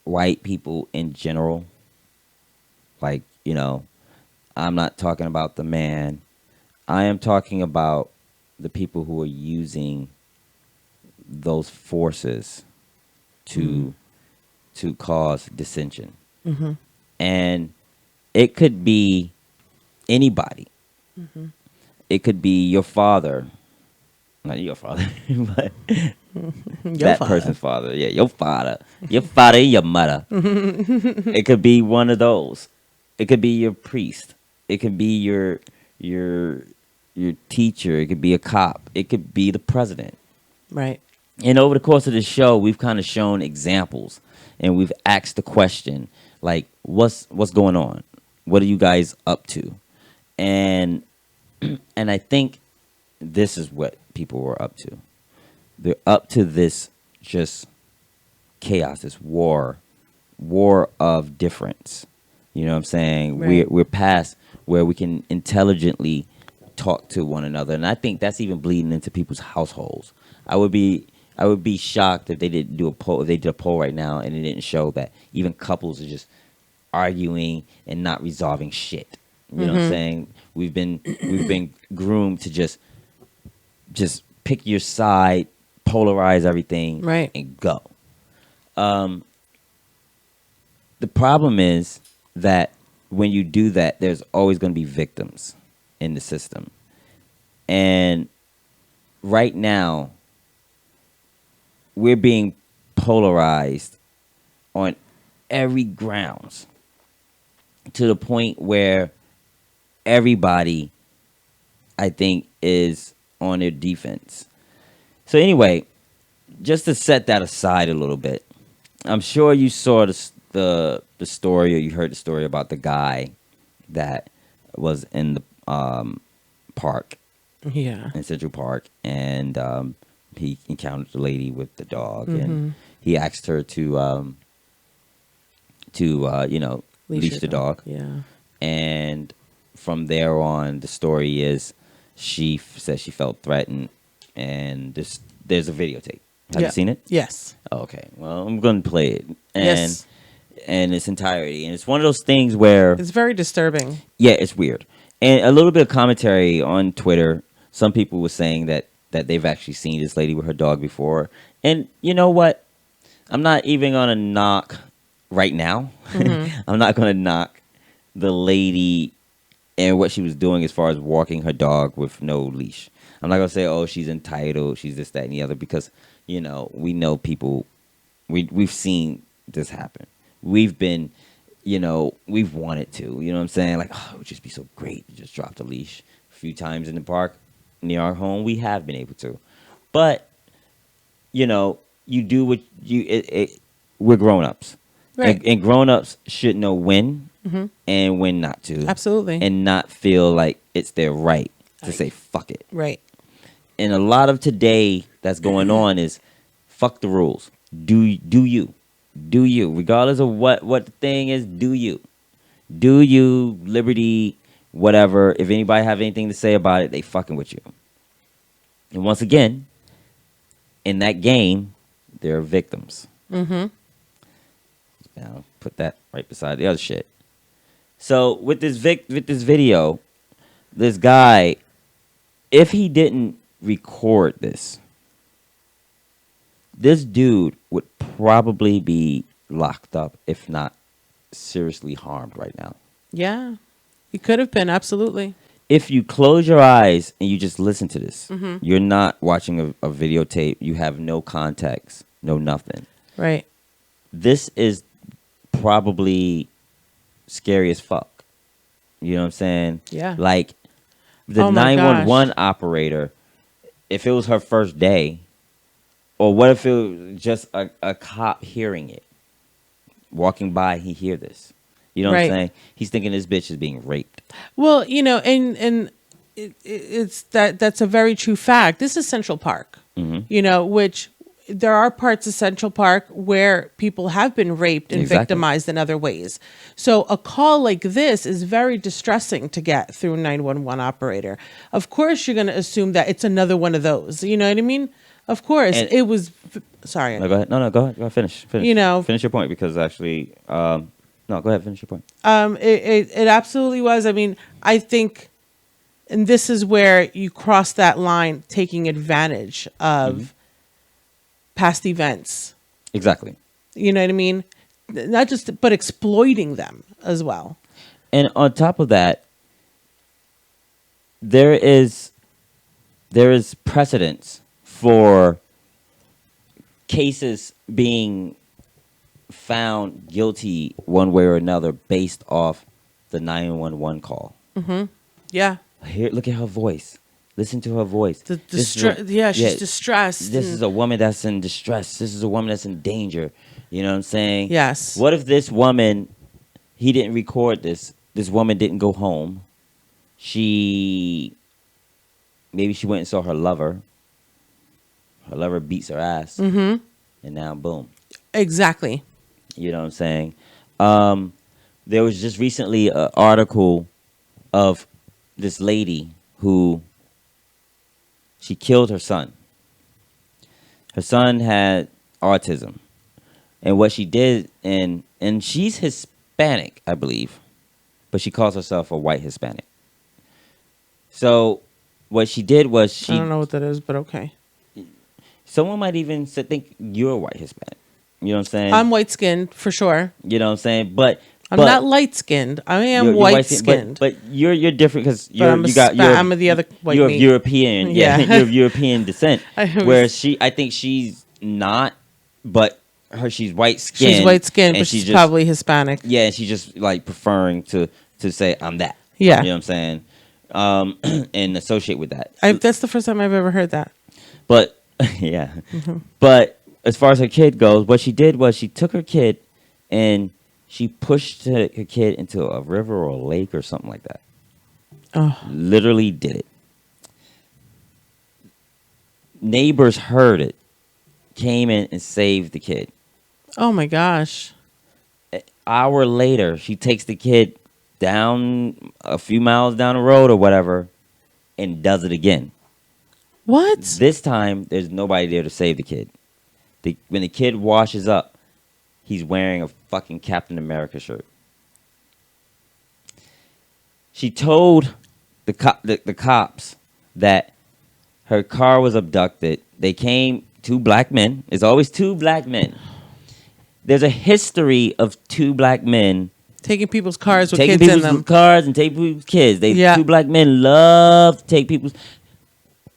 white people in general. Like, I'm not talking about the man. I am talking about the people who are using those forces to cause dissension. And it could be anybody. It could be your father. Not your father, but that person's father. Yeah, your father. Your father and your mother. It could be one of those. It could be your priest. It could be your teacher. It could be a cop. It could be the president. Right. And over the course of the show, we've kind of shown examples, and we've asked the question, like, what's going on? What are you guys up to? And I think this is what people were up to. They're up to this just chaos, this war of difference. You know what I'm saying? Right. We're past where we can intelligently talk to one another, and I think that's even bleeding into people's households. I would be shocked if they didn't do a poll. If they did a poll right now and it didn't show that even couples are just arguing and not resolving shit. You know what I'm saying? We've been groomed to just pick your side, polarize everything, Right, and go. The problem is that when you do that, there's always going to be victims in the system. And right now, we're being polarized on every grounds to the point where everybody, I think, is on their defense. So anyway, just to set that aside a little bit, I'm sure you saw the story, or you heard the story about the guy that was in the park, yeah, in Central Park, and he encountered the lady with the dog, and he asked her to leash the dog. Yeah. And from there on, the story is she says she felt threatened, and there's a videotape. Have you seen it? Yes. Oh, okay. Well, I'm going to play it. Yes. And its entirety. And it's one of those things where... It's very disturbing. Yeah, it's weird. And a little bit of commentary on Twitter. Some people were saying that they've actually seen this lady with her dog before. And you know what? I'm not even going to knock right now. I'm not going to knock the lady and what she was doing as far as walking her dog with no leash. I'm not going to say, oh, she's entitled, she's this, that, and the other, because, we know people, we've seen this happen. We've been, we've wanted to, you know what I'm saying? Like, oh, it would just be so great to just drop the leash. A few times in the park near our home, we have been able to. But, you do what we're grown-ups. Right. And grown-ups should know when and when not to. Absolutely. And not feel like it's their right to say, fuck it. Right. And a lot of today that's going on is Fuck the rules. Do you. Do you. Regardless of what the thing is, do you. Do you, liberty, whatever. If anybody have anything to say about it, they fucking with you. And once again, in that game, there are victims. Mm-hmm. Now, put that right beside the other shit. So with this video, this guy, if he didn't record this dude would probably be locked up, if not seriously harmed right now. Yeah, he could have been, absolutely. If you close your eyes and you just listen to this, you're not watching a videotape. You have no context, no nothing. Right. This is probably scary as fuck. You know what I'm saying? Yeah. Like the 911 operator, if it was her first day, or what if it was just a cop hearing it? Walking by, he hear this. You know what I'm saying? He's thinking this bitch is being raped. Well, you know, and it's that's a very true fact. This is Central Park, you know, which there are parts of Central Park where people have been raped and victimized in other ways. So a call like this is very distressing to get through a 911 operator. Of course, you're going to assume that it's another one of those. You know what I mean? Of course, and it was. Sorry. No, go ahead. No, go ahead. Finish. You know, finish your point because actually, no, go ahead. Finish your point. It absolutely was. I mean, I think, and this is where you cross that line, taking advantage of past events. Exactly. You know what I mean? Not just, but exploiting them as well. And on top of that, there is precedence for cases being found guilty one way or another based off the 911 call. Yeah. Here, look at her voice. Listen to her voice. She's distressed. This is a woman that's in distress. This is a woman that's in danger. You know what I'm saying? Yes. What if this woman, he didn't record this. This woman didn't go home. Maybe she went and saw her lover. Her lover beats her ass. And now, boom. Exactly. You know what I'm saying? There was just recently an article of this lady who she killed her son. Her son had autism. And what she did, and she's Hispanic, I believe, but she calls herself a white Hispanic. So what she did was I don't know what that is, but okay. Someone might even think you're a white Hispanic. You know what I'm saying? I'm white skinned for sure. You know what I'm saying? But I'm not light skinned. I am you're white skinned. But you're different because I'm the other white. You're of European. Yeah, you're of European descent. Whereas I think she's not, but she's white skinned. She's white skinned, but she's probably Hispanic. Yeah, and she's just like preferring to say I'm that. Yeah, you know what I'm saying? And associate with that. That's the first time I've ever heard that. But yeah, but as far as her kid goes, what she did was she took her kid and she pushed her kid into a river or a lake or something like that. Oh. Literally did it. Neighbors heard it, came in and saved the kid. Oh my gosh. An hour later, she takes the kid down a few miles down the road or whatever and does it again. What? This time, there's nobody there to save the kid. When the kid washes up, he's wearing a fucking Captain America shirt. She told the cops that her car was abducted. They came, 2 black men. It's always 2 black men. There's a history of 2 black men taking people's cars with kids in them. Taking people's cars and taking people's kids. 2 black men love to take people's...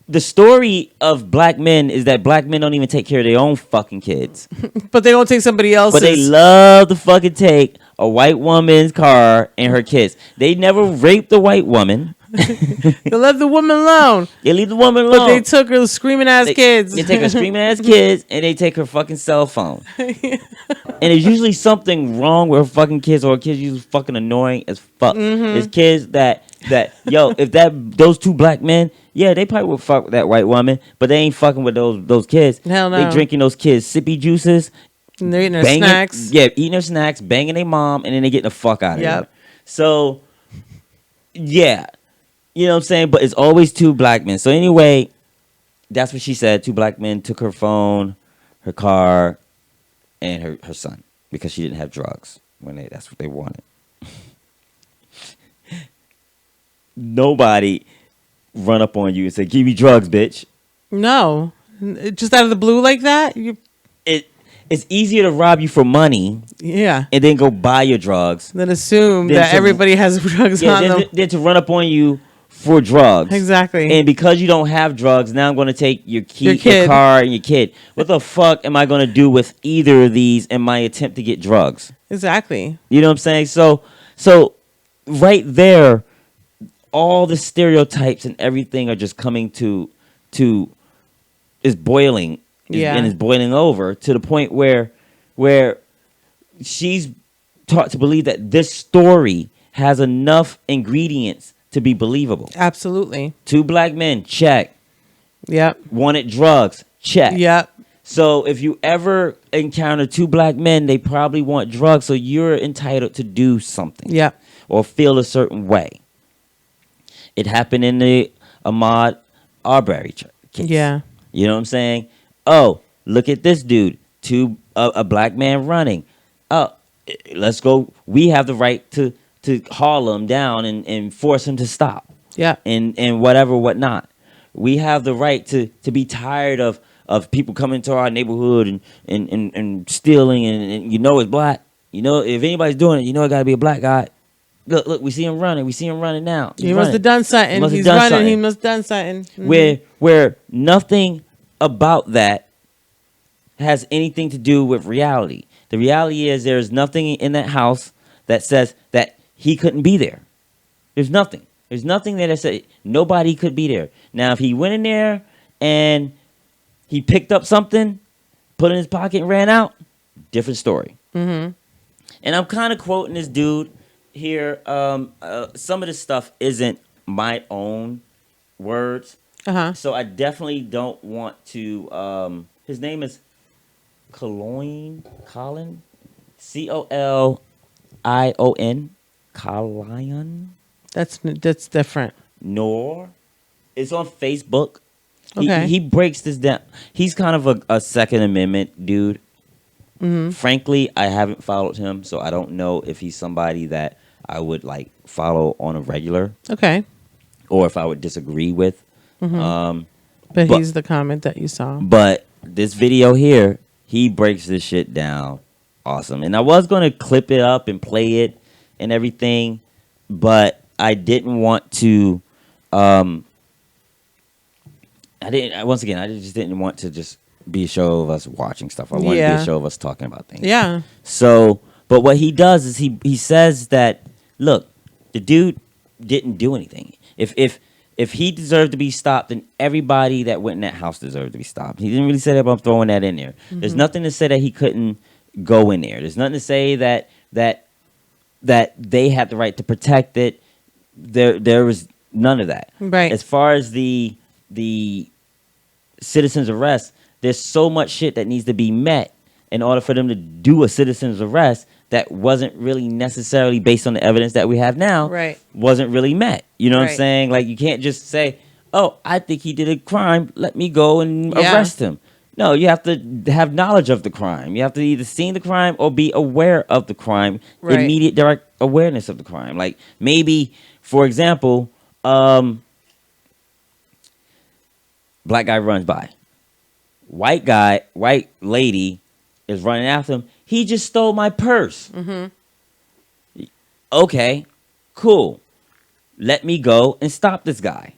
The story of black men is that black men don't even take care of their own fucking kids. But they don't take somebody else's. But they love to fucking take a white woman's car and her kids. They never raped the white woman. They left the woman alone. They leave the woman alone. But they took her screaming ass kids. They take her screaming ass kids and they take her fucking cell phone. And there's usually something wrong with her fucking kids, or her kids usually fucking annoying as fuck. There's kids that if those 2 black men, Yeah, they probably would fuck with that white woman, but they ain't fucking with those kids. Hell no. They drinking those kids sippy juices. And they're eating their banging, snacks. Yeah, eating their snacks, banging their mom, and then they getting the fuck out of there. So, yeah. You know what I'm saying? But it's always two black men. So anyway, that's what she said. Two black men took her phone, her car, and her son because she didn't have drugs that's what they wanted. Nobody run up on you and say, "Give me drugs, bitch." No, just out of the blue like that. It's easier to rob you for money, and then go buy your drugs. Then assume that everybody has drugs on them. Then to run up on you for drugs. Exactly. And because you don't have drugs, now I'm going to take your car, and your kid. What the fuck am I going to do with either of these in my attempt to get drugs? Exactly. You know what I'm saying? So right there, all the stereotypes and everything are just coming to is boiling. And is boiling over to the point where she's taught to believe that this story has enough ingredients to be believable. Absolutely. Two black men, check. Yep. Wanted drugs, check. Yep. So if you ever encounter two black men, they probably want drugs, so you're entitled to do something. Yep. Or feel a certain way. It happened in the Ahmaud Arbery case. Yeah. You know what I'm saying? Oh, look at this dude. A black man running. Oh, let's go. We have the right to haul him down and force him to stop. Yeah. And whatnot. We have the right to be tired of people coming to our neighborhood and stealing and it's black. If anybody's doing it, it got to be a black guy. Look, we see him running. We see him running now. He must have done something. He's running. Something. He must have done something. Mm-hmm. Where nothing about that has anything to do with reality. The reality is there's nothing in that house that says that he couldn't be there. There's nothing. There's nothing there that says nobody could be there. Now, if he went in there and he picked up something, put it in his pocket and ran out, different story. Mm-hmm. And I'm kind of quoting this dude here. Some of this stuff isn't my own words. Uh-huh. So I definitely don't want to. His name is Colin. Colin. Colin. That's different. Nor. It's on Facebook. Okay. He breaks this down. He's kind of a Second Amendment dude. Mm-hmm. Frankly, I haven't followed him, so I don't know if he's somebody that I would follow on a regular. Okay. Or if I would disagree with. Mm-hmm. But he's the comment that you saw. But this video here, he breaks this shit down. Awesome. And I was going to clip it up and play it and everything, but I didn't want to. I just didn't want to just be a show of us watching stuff. I wanted to be a show of us talking about things. Yeah. So, but what he does is he says that, look, the dude didn't do anything. If he deserved to be stopped, then everybody that went in that house deserved to be stopped. He didn't really say that, but I'm throwing that in there. Mm-hmm. There's nothing to say that he couldn't go in there. There's nothing to say that they had the right to protect it. There was none of that. Right. As far as the citizen's arrest, there's so much shit that needs to be met in order for them to do a citizen's arrest that wasn't really necessarily based on the evidence that we have now. Right. Wasn't really met. You know what I'm saying? Like, you can't just say, oh, I think he did a crime, let me go and arrest him. No, you have to have knowledge of the crime. You have to either seen the crime or be aware of the crime, immediate direct awareness of the crime. Like, maybe, for example, black guy runs by. White lady is running after him. He just stole my purse. Mm-hmm. Okay, cool. Let me go and stop this guy.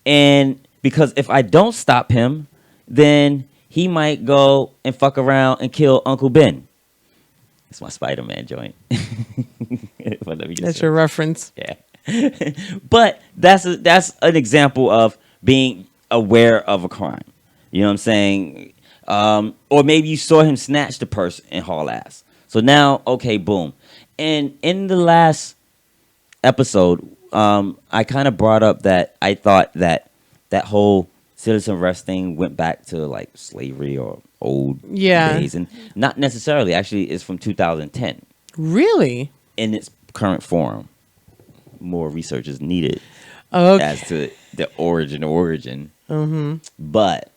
And because if I don't stop him, then he might go and fuck around and kill Uncle Ben. It's my Spider-Man joint. That's your reference. Yeah. But that's an example of being aware of a crime. You know what I'm saying? Or maybe you saw him snatch the purse and haul ass. So now, okay, boom. And in the last episode, I kind of brought up that I thought that that whole citizen arrest thing went back to like slavery or old days, and not necessarily. Actually, it's from 2010. Really? In its current form, more research is needed as to the origin. Mm-hmm. But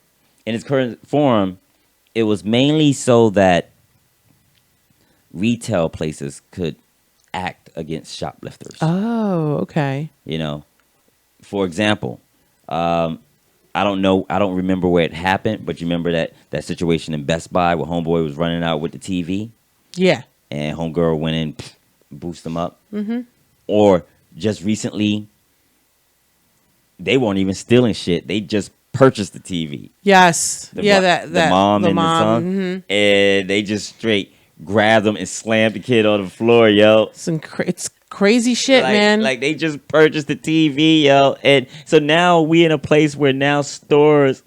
in its current form, it was mainly so that retail places could act against shoplifters. Oh, okay. You know, for example, I don't remember where it happened, but you remember that situation in Best Buy where homeboy was running out with the TV? Yeah. And homegirl went in, boost them up. Mm-hmm. Or just recently, they weren't even stealing shit. They just purchased the TV. Yes. The mom and the son. Mm-hmm. And they just straight grabbed them and slammed the kid on the floor, yo. It's crazy shit, man. Like they just purchased the TV, yo. And so now we in a place where now stores,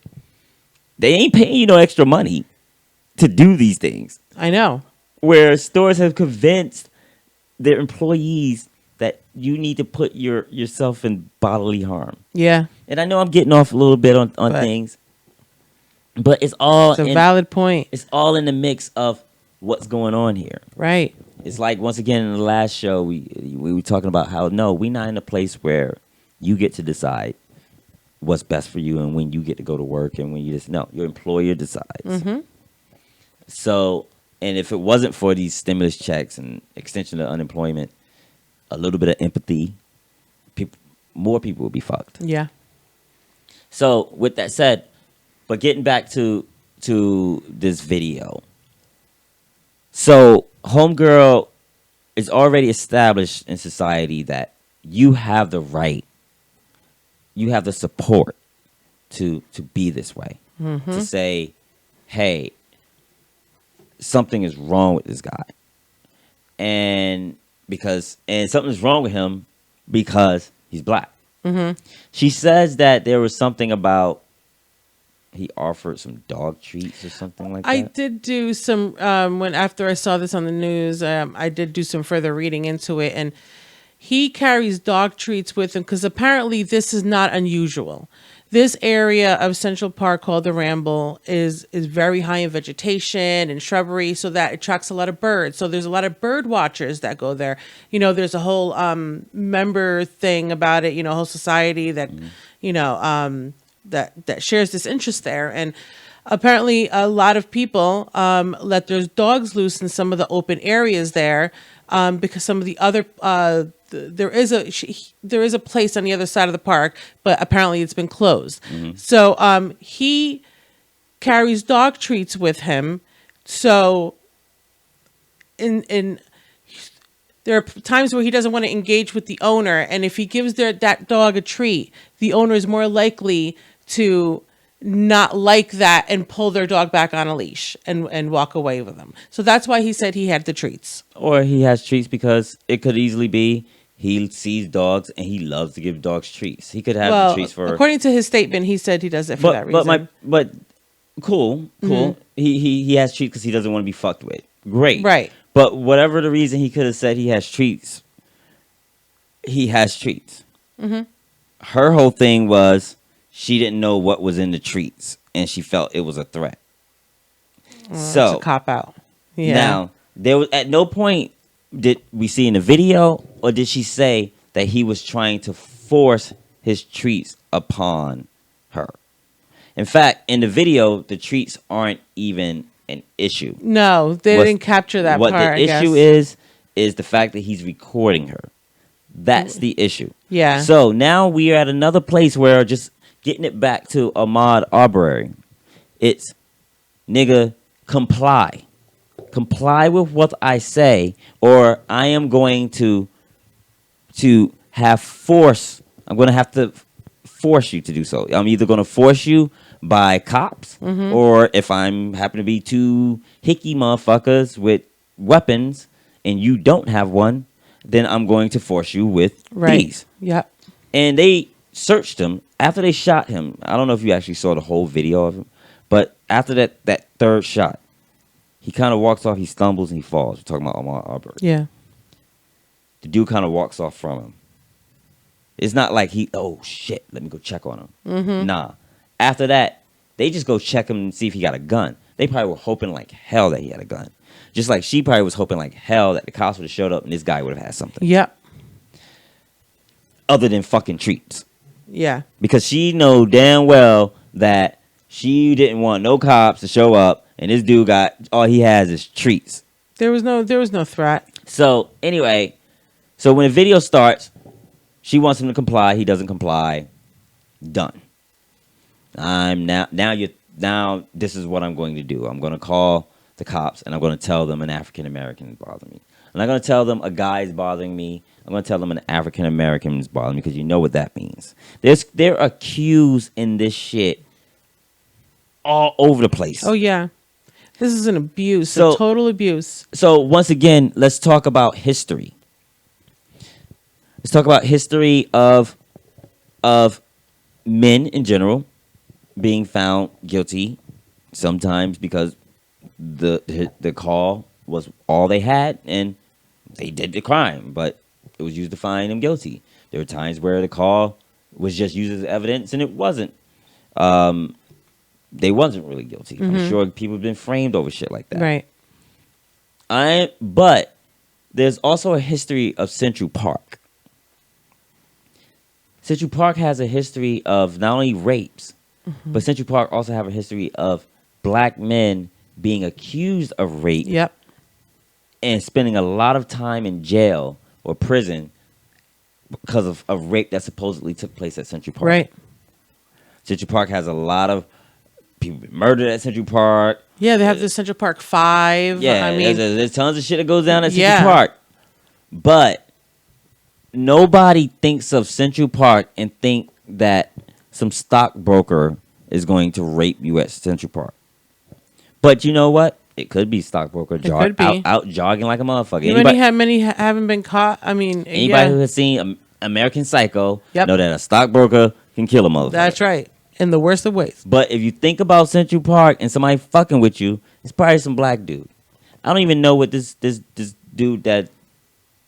they ain't paying you no extra money to do these things. I know. Where stores have convinced their employees that you need to put yourself in bodily harm. Yeah. And I know I'm getting off a little bit on things, but it's all a valid point. It's all in the mix of what's going on here. Right. It's like, once again, in the last show, we were talking about how, no, we're not in a place where you get to decide what's best for you and when you get to go to work and when you just, no, your employer decides. Mm-hmm. So, and if it wasn't for these stimulus checks and extension of unemployment, a little bit of empathy, more people would be fucked. Yeah. So, with that said, but getting back to this video. So, homegirl is already established in society that you have the right, you have the support to be this way. Mm-hmm. To say, hey, something is wrong with this guy. And something's wrong with him because he's black. Mm-hmm. She says that there was something about he offered some dog treats or something like that. I did do some, after I saw this on the news, I did do some further reading into it. And he carries dog treats with him because apparently this is not unusual. This area of Central Park called the Ramble is very high in vegetation and shrubbery, so that attracts a lot of birds. So there's a lot of bird watchers that go there. You know, there's a whole member thing about it, you know, a whole society that, you know, that shares this interest there. And apparently a lot of people let their dogs loose in some of the open areas there because some of the other there is a place on the other side of the park, but apparently it's been closed. Mm-hmm. So he carries dog treats with him. So in there are times where he doesn't want to engage with the owner, and if he gives that dog a treat, the owner is more likely to not like that and pull their dog back on a leash and walk away with them. So that's why he said he had the treats. Or he has treats because it could easily be he sees dogs and he loves to give dogs treats. He could have the treats for... According to his statement, he said he does it for that reason. But cool. Mm-hmm. He has treats because he doesn't want to be fucked with. Great. Right. But whatever the reason, he could have said he has treats. He has treats. Mm-hmm. Her whole thing was she didn't know what was in the treats, and she felt it was a threat. So it's a cop out. Yeah. Now, there was at no point did we see in the video, or did she say that he was trying to force his treats upon her? In fact, in the video, the treats aren't even an issue. No, they didn't capture that part. What the issue is the fact that he's recording her. That's the issue. Yeah. So now we are at another place where, just getting it back to Ahmaud Arbery, it's, nigga, comply. Comply with what I say, or I am going to have force. I'm going to have to force you to do so. I'm either going to force you by cops, mm-hmm. or if I'm happen to be two hickey motherfuckers with weapons and you don't have one, then I'm going to force you with these. Yep. And they searched him after they shot him. I don't know if you actually saw the whole video of him, but after that third shot, he kind of walks off, he stumbles, and he falls. We're talking about Ahmaud Arbery. Yeah. The dude kind of walks off from him. It's not like oh shit, let me go check on him. Nah. After that, they just go check him and see if he got a gun. They probably were hoping like hell that he had a gun. Just like she probably was hoping like hell that the cops would have showed up and this guy would have had something. Yep. Other than fucking treats. Yeah. Because she know damn well that she didn't want no cops to show up and this dude got all he has is treats. There was no threat. So anyway, so when the video starts, she wants him to comply. He doesn't comply. Done. Now this is what I'm going to do. I'm going to call the cops and I'm going to tell them an African American is bothering me. I'm not going to tell them a guy is bothering me. I'm going to tell them an African American is bothering me because you know what that means. There are cues in this shit all over the place. Oh yeah. This is an abuse, a total abuse. So once again, let's talk about history. Let's talk about history of men in general being found guilty, sometimes because the call was all they had and they did the crime, but it was used to find them guilty. There were times where the call was just used as evidence and it wasn't. They wasn't really guilty. I'm sure people have been framed over shit like that. Right. But there's also a history of Central Park. Central Park has a history of not only rapes, but Central Park also have a history of black men being accused of rape. Yep. And spending a lot of time in jail or prison because of a rape that supposedly took place at Central Park. Right. Central Park has a lot of people been murdered at Central Park. Yeah, they have the Central Park 5. Yeah, I mean, there's tons of shit that goes down at Central Park. But nobody thinks of Central Park and think that some stockbroker is going to rape you at Central Park. But you know what? It could be stockbroker out jogging like a motherfucker. Many haven't been caught. I mean, anybody who has seen American Psycho know that a stockbroker can kill a motherfucker. That's right. In the worst of ways. But if you think about Central Park and somebody fucking with you, it's probably some black dude. I don't even know what this dude that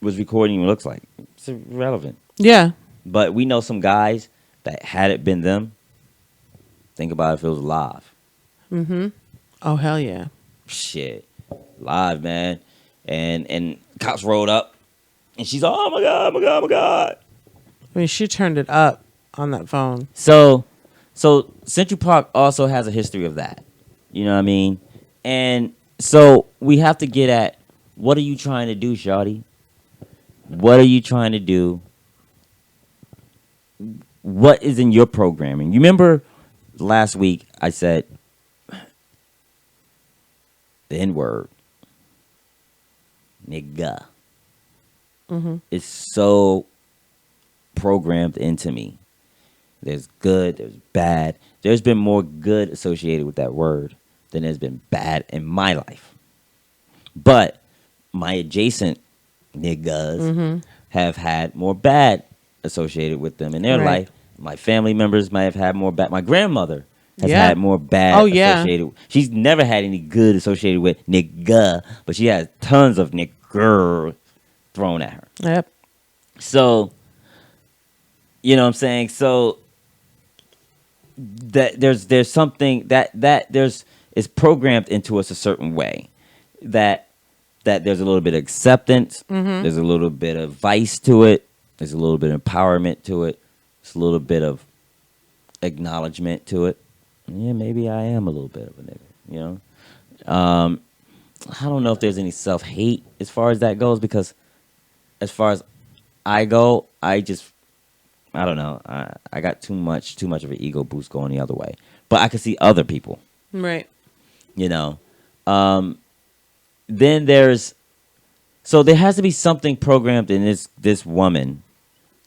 was recording you looks like. It's irrelevant. Yeah. But we know some guys that had it been them, think about it if it was live. Oh, hell yeah. Shit. Live, man. And cops rolled up and she's oh my God, oh my God, oh my God. I mean, she turned it up on that phone. So Central Park also has a history of that. You know what I mean? And so we have to get at, what are you trying to do, shawty? What are you trying to do? What is in your programming? You remember last week I said the N-word. Nigga. It's so programmed into me. There's good, there's bad. There's been more good associated with that word than there's been bad in my life. But my adjacent niggas have had more bad associated with them in their life. My family members might have had more bad. My grandmother has had more bad associated. She's never had any good associated with nigga, but she has tons of nigger thrown at her. Yep. So, you know what I'm saying? So that there's something that is programmed into us a certain way, that there's a little bit of acceptance, there's a little bit of vice to it, there's a little bit of empowerment to it, there's a little bit of acknowledgement to it. Yeah, maybe I am a little bit of a nigga, you know? I don't know if there's any self-hate as far as that goes, because as far as I go, I don't know. I got too much of an ego boost going the other way. But I can see other people. Right. You know. Then there's... So there has to be something programmed in this woman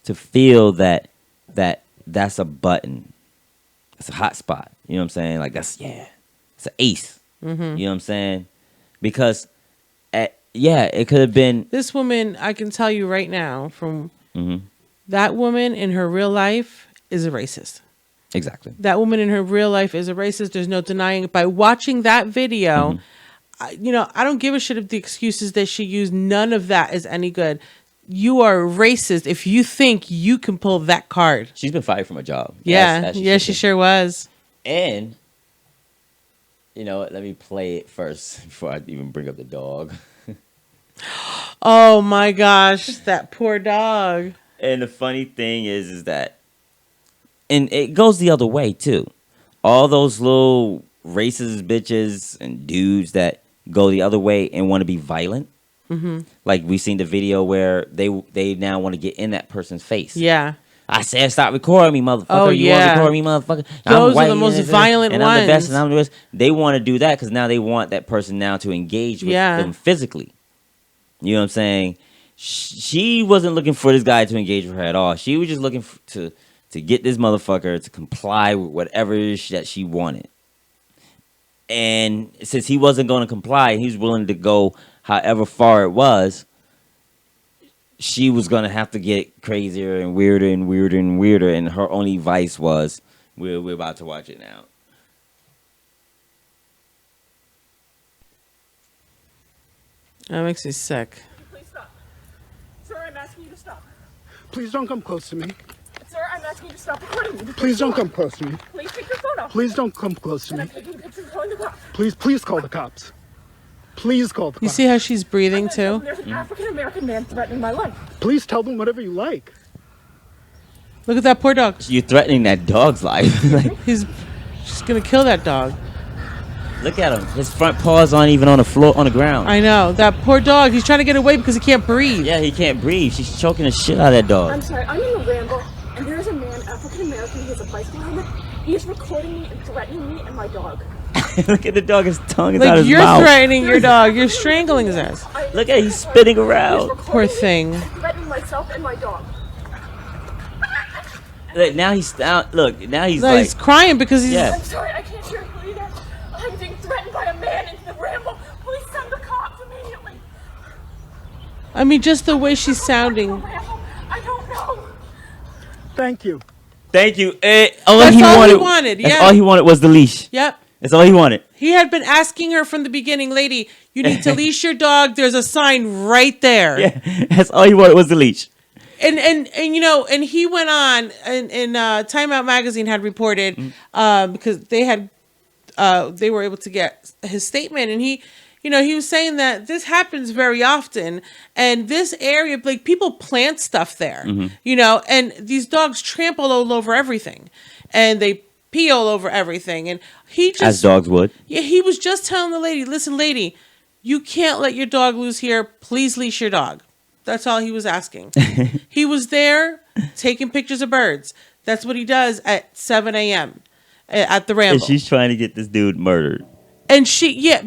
to feel that's a button. It's a hot spot. You know what I'm saying? Like, it's an ace. You know what I'm saying? Because, it could have been... This woman, I can tell you right now, from... That woman in her real life is a racist. Exactly. That woman in her real life is a racist. There's no denying it. By watching that video, I don't give a shit if the excuses that she used, none of that is any good. you are racist if you think you can pull that card. She's been fired from a job. Yeah, she sure was. And you know what? Let me play it first before I even bring up the dog. Oh my gosh, that poor dog. And the funny thing is that, and it goes the other way too. All those little racist bitches and dudes that go the other way and want to be violent. Mm-hmm. Like we seen the video where they now want to get in that person's face. Yeah. I said, stop recording me, motherfucker. Oh, you yeah. want to record me, motherfucker? Those I'm are the most violent and ones. I'm the best, and I'm the best. They want to do that because now they want that person now to engage with them physically. You know what I'm saying? She wasn't looking for this guy to engage with her at all. She was just looking to get this motherfucker to comply with whatever it is that she wanted. And since he wasn't going to comply, he was willing to go however far it was. She was going to have to get crazier and weirder and weirder and weirder. And her only vice was, we're about to watch it now. That makes me sick. Please stop. Sir, I'm asking you to stop. Please don't come close to me. Sir, I'm asking you to stop recording me. Please don't come close to me. Please take your phone off. Please don't come close to And me. I'm taking pictures and calling the cops. Please call the cops. Please call the You cops. see how she's breathing too? There's an African-American man threatening my life. Please tell them whatever you like. Look at that poor dog. You're threatening that dog's life. Like, She's gonna kill that dog. look at him. His front paws aren't even on the floor, on the ground. I know. That poor dog. He's trying to get away because he can't breathe. Yeah, he can't breathe. She's choking the shit out of that I'm dog. sorry, I'm in a ramble, and there's a man, African-American, he has a bicycle helmet. He is recording me and threatening me and my dog. Look at the dog. His tongue is out Like his you're mouth. threatening your dog. You're strangling his ass. Look at it. He's spinning around. Poor thing. Threatening myself and my dog. Look, now he's down. Look, now he's No, like, he's crying because he's. Yeah. I'm sorry, I can't hear you either. I'm being threatened by a man in the ramble. Please send the cops immediately. I mean, just the way she's sounding. I don't know. Thank you. thank you. That's all he wanted, That's yeah. all he wanted was the leash. Yep. That's all he wanted. He had been asking her from the beginning, lady, you need to leash your dog. There's a sign right there. Yeah, that's all he wanted was the leash. And you know, and he went on, and Time Out Magazine had reported because they were able to get his statement, and he was saying that this happens very often, and this area, like, people plant stuff there, and these dogs trample all over everything, and they pee all over everything, and he just, As dogs would. yeah, he was just telling the lady, listen, lady, you can't let your dog loose here. Please leash your dog. That's all he was asking. He was there taking pictures of birds. That's what he does at 7 a.m. at the Ramble. And she's trying to get this dude murdered. And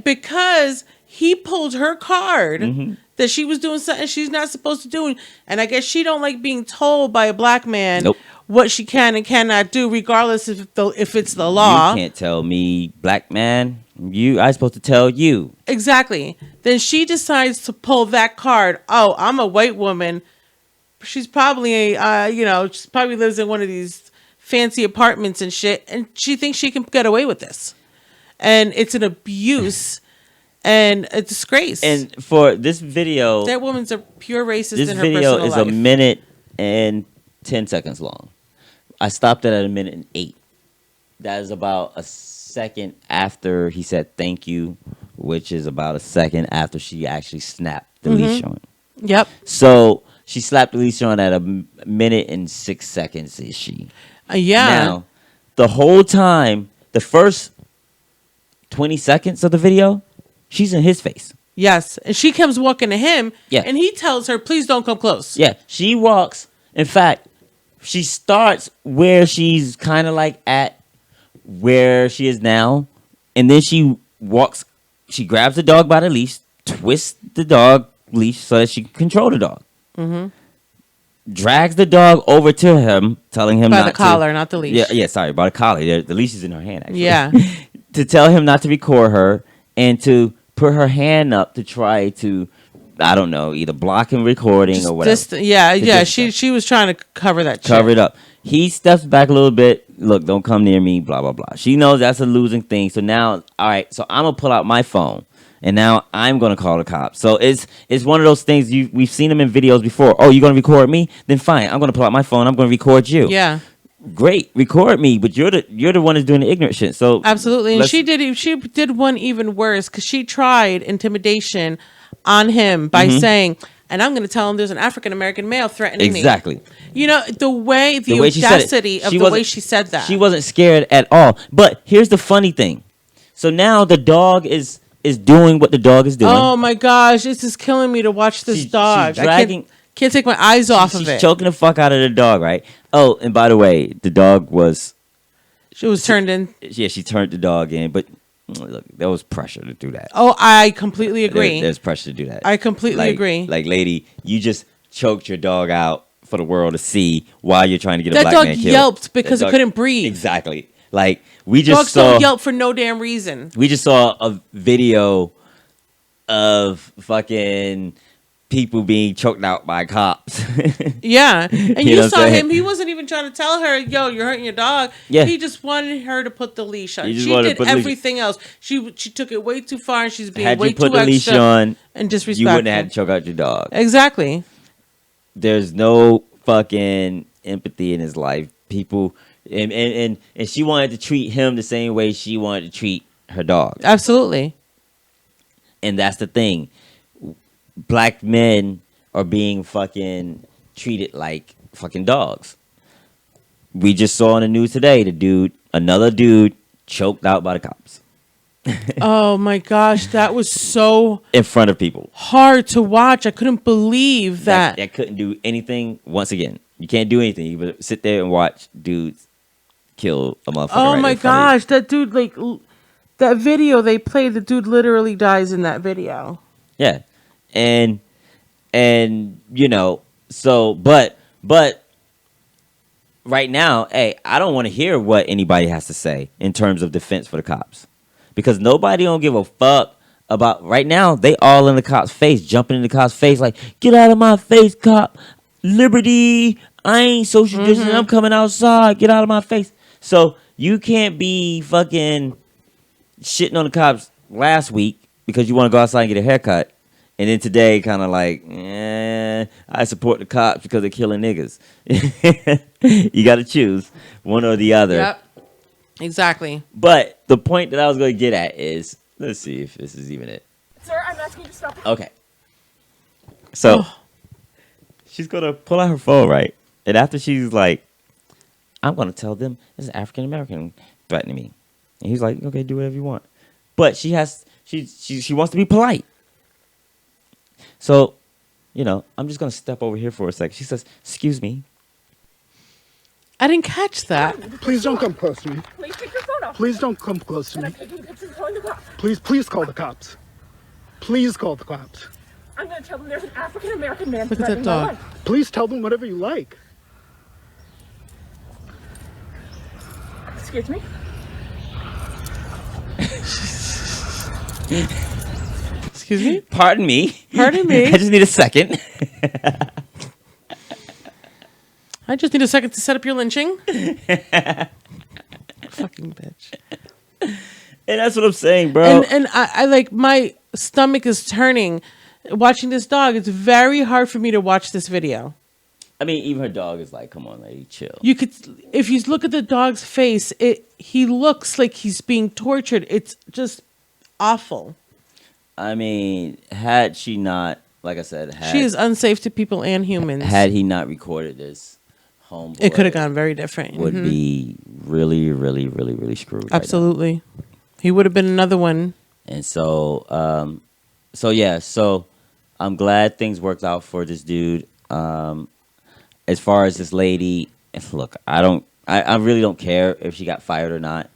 because he pulled her card that she was doing something she's not supposed to do. And I guess she don't like being told by a black man what she can and cannot do, regardless if it's the law. You can't tell me, black man. I'm supposed to tell you. Exactly. Then she decides to pull that card. Oh, I'm a white woman. She's probably she probably lives in one of these fancy apartments and shit, and she thinks she can get away with this. And it's an abuse and a disgrace. And for this video, that woman's a pure racist this in her video personal is life. a minute and 10 seconds long. I stopped it at a minute and 8. That is about a second after he said thank you, which is about a second after she actually snapped the leash on. Yep. So she slapped the leash on at a minute and 6 seconds, is she? Yeah. Now, the whole time, the first 20 seconds of the video, she's in his face. Yes. And she comes walking to him, Yeah. and he tells her, please don't come close. Yeah, she walks. In fact, she starts where she's kind of like at where she is now, and then she walks. She grabs the dog by the leash, twists the dog leash so that she can control the dog. Drags the dog over to him, telling him By not the collar, not the leash. Yeah, sorry, by the collar. The leash is in her hand, actually. Yeah. To tell him not to record her and to put her hand up to try to, I don't know, either block him recording or whatever. Yeah. She was trying to cover that. Cover it up. He steps back a little bit. Look, don't come near me. Blah blah blah. She knows that's a losing thing. So now, all right. So I'm gonna pull out my phone and now I'm gonna call the cops. So it's one of those things we've seen them in videos before. Oh, you're gonna record me? Then fine, I'm gonna pull out my phone. I'm gonna record you. Yeah. Great, record me, but you're the one that's doing the ignorant shit. So absolutely, and she did one even worse because she tried intimidation on him by saying, and I'm going to tell him there's an African American male threatening me. Exactly. You know the way audacity of the way she said that. She wasn't scared at all. But here's the funny thing. So now the dog is doing what the dog is doing. Oh my gosh, this is killing me to watch this dog. She's dragging. Can't take my eyes off of it. She's choking the fuck out of the dog, right? Oh, and by the way, the dog was... She was turned in. Yeah, she turned the dog in, but look, there was pressure to do that. Oh, I completely agree. There's pressure to do that. I completely agree. Like, lady, you just choked your dog out for the world to see while you're trying to get a black man killed. That dog yelped because it couldn't breathe. Exactly. Like, we just Dogs don't yelp for no damn reason. We just saw a video of fucking... people being choked out by cops. Yeah. And you saw him. He wasn't even trying to tell her, yo, you're hurting your dog. Yeah. He just wanted her to put the leash on. She did everything else. She took it way too far and she's being way too extra. Had you put the leash on, and disrespectful. You wouldn't have had to choke out your dog. Exactly. There's no fucking empathy in his life. People, and she wanted to treat him the same way she wanted to treat her dog. Absolutely. And that's the thing. Black men are being fucking treated like fucking dogs. We just saw on the news today, another dude choked out by the cops. Oh my gosh, that was so in front of people. Hard to watch. I couldn't believe that. That couldn't do anything. Once again, you can't do anything. You but sit there and watch dudes kill a motherfucker. Oh my gosh, that dude, like that video they played, the dude literally dies in that video. Yeah. And you know, so but right now, hey, I don't want to hear what anybody has to say in terms of defense for the cops. Because nobody don't give a fuck about right now, they all in the cop's face, jumping in the cop's face like, get out of my face, cop. Liberty. I ain't social distancing, I'm coming outside, get out of my face. So you can't be fucking shitting on the cops last week because you want to go outside and get a haircut. And then today, kind of like, I support the cops because they're killing niggas. You got to choose one or the other. Yep, exactly. But the point that I was going to get at is, let's see if this is even it. Sir, I'm asking you to stop. Okay. So, she's going to pull out her phone, right? And after she's like, I'm going to tell them there's an African American threatening me. And he's like, okay, do whatever you want. But she wants to be polite. So, you know, I'm just going to step over here for a second. She says, excuse me. I didn't catch that. Please don't come close to me. Please take your phone off. Please don't come close to me. I'm taking pictures and calling the cops. Please call the cops. Please call the cops. I'm going to tell them there's an African American man Look at that threatening my dog. life. Please tell them whatever you like. Excuse me? Excuse me? Pardon me. Pardon me. I just need a second. I just need a second to set up your lynching. Fucking bitch. And that's what I'm saying, bro. And I like, my stomach is turning watching this dog. It's very hard for me to watch this video. I mean, even her dog is like, come on, lady, chill. You could, if you look at the dog's face, he looks like he's being tortured. It's just awful. I mean, had she not, like I said, she is unsafe to people and humans. Had he not recorded this, homeboy, it could have gone very different. Would be really, really, really, really screwed. Absolutely, right now. He would have been another one. And so, so I'm glad things worked out for this dude. As far as this lady, look, I really don't care if she got fired or not.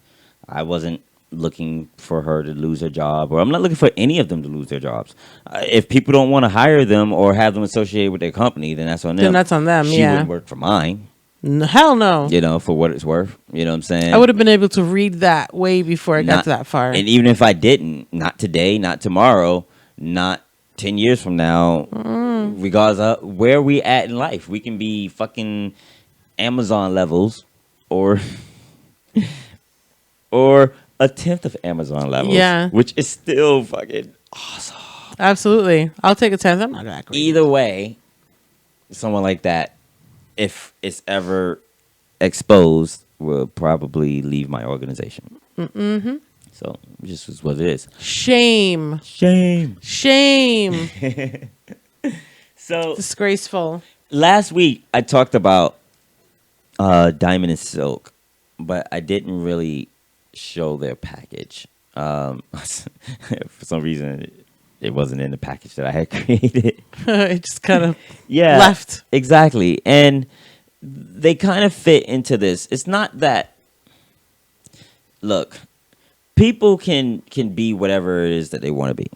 I wasn't looking for her to lose her job, or I'm not looking for any of them to lose their jobs. If people don't want to hire them or have them associated with their company, then that's on them. Then that's on them, She wouldn't work for mine. Hell no. You know, for what it's worth. You know what I'm saying? I would have been able to read that way before I got that far. And even if I didn't, not today, not tomorrow, not 10 years from now, regardless of where we at in life, we can be fucking Amazon levels or a tenth of Amazon levels. Yeah. Which is still fucking awesome. Absolutely. I'll take a 10th. I'm not that great. Either way, someone like that, if it's ever exposed, will probably leave my organization. Mm-hmm. So just is what it is. Shame. Shame. So Disgraceful. last week I talked about Diamond and Silk, but I didn't really show their package. For some reason, it wasn't in the package that I had created. It just kind of Yeah, left. exactly, and they kind of fit into this. It's not that. Look, people can be whatever it is that they want to be,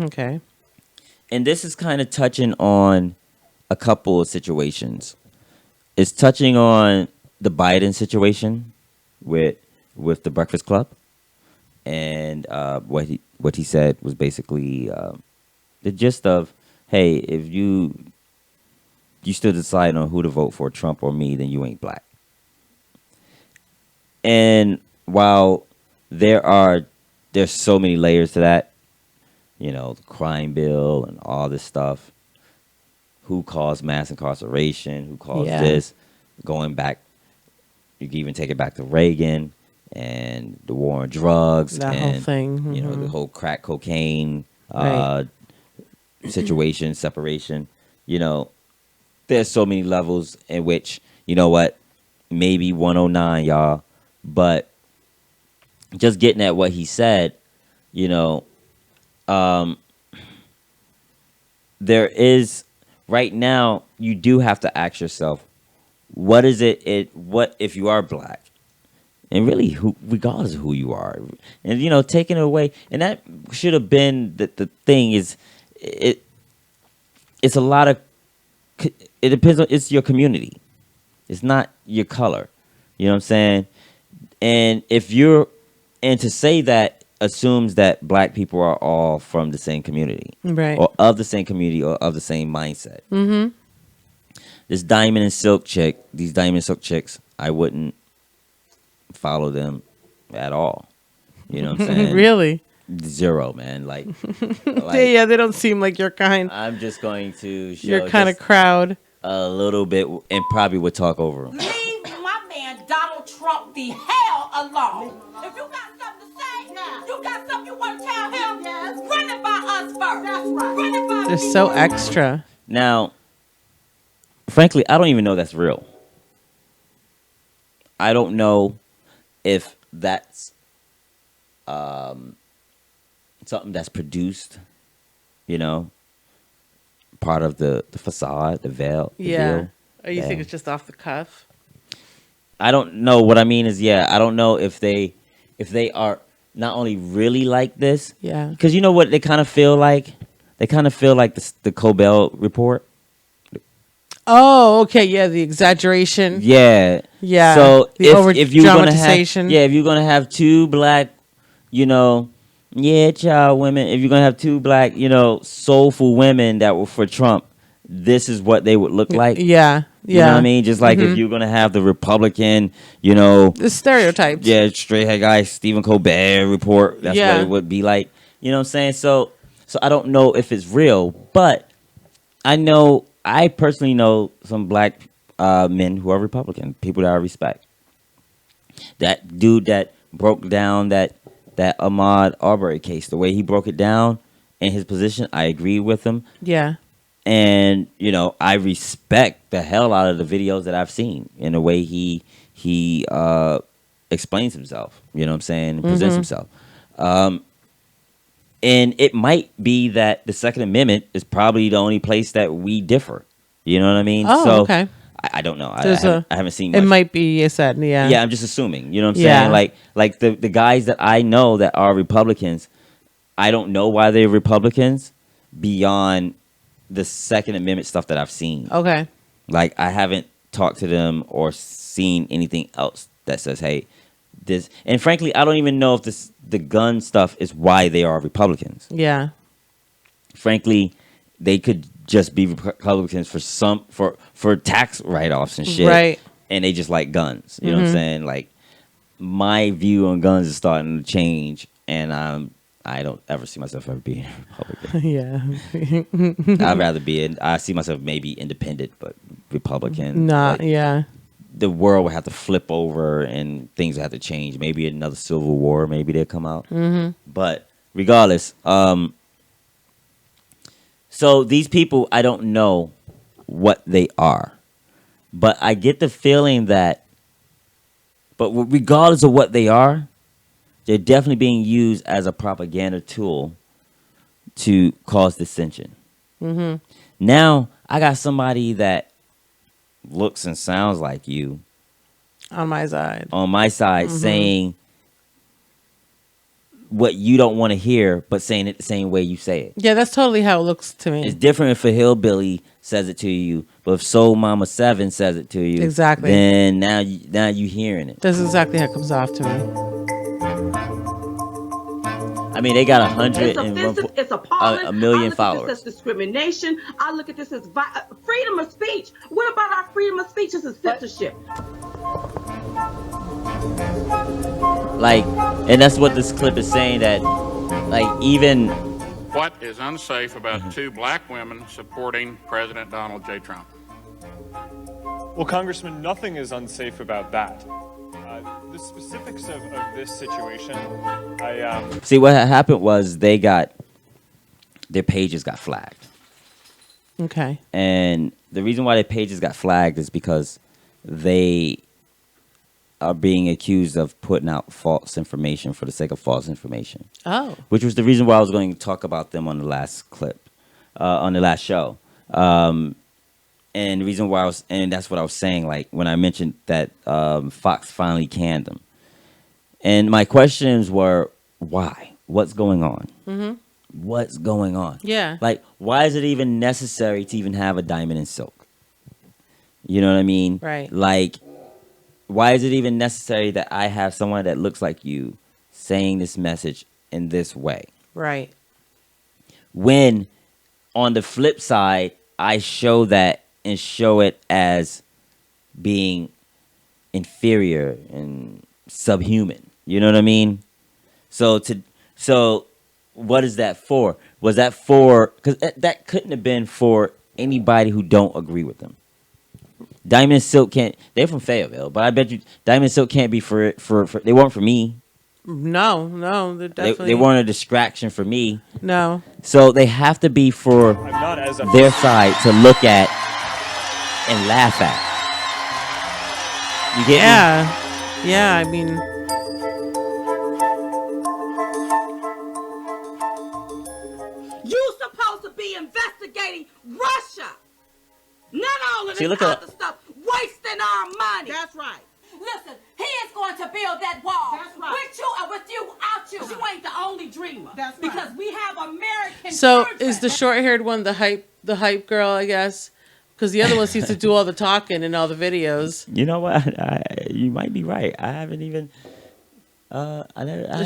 Okay. and this is kind of touching on a couple of situations. It's touching on the Biden situation with the Breakfast Club, and what he said was basically the gist of, hey, if you still decide on who to vote for, Trump or me, then you ain't black. And while there's so many layers to that, the crime bill and all this stuff, who caused mass incarceration, who caused this, going back, you can even take it back to Reagan and the war on drugs, That and whole thing. the whole crack cocaine Right. situation, separation. There's so many levels in which, maybe 109, y'all, but just getting at what he said, there is, right now, you do have to ask yourself, what is what if you are black? And really, regardless of who you are, and taking it away, and that should have been the thing. Is it's a lot of, it depends on, it's your community, it's not your color. You know what I'm saying? And to say that assumes that black people are all from the same community, Right. or of the same community, or of the same mindset. Mm-hmm. These Diamond and Silk chicks, I wouldn't follow them at all. You know what I'm saying? Really? Zero, man. Like, Yeah, they don't seem like your kind. I'm just going to show Your kind of just crowd. a little bit, and probably would talk over them. Leave my man Donald Trump the hell alone. If you got something to say, you got something you want to tell him, run it by us first. That's right. Run it by They're me so first. extra. Now, frankly, I don't even know that's real. I don't know if that's something that's produced, part of the facade, the veil. The veil. Or you think it's just off the cuff? I don't know. What I mean is, I don't know if they are not only really like this. Yeah. Because you know what they kind of feel like? They kind of feel like the Cobell report. Oh, okay. Yeah, the exaggeration. Yeah. Yeah. So the if you're gonna have, over-dramatization. if you're gonna have two black, child women, if you're gonna have two black, soulful women that were for Trump, this is what they would look like. Yeah. You know what I mean? Just like if you're gonna have the Republican, The stereotypes. straight head guy Stephen Colbert report, that's what it would be like. You know what I'm saying? So I don't know if it's real, but I personally know some black men who are Republican, people that I respect. That dude that broke down that Ahmaud Arbery case, the way he broke it down and his position, I agree with him. Yeah. And, I respect the hell out of the videos that I've seen in the way he explains himself, you know what I'm saying, and presents himself. And it might be that the Second Amendment is probably the only place that we differ. You know what I mean? Oh, so, okay. I don't know. I haven't seen much. It might be, you said, yeah. Yeah, I'm just assuming. You know what I'm Yeah. saying? Like the guys that I know that are Republicans, I don't know why they're Republicans beyond the Second Amendment stuff that I've seen. Okay. Like, I haven't talked to them or seen anything else that says, hey, this. And frankly, I don't even know if the gun stuff is why they are Republicans. Yeah. Frankly, they could just be Republicans for tax write-offs and shit. Right. And they just like guns. You know what I'm saying? Like, my view on guns is starting to change, and I'm I don't ever see myself ever being a Republican. Yeah. I'd rather I see myself maybe independent, but Republican. Nah, like, yeah. the world would have to flip over and things would have to change. Maybe another civil war, maybe they'll come out. Mm-hmm. But regardless, so these people, I don't know what they are. But I get the feeling that, but regardless of what they are, they're definitely being used as a propaganda tool to cause dissension. Mm-hmm. Now, I got somebody that looks and sounds like you. On my side. Saying what you don't want to hear, but saying it the same way you say it. Yeah, that's totally how it looks to me. It's different if a hillbilly says it to you, but if Soul Mama 7 says it to you, exactly, then now you hearing it. That's exactly how it comes off to me. I mean, they got 100 it's appalling. a million I look followers. At this as discrimination. I look at this as freedom of speech. What about our freedom of speech? This is censorship. Like, and that's what this clip is saying, that, like, even... What is unsafe about two black women supporting President Donald J. Trump? Well, Congressman, nothing is unsafe about that. The specifics of this situation, See, what happened was their pages got flagged. Okay. And the reason why their pages got flagged is because they are being accused of putting out false information for the sake of false information. Oh. Which was the reason why I was going to talk about them on the last clip, on the last show. And the reason why and that's what I was saying, like, when I mentioned that Fox finally canned them. And my questions were, why? What's going on? Mm-hmm. What's going on? Yeah. Like, why is it even necessary to even have a diamond and silk? You know what I mean? Right. Like, why is it even necessary that I have someone that looks like you saying this message in this way? Right. When, on the flip side, I show that and show it as being inferior and subhuman. You know what I mean? So what is that for? Was that for, because that couldn't have been for anybody who don't agree with them. Diamond and Silk can't, they're from Fayetteville, but I bet you Diamond and Silk can't be for they weren't for me. No, they're definitely. They weren't a distraction for me. No. So they have to be for their side to look at and laugh at. You get me? Yeah, I mean. You supposed to be investigating Russia. Not all of See, this look other at- stuff. Wasting our money. That's right. Listen, he is going to build that wall. That's right. With you and with you, out you. You ain't the only dreamer. That's right. Because we have American So children. is the short-haired one the hype girl, I guess? Because the other one seems to do all the talking in all the videos. You know what? You might be right. I haven't even.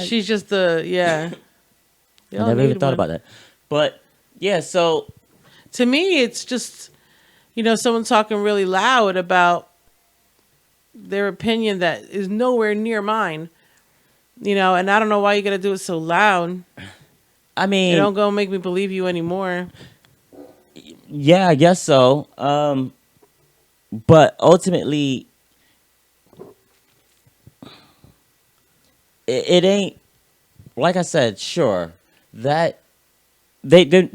She's just the I never even thought about that. But yeah, so to me, it's just someone talking really loud about their opinion that is nowhere near mine. And I don't know why you gotta do it so loud. I mean, don't go make me believe you anymore. Yeah, I guess so. But ultimately, it ain't, like I said, sure, that they're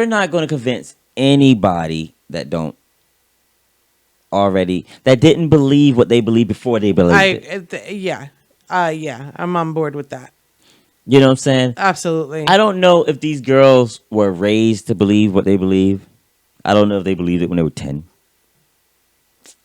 not going to convince anybody that didn't believe what they believed before they believed it. Yeah, I'm on board with that. You know what I'm saying? Absolutely. I don't know if these girls were raised to believe what they believe. I don't know if they believed it when they were 10.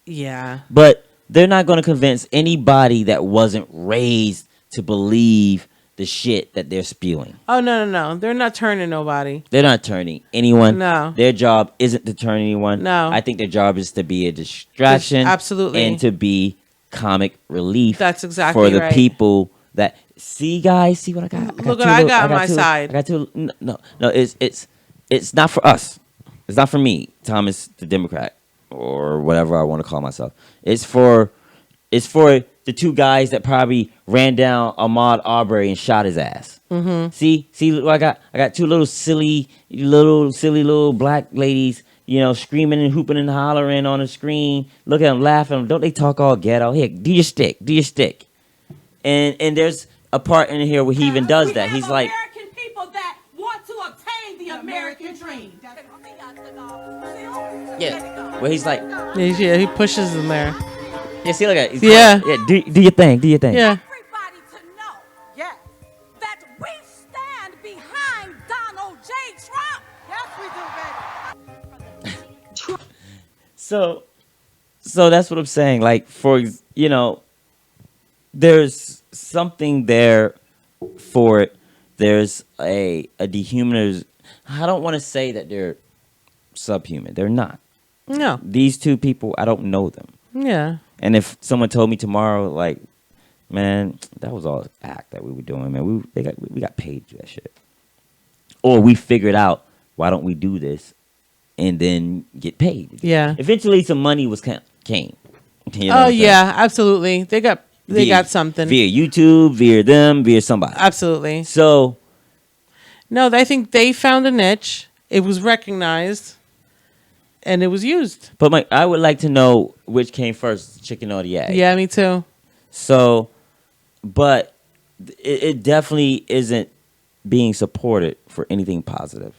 Yeah. But they're not going to convince anybody that wasn't raised to believe the shit that they're spewing. Oh, no. They're not turning nobody. They're not turning anyone. No. Their job isn't to turn anyone. No. I think their job is to be a distraction. Absolutely. And to be comic relief. That's exactly for the right. people that see, guys, see what I got. Look what I got on my side. I got two. No. It's not for us. It's not for me, Thomas the Democrat, or whatever I want to call myself. It's for It's for the two guys that probably ran down Ahmaud Arbery and shot his ass. Mm-hmm. See, look, I got two little silly little black ladies, screaming and hooping and hollering on the screen. Look at them laughing. Don't they talk all ghetto? Here, do your stick. And there's a part in here where he even does that. He's like, American people that want to obtain the American dream. yeah, where he's like, Yeah, he pushes them there. yeah, see, look at it. Yeah. Do your thing. Yeah. Everybody to know, yes, that we stand behind Donald J. Trump. Yes, we do, baby. So that's what I'm saying. Like, there's something there for it. There's a dehumanization. I don't want to say that they're subhuman. They're not. No. These two people, I don't know them. Yeah. And if someone told me tomorrow, like, man, that was all an act that we were doing, man, we got paid to do that shit. Or we figured out, why don't we do this and then get paid? Yeah. Eventually, some money came. Oh yeah, absolutely. They got something via YouTube, via them, via somebody. Absolutely. So, no, I think they found a niche. It was recognized, and it was used. But I would like to know which came first, the chicken or the egg. Yeah, me too. So, but it definitely isn't being supported for anything positive.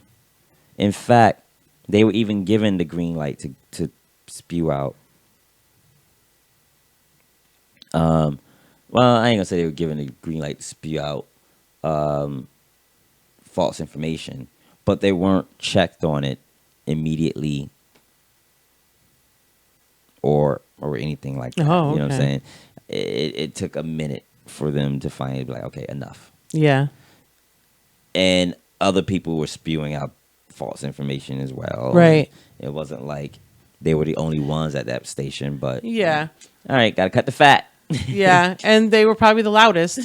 In fact, they were even given the green light to spew out. Well, I ain't gonna say they were given the green light to spew out false information, but they weren't checked on it immediately or anything like that. Oh, You know what I'm okay. saying? It took a minute for them to finally be like, okay, enough. Yeah. And other people were spewing out false information as well. Right. It wasn't like they were the only ones at that station, but Yeah. all right, gotta cut the fat. Yeah, and they were probably the loudest.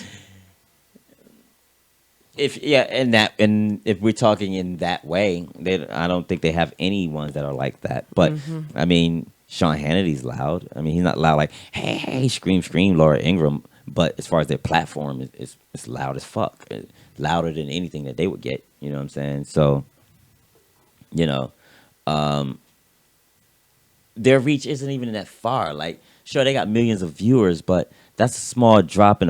And if we're talking in that way, I don't think they have any ones that are like that. But I mean, Sean Hannity's loud. I mean, he's not loud like hey, scream, Laura Ingraham. But as far as their platform, it's loud as fuck, louder than anything that they would get. You know what I'm saying? So, their reach isn't even that far. Like, sure, they got millions of viewers, but that's a small drop in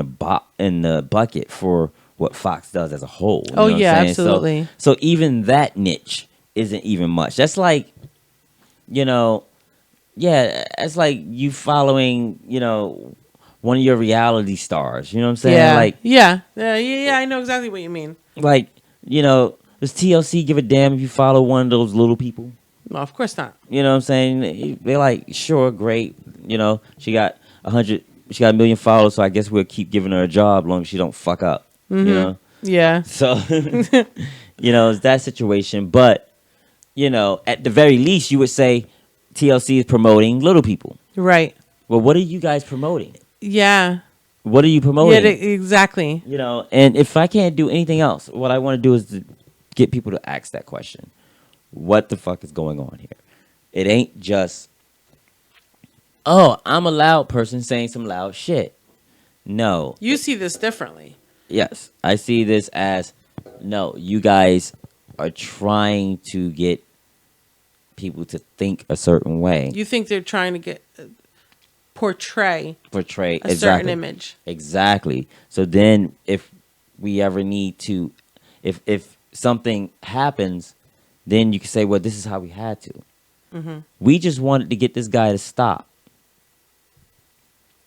the bucket for what Fox does as a whole. You know what I'm saying? Absolutely. So even that niche isn't even much. That's like, it's like you following, one of your reality stars. You know what I'm saying? Yeah. Like, yeah. I know exactly what you mean. like, does TLC give a damn if you follow one of those little people? No, of course not. You know what I'm saying? They're like, sure, great. She got 1 million followers, so I guess we'll keep giving her a job as long as she don't fuck up. Yeah. So, it's that situation. But, at the very least, you would say TLC is promoting little people. Right. Well, what are you guys promoting? Yeah. What are you promoting? Yeah, exactly. And if I can't do anything else, what I want to do is to get people to ask that question. What the fuck is going on here? It ain't just, oh, I'm a loud person saying some loud shit. No. You see this differently. Yes. I see this as, no, you guys are trying to get people to think a certain way. You think they're trying to portray a certain image. Exactly. So then if we ever need to, if something happens, then you can say, well, this is how we had to. Mm-hmm. We just wanted to get this guy to stop.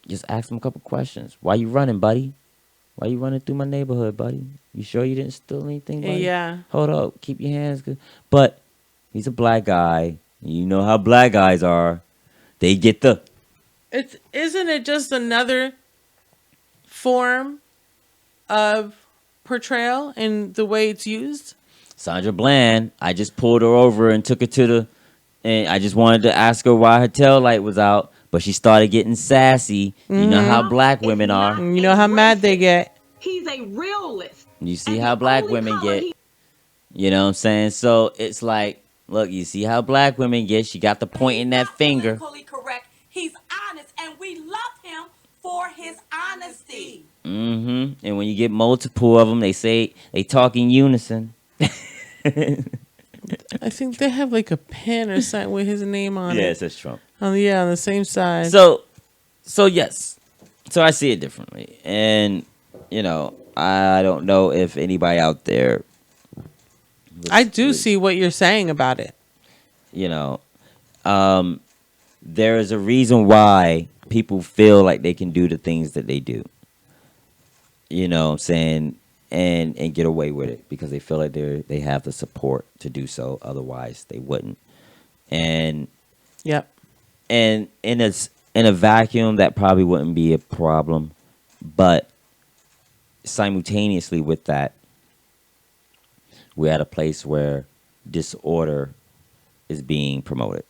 Just ask him a couple questions. Why you running, buddy? Why you running through my neighborhood, buddy? You sure you didn't steal anything, buddy? Yeah. Hold up. Keep your hands good. But he's a black guy. You know how black guys are. They get the... Isn't it just another form of portrayal in the way it's used? Sandra Bland, I just pulled her over and took her and I just wanted to ask her why her tail light was out, but she started getting sassy. You know how black women are. You know how mad they get. He's a realist. You see how black women get. You know what I'm saying? So it's like, look, you see how black women get. She got the point in that finger. Politically correct. He's honest, and we love him for his honesty. And when you get multiple of them, they say they talk in unison. I think they have like a pen or something with his name on it. Yeah, it says Trump. On the same side. So yes. So I see it differently. And, you know, I don't know if anybody out there. I do see what you're saying about it. You know, there is a reason why people feel like they can do the things that they do. You know what I'm saying? And get away with it because they feel like they have the support to do so. Otherwise, they wouldn't. And yep. And in a vacuum, that probably wouldn't be a problem. But simultaneously with that, we're at a place where disorder is being promoted.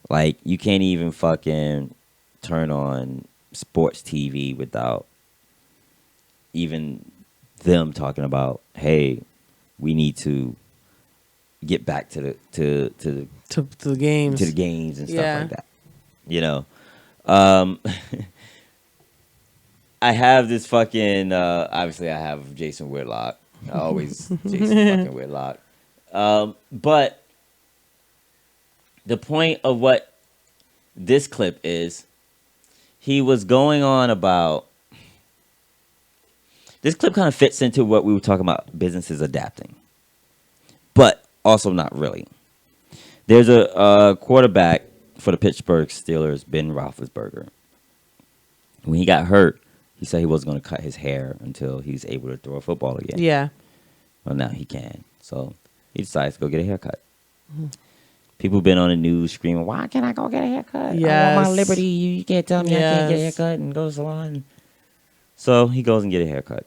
Like, you can't even fucking turn on sports TV without even them talking about, hey, we need to get back to the games, to the games and stuff like that. You know, I have this fucking. Obviously, I have Jason Whitlock. Always Jason fucking Whitlock. But the point of what this clip is, he was going on about. This clip kind of fits into what we were talking about, businesses adapting. But also not really. There's a quarterback for the Pittsburgh Steelers, Ben Roethlisberger. When he got hurt, he said he wasn't going to cut his hair until he's able to throw a football again. Yeah. Well, now he can. So he decides to go get a haircut. People have been on the news screaming, why can't I go get a haircut? I want my liberty. You can't tell me I can't get a haircut and go to the salon. So he goes and get a haircut.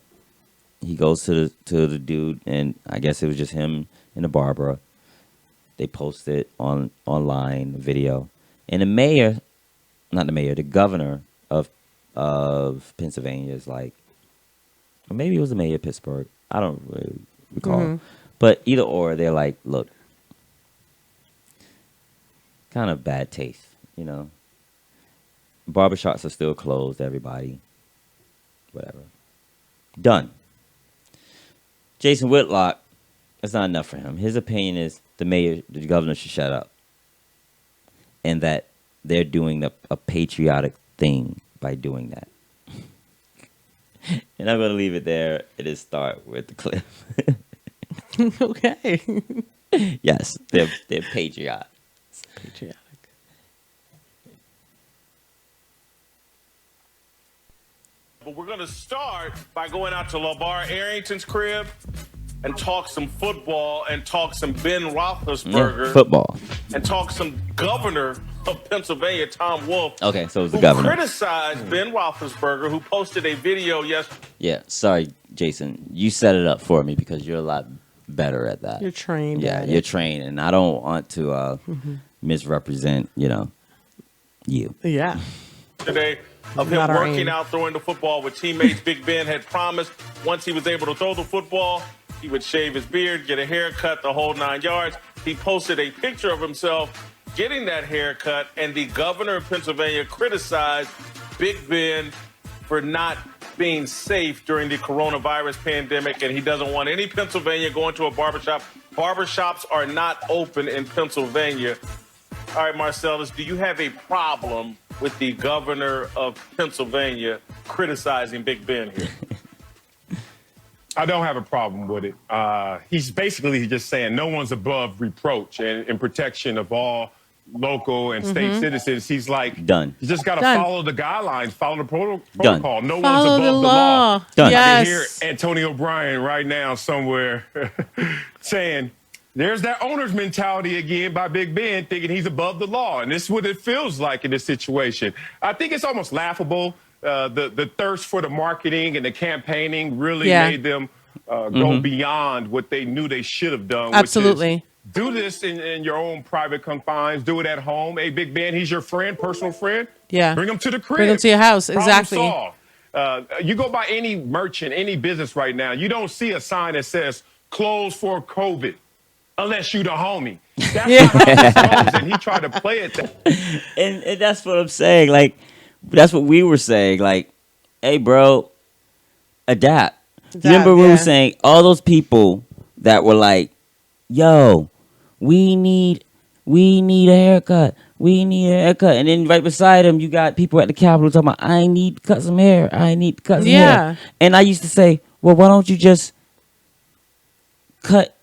He goes to the dude, and I guess it was just him and the barber. They posted online video, and the governor of Pennsylvania is like, or maybe it was the mayor of Pittsburgh. I don't really recall, but either or, they're like, look, kind of bad taste, you know. Barbershops are still closed. Everybody. Whatever. Done. Jason Whitlock, that's not enough for him. His opinion is the governor should shut up. And that they're doing a patriotic thing by doing that. And I'm going to leave it there and just start with the clip. Okay. Yes, they're patriotic. Patriotic. But we're going to start by going out to LeVar Arrington's crib and talk some football and talk some Ben Roethlisberger. Yeah, football. And talk some governor of Pennsylvania, Tom Wolf. Okay, so it was the governor. Who criticized Ben Roethlisberger, who posted a video yesterday. Yeah, sorry, Jason. You set it up for me because you're a lot better at that. You're trained. Yeah, you're trained. And I don't want to misrepresent, you. Yeah. Today of him working out, throwing the football with teammates. Big Ben had promised once he was able to throw the football, he would shave his beard, get a haircut, the whole 9 yards. He posted a picture of himself getting that haircut, and the governor of Pennsylvania criticized Big Ben for not being safe during the coronavirus pandemic, and he doesn't want any Pennsylvania going to a barbershop. Barbershops are not open in Pennsylvania. All right, Marcellus, do you have a problem with the governor of Pennsylvania criticizing Big Ben here? I don't have a problem with it. He's basically just saying no one's above reproach and in protection of all local and state citizens. He's like, done. You just got to follow the guidelines, follow the protocol. Done. No Follow one's above the law. Done. Yes. I can hear Antonio Bryan right now somewhere saying, there's that owner's mentality again by Big Ben, thinking he's above the law. And this is what it feels like in this situation. I think it's almost laughable. The thirst for the marketing and the campaigning really made them go beyond what they knew they should have done. Absolutely. Which is do this in your own private confines. Do it at home. Hey, Big Ben, he's your friend, personal friend. Yeah. Bring him to the crib. Bring him to your house. Problem Exactly. solved. You go by any merchant, any business right now, you don't see a sign that says closed for COVID. Unless you the homie. That's not how this goes, and he tried to play it. And that's what I'm saying. Like, that's what we were saying. Like, hey, bro, adapt. Remember we were saying all those people that were like, yo, we need a haircut. We need a haircut. And then right beside him, you got people at the Capitol talking about, I need to cut some hair. I need to cut some hair. And I used to say, well, why don't you just cut,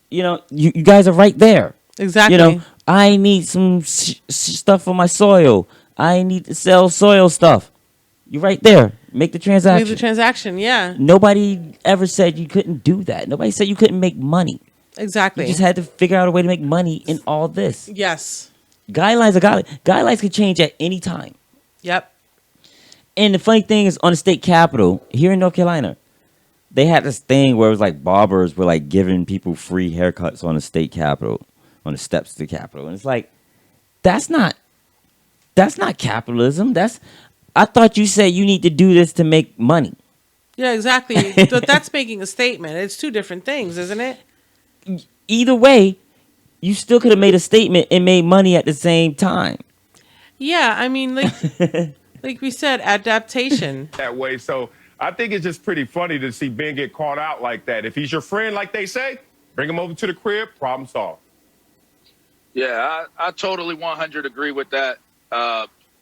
you guys are right there. Exactly. I need some stuff for my soil. I need to sell soil stuff. You're right there. Make the transaction. Yeah. Nobody ever said you couldn't do that. Nobody said you couldn't make money. Exactly. You just had to figure out a way to make money in all this. Yes. Guidelines are guidelines can change at any time. Yep. And the funny thing is, on the state capitol here in North Carolina, they had this thing where it was like barbers were like giving people free haircuts on the state capitol, on the steps to the capitol, and it's like, that's not capitalism. I thought you said you need to do this to make money. Yeah, exactly. But that's making a statement. It's two different things, isn't it? Either way, you still could have made a statement and made money at the same time. Yeah, I mean, like we said, adaptation. That way, so I think it's just pretty funny to see Ben get caught out like that. If he's your friend, like they say, bring him over to the crib, problem solved. Yeah, I totally 100 agree with that.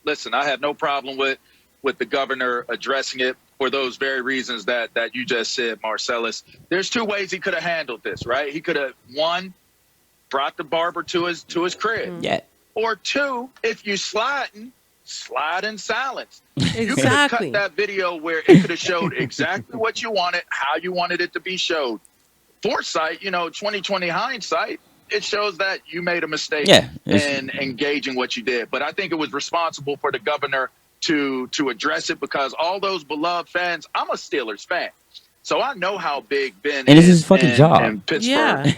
Listen, I have no problem with the governor addressing it for those very reasons that you just said, Marcellus. There's two ways he could have handled this, right? He could have, one, brought the barber to his crib. Yeah. Or two, if you slide in silence. Exactly. You could have cut that video where it could have showed exactly what you wanted, how you wanted it to be showed. Foresight, 2020 hindsight, it shows that you made a mistake in engaging what you did. But I think it was responsible for the governor to address it, because all those beloved fans, I'm a Steelers fan, so I know how big Ben and is. This is his fucking job. In Pittsburgh. Yeah.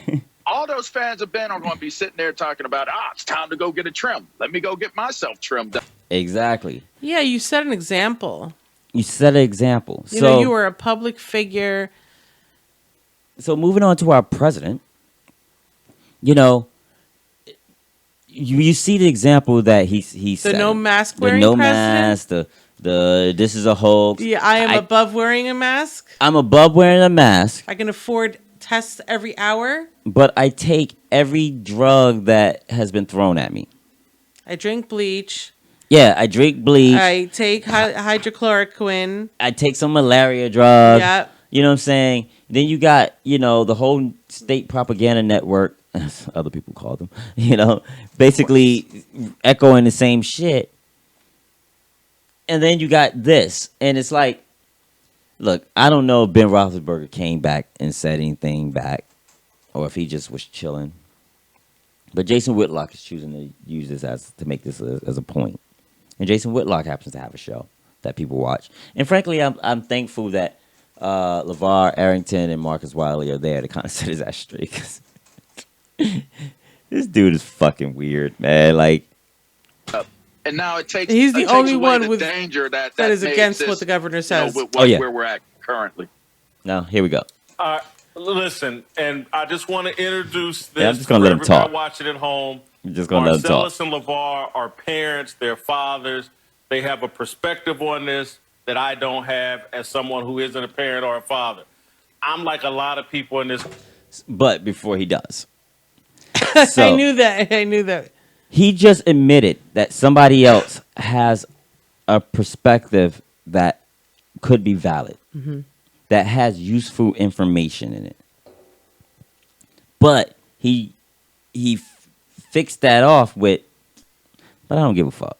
All those fans of Ben are going to be sitting there talking about, it's time to go get a trim. Let me go get myself trimmed up. Exactly. Yeah, you set an example. So you were a public figure. So moving on to our president, you see the example that he The no mask wearing the no president? mask, the this is a hoax. Yeah, I am above wearing a mask. I'm above wearing a mask. I can afford tests every hour. But I take every drug that has been thrown at me. I drink bleach. Yeah, I drink bleach. I take hydrochloroquine. I take some malaria drugs. Yep. You know what I'm saying? Then you got, the whole state propaganda network, as other people call them, basically echoing the same shit. And then you got this. And it's like, look, I don't know if Ben Roethlisberger came back and said anything back, or if he just was chilling. But Jason Whitlock is choosing to use this to make this as a point. And Jason Whitlock happens to have a show that people watch. And frankly, I'm thankful that LeVar Arrington and Marcus Wiley are there to kind of set his ass straight. 'Cause this dude is fucking weird, man. Like, and now he's the only one with danger that is against what the governor says. With where we're at currently. Now, here we go. Listen, and I just want to introduce this. I'm just gonna let him talk. Watching at home. I'm just gonna let him talk. Marcellus and LeVar are parents. They're fathers. They have a perspective on this that I don't have as someone who isn't a parent or a father. I'm like a lot of people in this. But before he does, I knew that. He just admitted that somebody else has a perspective that could be valid, that has useful information in it. But he fixed that off with, but I don't give a fuck.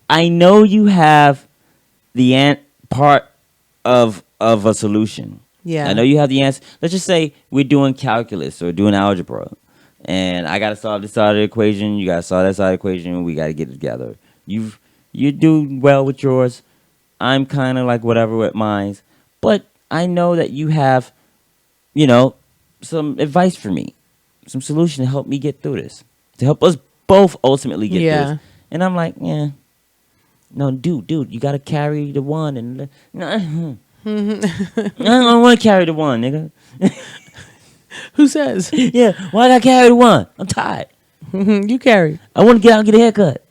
I know you have the part of a solution. Yeah. I know you have the answer. Let's just say we're doing calculus or doing algebra, and I got to solve this side of the equation. You got to solve that side of the equation. We got to get it together. You do well with yours. I'm kind of like whatever with mine. But I know that you have, some advice for me, some solution to help me get through this, to help us both ultimately get through this. And I'm like, no, dude, you got to carry the one. And I don't want to carry the one, nigga. Who says? Yeah, why did I carry the one? I'm tired. You carry. I want to get out and get a haircut.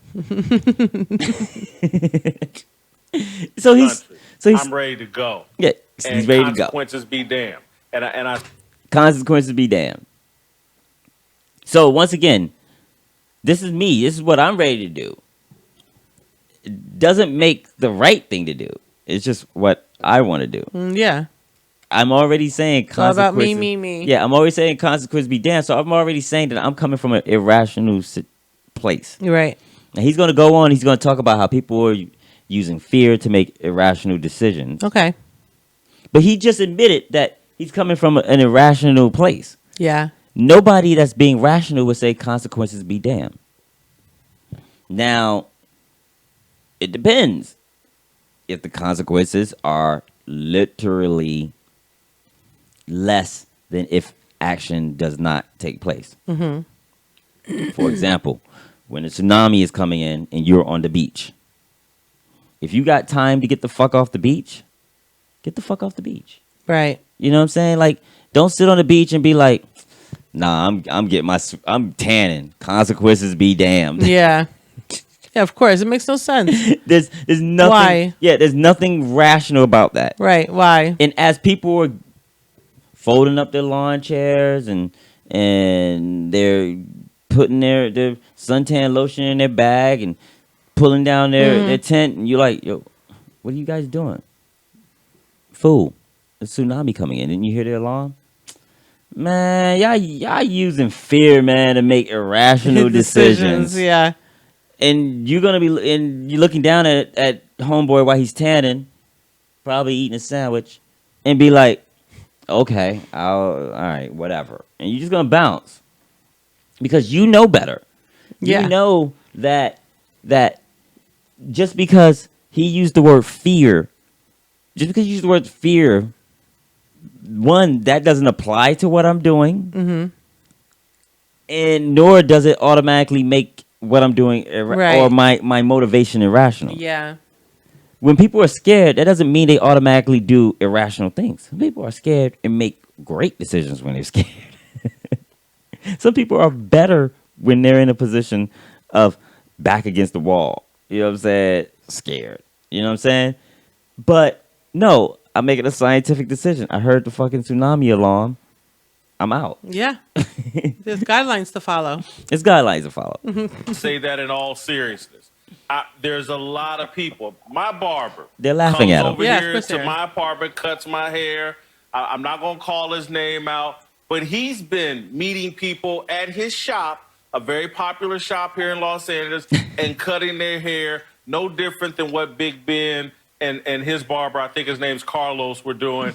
I'm ready to go. Yeah, and he's ready to go. Consequences be damned. And I consequences be damned. So once again, this is me. This is what I'm ready to do. It doesn't make the right thing to do. It's just what I want to do. Yeah. I'm already saying consequences. All about me. Yeah, I'm always saying consequences be damned. So I'm already saying that I'm coming from an irrational place. You're right. And he's going to go on. He's going to talk about how people are using fear to make irrational decisions. Okay. But he just admitted that he's coming from an irrational place. Yeah. Nobody that's being rational would say consequences be damned. Now, it depends if the consequences are literally less than if action does not take place. Mm-hmm. For example, when a tsunami is coming in and you're on the beach, if you got time to get the fuck off the beach, get the fuck off the beach. Right. You know what I'm saying? Like, don't sit on the beach and be like, nah, I'm tanning. Consequences be damned. Yeah. Yeah, of course. It makes no sense. there's nothing. Why? Yeah, there's nothing rational about that. Right. Why? And as people are folding up their lawn chairs and they're putting their suntan lotion in their bag and pulling down their tent, and you're like, yo, what are you guys doing? Fool, a tsunami coming in. Didn't you hear the alarm? Man, y'all using fear, man, to make irrational decisions. Yeah. And you're looking down at homeboy while he's tanning, probably eating a sandwich, and be like, okay, all right, whatever. And you're just gonna bounce because you know better. Yeah. You know that just because he used the word fear, one, that doesn't apply to what I'm doing, mm-hmm. and nor does it automatically make what I'm doing or my motivation irrational. Yeah. When people are scared, that doesn't mean they automatically do irrational things. Some people are scared and make great decisions when they're scared. Some people are better when they're in a position of back against the wall. You know what I'm saying? Scared. You know what I'm saying? But no, I'm making a scientific decision. I heard the fucking tsunami alarm. I'm out. Yeah. There's guidelines to follow. It's guidelines to follow. say that in all seriousness. There's a lot of people. My barber. They're laughing at him. Over here to my apartment, cuts my hair. I'm not going to call his name out, but he's been meeting people at his shop, a very popular shop here in Los Angeles, and cutting their hair no different than what Big Ben and his barber, I think his name's Carlos, were doing.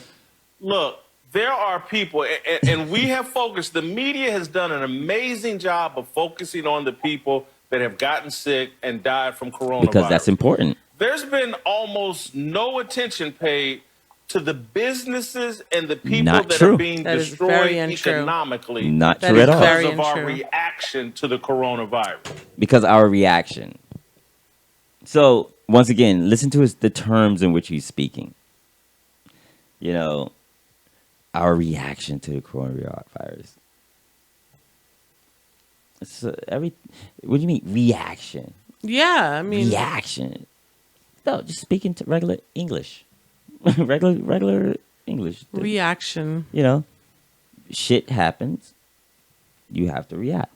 Look, there are people, and we have focused, the media has done an amazing job of focusing on the people that have gotten sick and died from coronavirus. Because that's important. There's been almost no attention paid to the businesses and the people that are being destroyed economically. Not true at all. Because of our reaction to the coronavirus. Because our reaction. So, once again, listen to the terms in which he's speaking. You know, our reaction to the coronavirus. So what do you mean reaction? Yeah, I mean reaction. No, just speaking to regular English, regular English. Reaction. You know, shit happens. You have to react.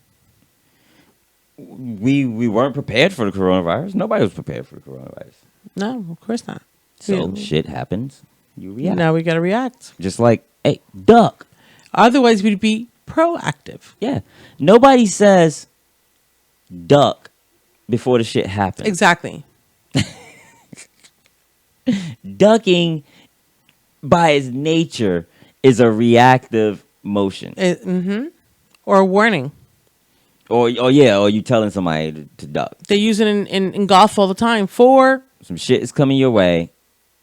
We weren't prepared for the coronavirus. Nobody was prepared for the coronavirus. No, of course not. So shit happens. You react. Now we got to react. Just like, hey, duck. Otherwise, we'd be proactive. Yeah. Nobody says duck before the shit happens. Exactly. Ducking, by its nature, is a reactive motion. Or a warning. Or you telling somebody to duck. They use it in golf all the time. Some shit is coming your way.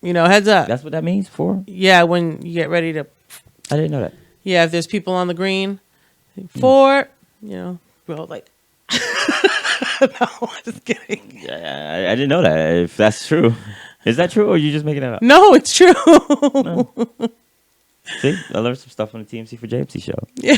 You know, heads up. That's what that means, for? Yeah, when you get ready to... I didn't know that. Yeah, if there's people on the green, you know, we're all like... No, I'm just kidding. I didn't know that. If that's true. Is that true, or are you just making it up? No, it's true. No. See? I learned some stuff on the TMC4JMC show. Yeah.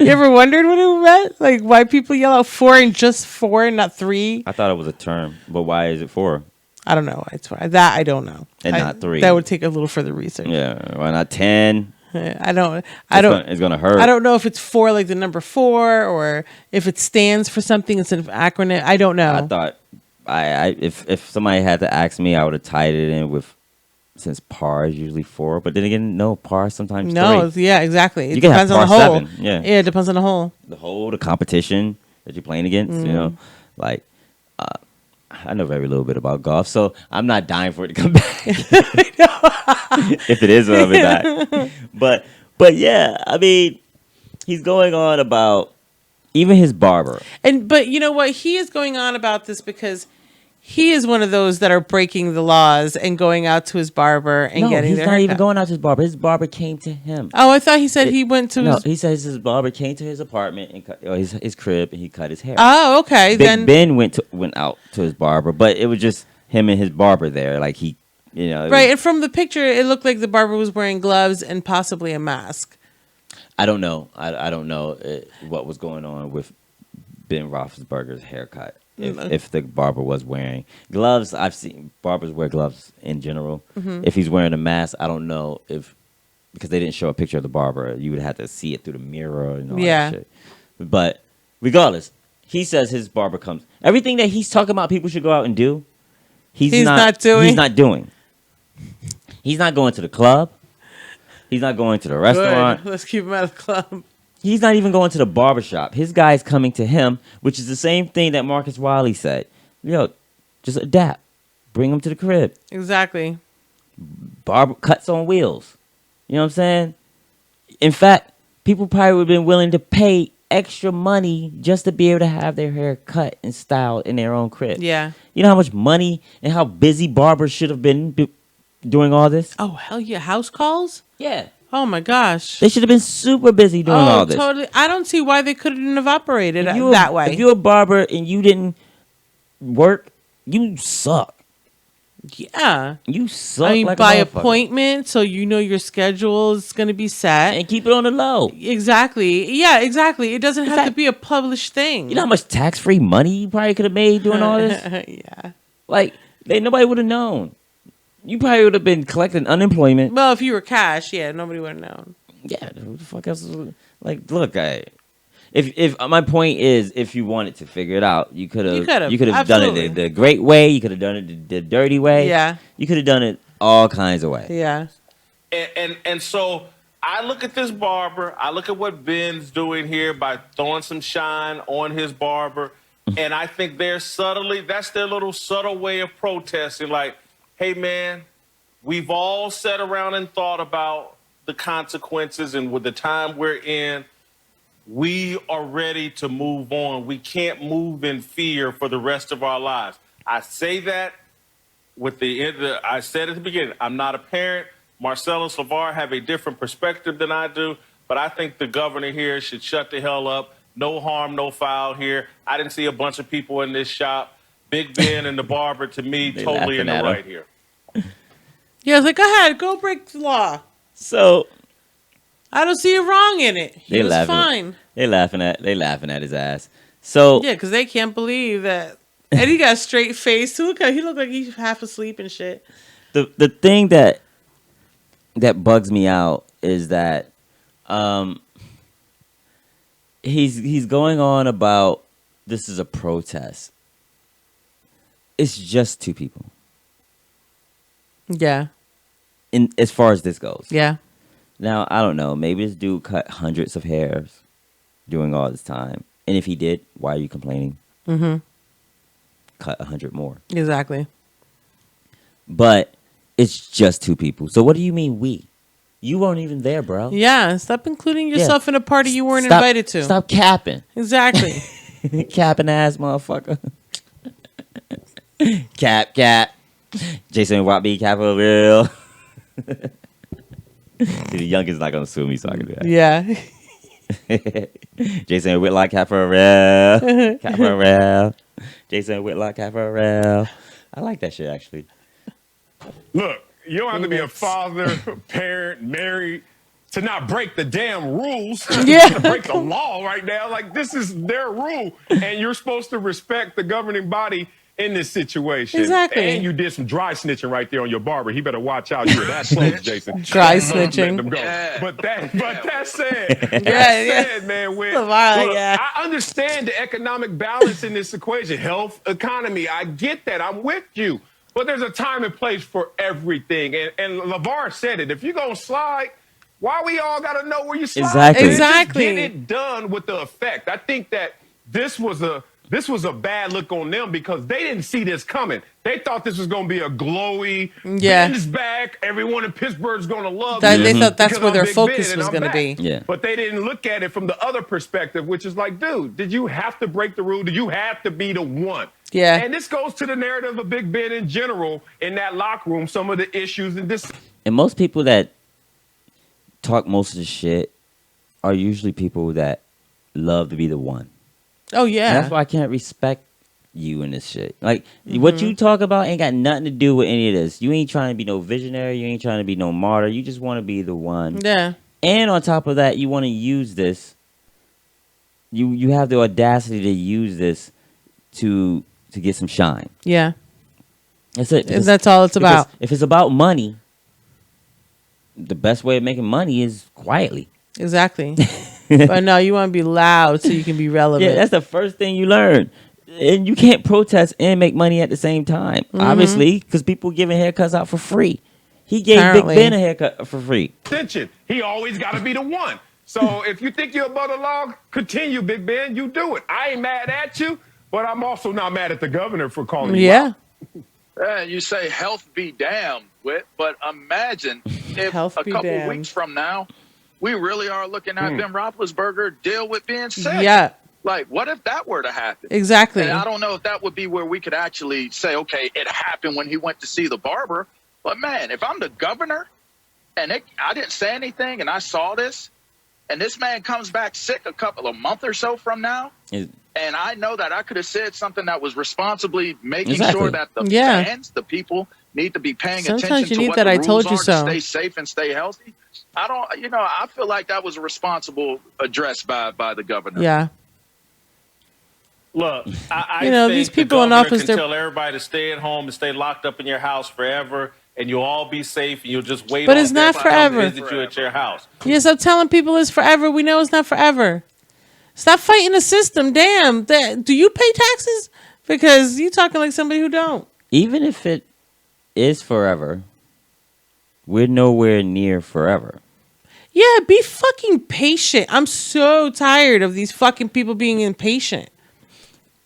You ever wondered what it meant? Like why people yell out 4 and just 4 and not 3? I thought it was a term, but why is it 4? I don't know. It's that I don't know. And not 3. That would take a little further research. Yeah, why not 10? I don't. It's gonna hurt. I don't know if it's 4 like the number 4 or if it stands for something instead of acronym. I don't know. I thought if somebody had to ask me, I would have tied it in with, since par is usually 4, but then again, no, par sometimes 3. Yeah, exactly. It You can depends have on the par hole. 7, yeah, it depends on the hole. The competition that you're playing against. You know, like I know very little bit about golf, so I'm not dying for it to come back. If it is, I'll be back. But yeah, I mean, he's going on about even his barber. But you know what? He is going on about this because he is one of those that are breaking the laws and going out to his barber and getting their haircut. He's not even going out to his barber. His barber came to him. Oh, I thought he said he went to his... he says his barber came to his apartment and cut his crib and he cut his hair. Oh, okay. Big Ben went out to his barber, but it was just him and his barber there. Like he, right. And from the picture, it looked like the barber was wearing gloves and possibly a mask. I don't know. I don't know what was going on with Ben Roethlisberger's haircut. If the barber was wearing gloves, I've seen barbers wear gloves in general. Mm-hmm. If he's wearing a mask, I don't know because they didn't show a picture of the barber. You would have to see it through the mirror and all that shit. But regardless, he says his barber comes. Everything that he's talking about people should go out and do, he's not doing. He's not doing. He's not going to the club. He's not going to the restaurant. Good. Let's keep him out of the club. He's not even going to the barbershop. His guy's coming to him, which is the same thing that Marcus Wiley said. Yo, just adapt. Bring him to the crib. Exactly. Barber cuts on wheels. You know what I'm saying? In fact, people probably would have been willing to pay extra money just to be able to have their hair cut and styled in their own crib. Yeah. You know how much money and how busy barbers should have been doing all this? Oh, hell yeah. House calls? Yeah. Oh my gosh. They should have been super busy doing all this. Totally. I don't see why they couldn't have operated that way. If you're a barber and you didn't work, you suck. Yeah. You suck. I mean, like by a appointment, so you know your schedule is going to be set. And keep it on the low. Exactly. Yeah, exactly. It doesn't have to be a published thing. You know how much tax-free money you probably could have made doing all this? Yeah. Like, nobody would have known. You probably would have been collecting unemployment. Well, if you were cash, yeah, nobody would have known. Yeah, who the fuck else? Like, look, if my point is, if you wanted to figure it out, you could have done it the great way. You could have done it the dirty way. Yeah, you could have done it all kinds of ways. Yeah, and so I look at this barber. I look at what Ben's doing here by throwing some shine on his barber, and I think that's their little subtle way of protesting. Like, hey man, we've all sat around and thought about the consequences, and with the time we're in, we are ready to move on. We can't move in fear for the rest of our lives. I say that I said at the beginning, I'm not a parent. Marcellus LeVar have a different perspective than I do, but I think the governor here should shut the hell up. No harm, no foul here. I didn't see a bunch of people in this shop. Big Ben and the barber, to me, totally in the right here. Yeah, I was like, go ahead, go break the law. So I don't see a wrong in it. He was fine. They laughing at his ass. So yeah, because they can't believe that. And he got a straight face too. He looked like he's half asleep and shit. The thing that bugs me out is that he's going on about this is a protest. It's just 2 people. Yeah. As far as this goes. Yeah. Now, I don't know. Maybe this dude cut hundreds of hairs doing all this time. And if he did, why are you complaining? Mm-hmm. Cut 100 more. Exactly. But it's just 2 people. So what do you mean we? You weren't even there, bro. Yeah. Stop including yourself in a party you weren't invited to. Stop capping. Exactly. Capping ass motherfucker. Cap. Jason Whitlock, cap for real. The youngest not gonna sue me, so I can do that. Yeah. Jason Whitlock, cap for real. Cap for real. Jason Whitlock, cap for real. I like that shit actually. Look, you don't have to be a father, parent, married to not break the damn rules, Yeah. to break the law right now. Like, this is their rule, and you're supposed to respect the governing body in this situation. Exactly. And you did some dry snitching right there on your barber. He better watch out. You were that close, Jason. Dry Let snitching. them go. Yeah. But that said, Yeah. man, when, Look, I understand the economic balance in this equation. Health, economy, I get that. I'm with you. But there's a time and place for everything. And LeVar said it. If you're going to slide, why we all got to know where you slide? Exactly. Just get it done with the effect. I think that this was a bad look on them because they didn't see this coming. They thought this was going to be a glowy, Ben's back, everyone in Pittsburgh's going to love me. They thought that's because where I'm their Big focus Ben and was I'm going to back. be. Yeah. But they didn't look at it from the other perspective, which is like, dude, did you have to break the rule? Did you have to be the one? Yeah. And this goes to the narrative of Big Ben in general in that locker room, some of the issues and this. And most people that talk most of the shit are usually people that love to be the one. Oh, yeah. And that's why I can't respect you in this shit. Like, what you talk about ain't got nothing to do with any of this. You ain't trying to be no visionary. You ain't trying to be no martyr. You just want to be the one. Yeah. And on top of that, you want to use this. You have the audacity to use this to get some shine. Yeah. That's it. And that's all it's about. If it's about money, the best way of making money is quietly. Exactly. But no, you want to be loud so you can be relevant. Yeah, that's the first thing you learn. And you can't protest and make money at the same time, obviously, because people giving haircuts out for free. He gave Apparently. Big Ben a haircut for free. Attention. He always got to be the one. So if you think you're above the law, continue, Big Ben. You do it. I ain't mad at you, but I'm also not mad at the governor for calling you out. Yeah, you say health be damned, but imagine if Health a be couple damned. weeks from now, we really are looking at Ben Roethlisberger deal with being sick. Yeah. Like, what if that were to happen? Exactly. And I don't know if that would be where we could actually say, okay, it happened when he went to see the barber. But, man, if I'm the governor and I didn't say anything and I saw this, and this man comes back sick a month or so from now, and I know that I could have said something that was responsibly making sure that the fans, the people, need to be paying Sometimes attention you to need what that the I rules told you are so. to stay safe and stay healthy. I feel like that was a responsible address by the governor. Yeah. Look, I think these people the in governor office, can tell everybody to stay at home and stay locked up in your house forever, and you'll all be safe, and you'll just wait. But on it's not them to come forever. Visit you at your house. Yes, I'm telling people it's forever. We know it's not forever. Stop fighting the system. Damn. Do you pay taxes? Because you talking like somebody who don't. Even if it is forever, we're nowhere near forever. Yeah, be fucking patient. I'm so tired of these fucking people being impatient.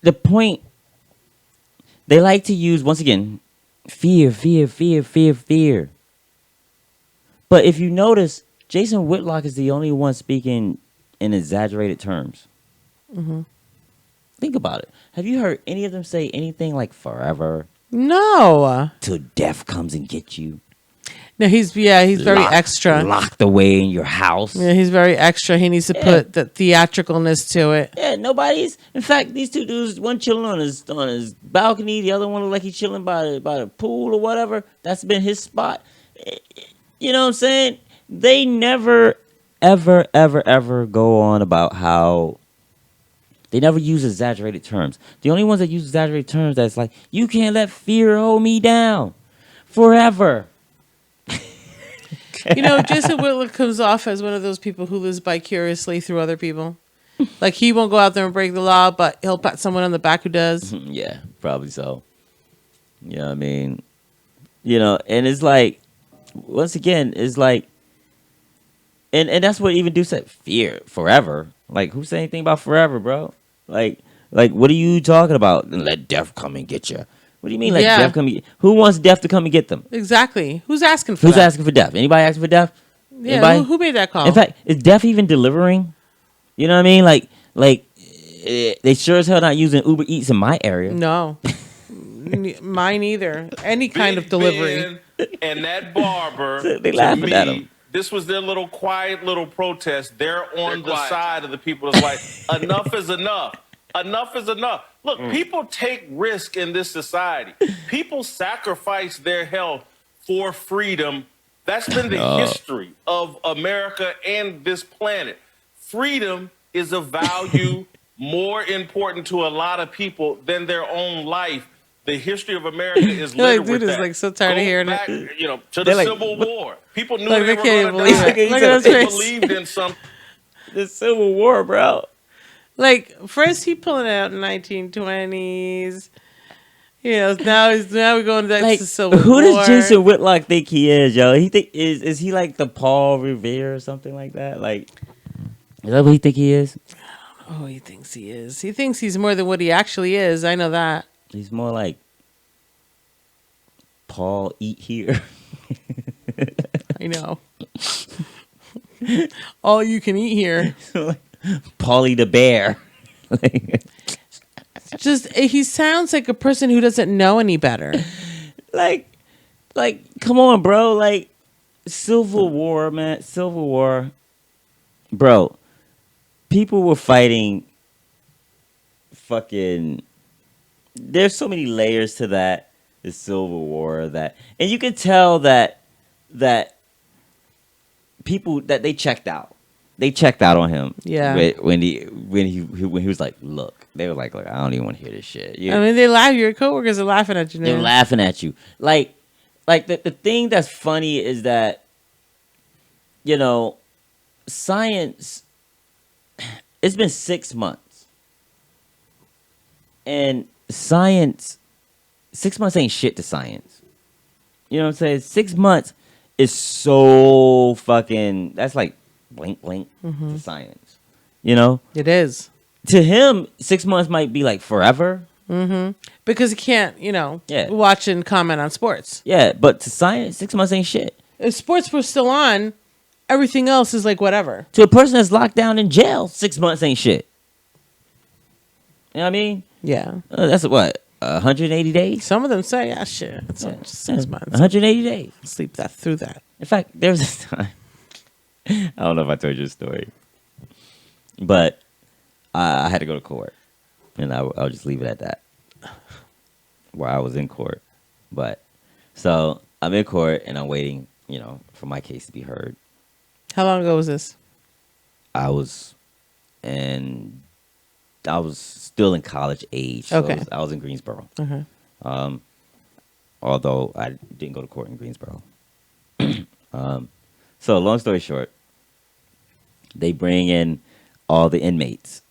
The point, they like to use, once again, fear. But if you notice, Jason Whitlock is the only one speaking in exaggerated terms. Mm-hmm. Think about it. Have you heard any of them say anything like forever? No. Till death comes and gets you. No, he's very extra. Locked away in your house. Yeah, he's very extra. He needs to put the theatricalness to it. Yeah, in fact, these two dudes, one chilling on his balcony, the other one look like he's chilling by the pool or whatever. That's been his spot. You know what I'm saying? They never, ever go on about how they never use exaggerated terms. The only ones that use exaggerated terms that's like, you can't let fear hold me down forever. You know, Jason Whitlock comes off as one of those people who lives vicariously through other people. Like, he won't go out there and break the law, but he'll pat someone on the back who does. Yeah, probably so. You know what I mean? You know, and it's like, once again, it's like, and that's what even Dude said, fear, forever. Like, who said anything about forever, bro? Like, what are you talking about? Let death come and get you. What do you mean, let death come and get? Who wants death to come and get them? Exactly. Who's asking for Who's that? asking for death? Anybody asking for death? Yeah, Anybody? who made that call? In fact, is death even delivering? You know what I mean? Like they sure as hell not using Uber Eats in my area. No. Mine either. Any kind of delivery. Ben and that barber, They laughing at him. This was their little quiet little protest. They're on the side of the people that's like, enough is enough. Enough is enough. Look, people take risk in this society. People sacrifice their health for freedom That's been the history of America and this planet. Freedom is a value more important to a lot of people than their own life. The history of America is littered with that. Like so tired of hearing back, it. you know, to the Civil War. People knew Like, they they were can't going to believe die. it. Look at his They face. believed in something. The Civil War, bro. Like first he pulling it out in 1920s. You know, now we're going back Like, to Civil who War. does Jason Whitlock think he is, yo? He think is he like the Paul Revere or something like that? Like, is that what he think he is? Oh, he thinks he is. He thinks he's more than what he actually is. I know that. He's more like Paul Eat Here. I know. All you can eat here. Paulie the Bear. Just he sounds like a person who doesn't know any better. like, come on, bro. Like, Civil War, man. Civil War, bro. People were fighting. Fucking. There's so many layers to that. The Civil War, and you can tell that people that they checked out. They checked out on him. Yeah. When he was like, look, they were like, I don't even want to hear this shit. I mean, they laugh. Your coworkers are laughing at you now. They're laughing at you. Like the thing that's funny is that, you know, science. It's been 6 months, and science. 6 months ain't shit to science. You know what I'm saying? 6 months is so fucking. That's like blink to science. You know? It is. To him, 6 months might be like forever. Mm-hmm. Because he can't, watch and comment on sports. Yeah, but to science, 6 months ain't shit. If sports were still on, everything else is like whatever. To a person that's locked down in jail, 6 months ain't shit. You know what I mean? Yeah. That's what? 180 days? Some of them say, shit. It's 6 months. 180 days. Sleep that through that. In fact, there was this time. I don't know if I told you a story. But I had to go to court. And I'll just leave it at that. Where I was in court. But, so I'm in court and I'm waiting, for my case to be heard. How long ago was this? I was still in college age. So Okay. I was in Greensboro. Uh-huh. Although I didn't go to court in Greensboro. So long story short, they bring in all the inmates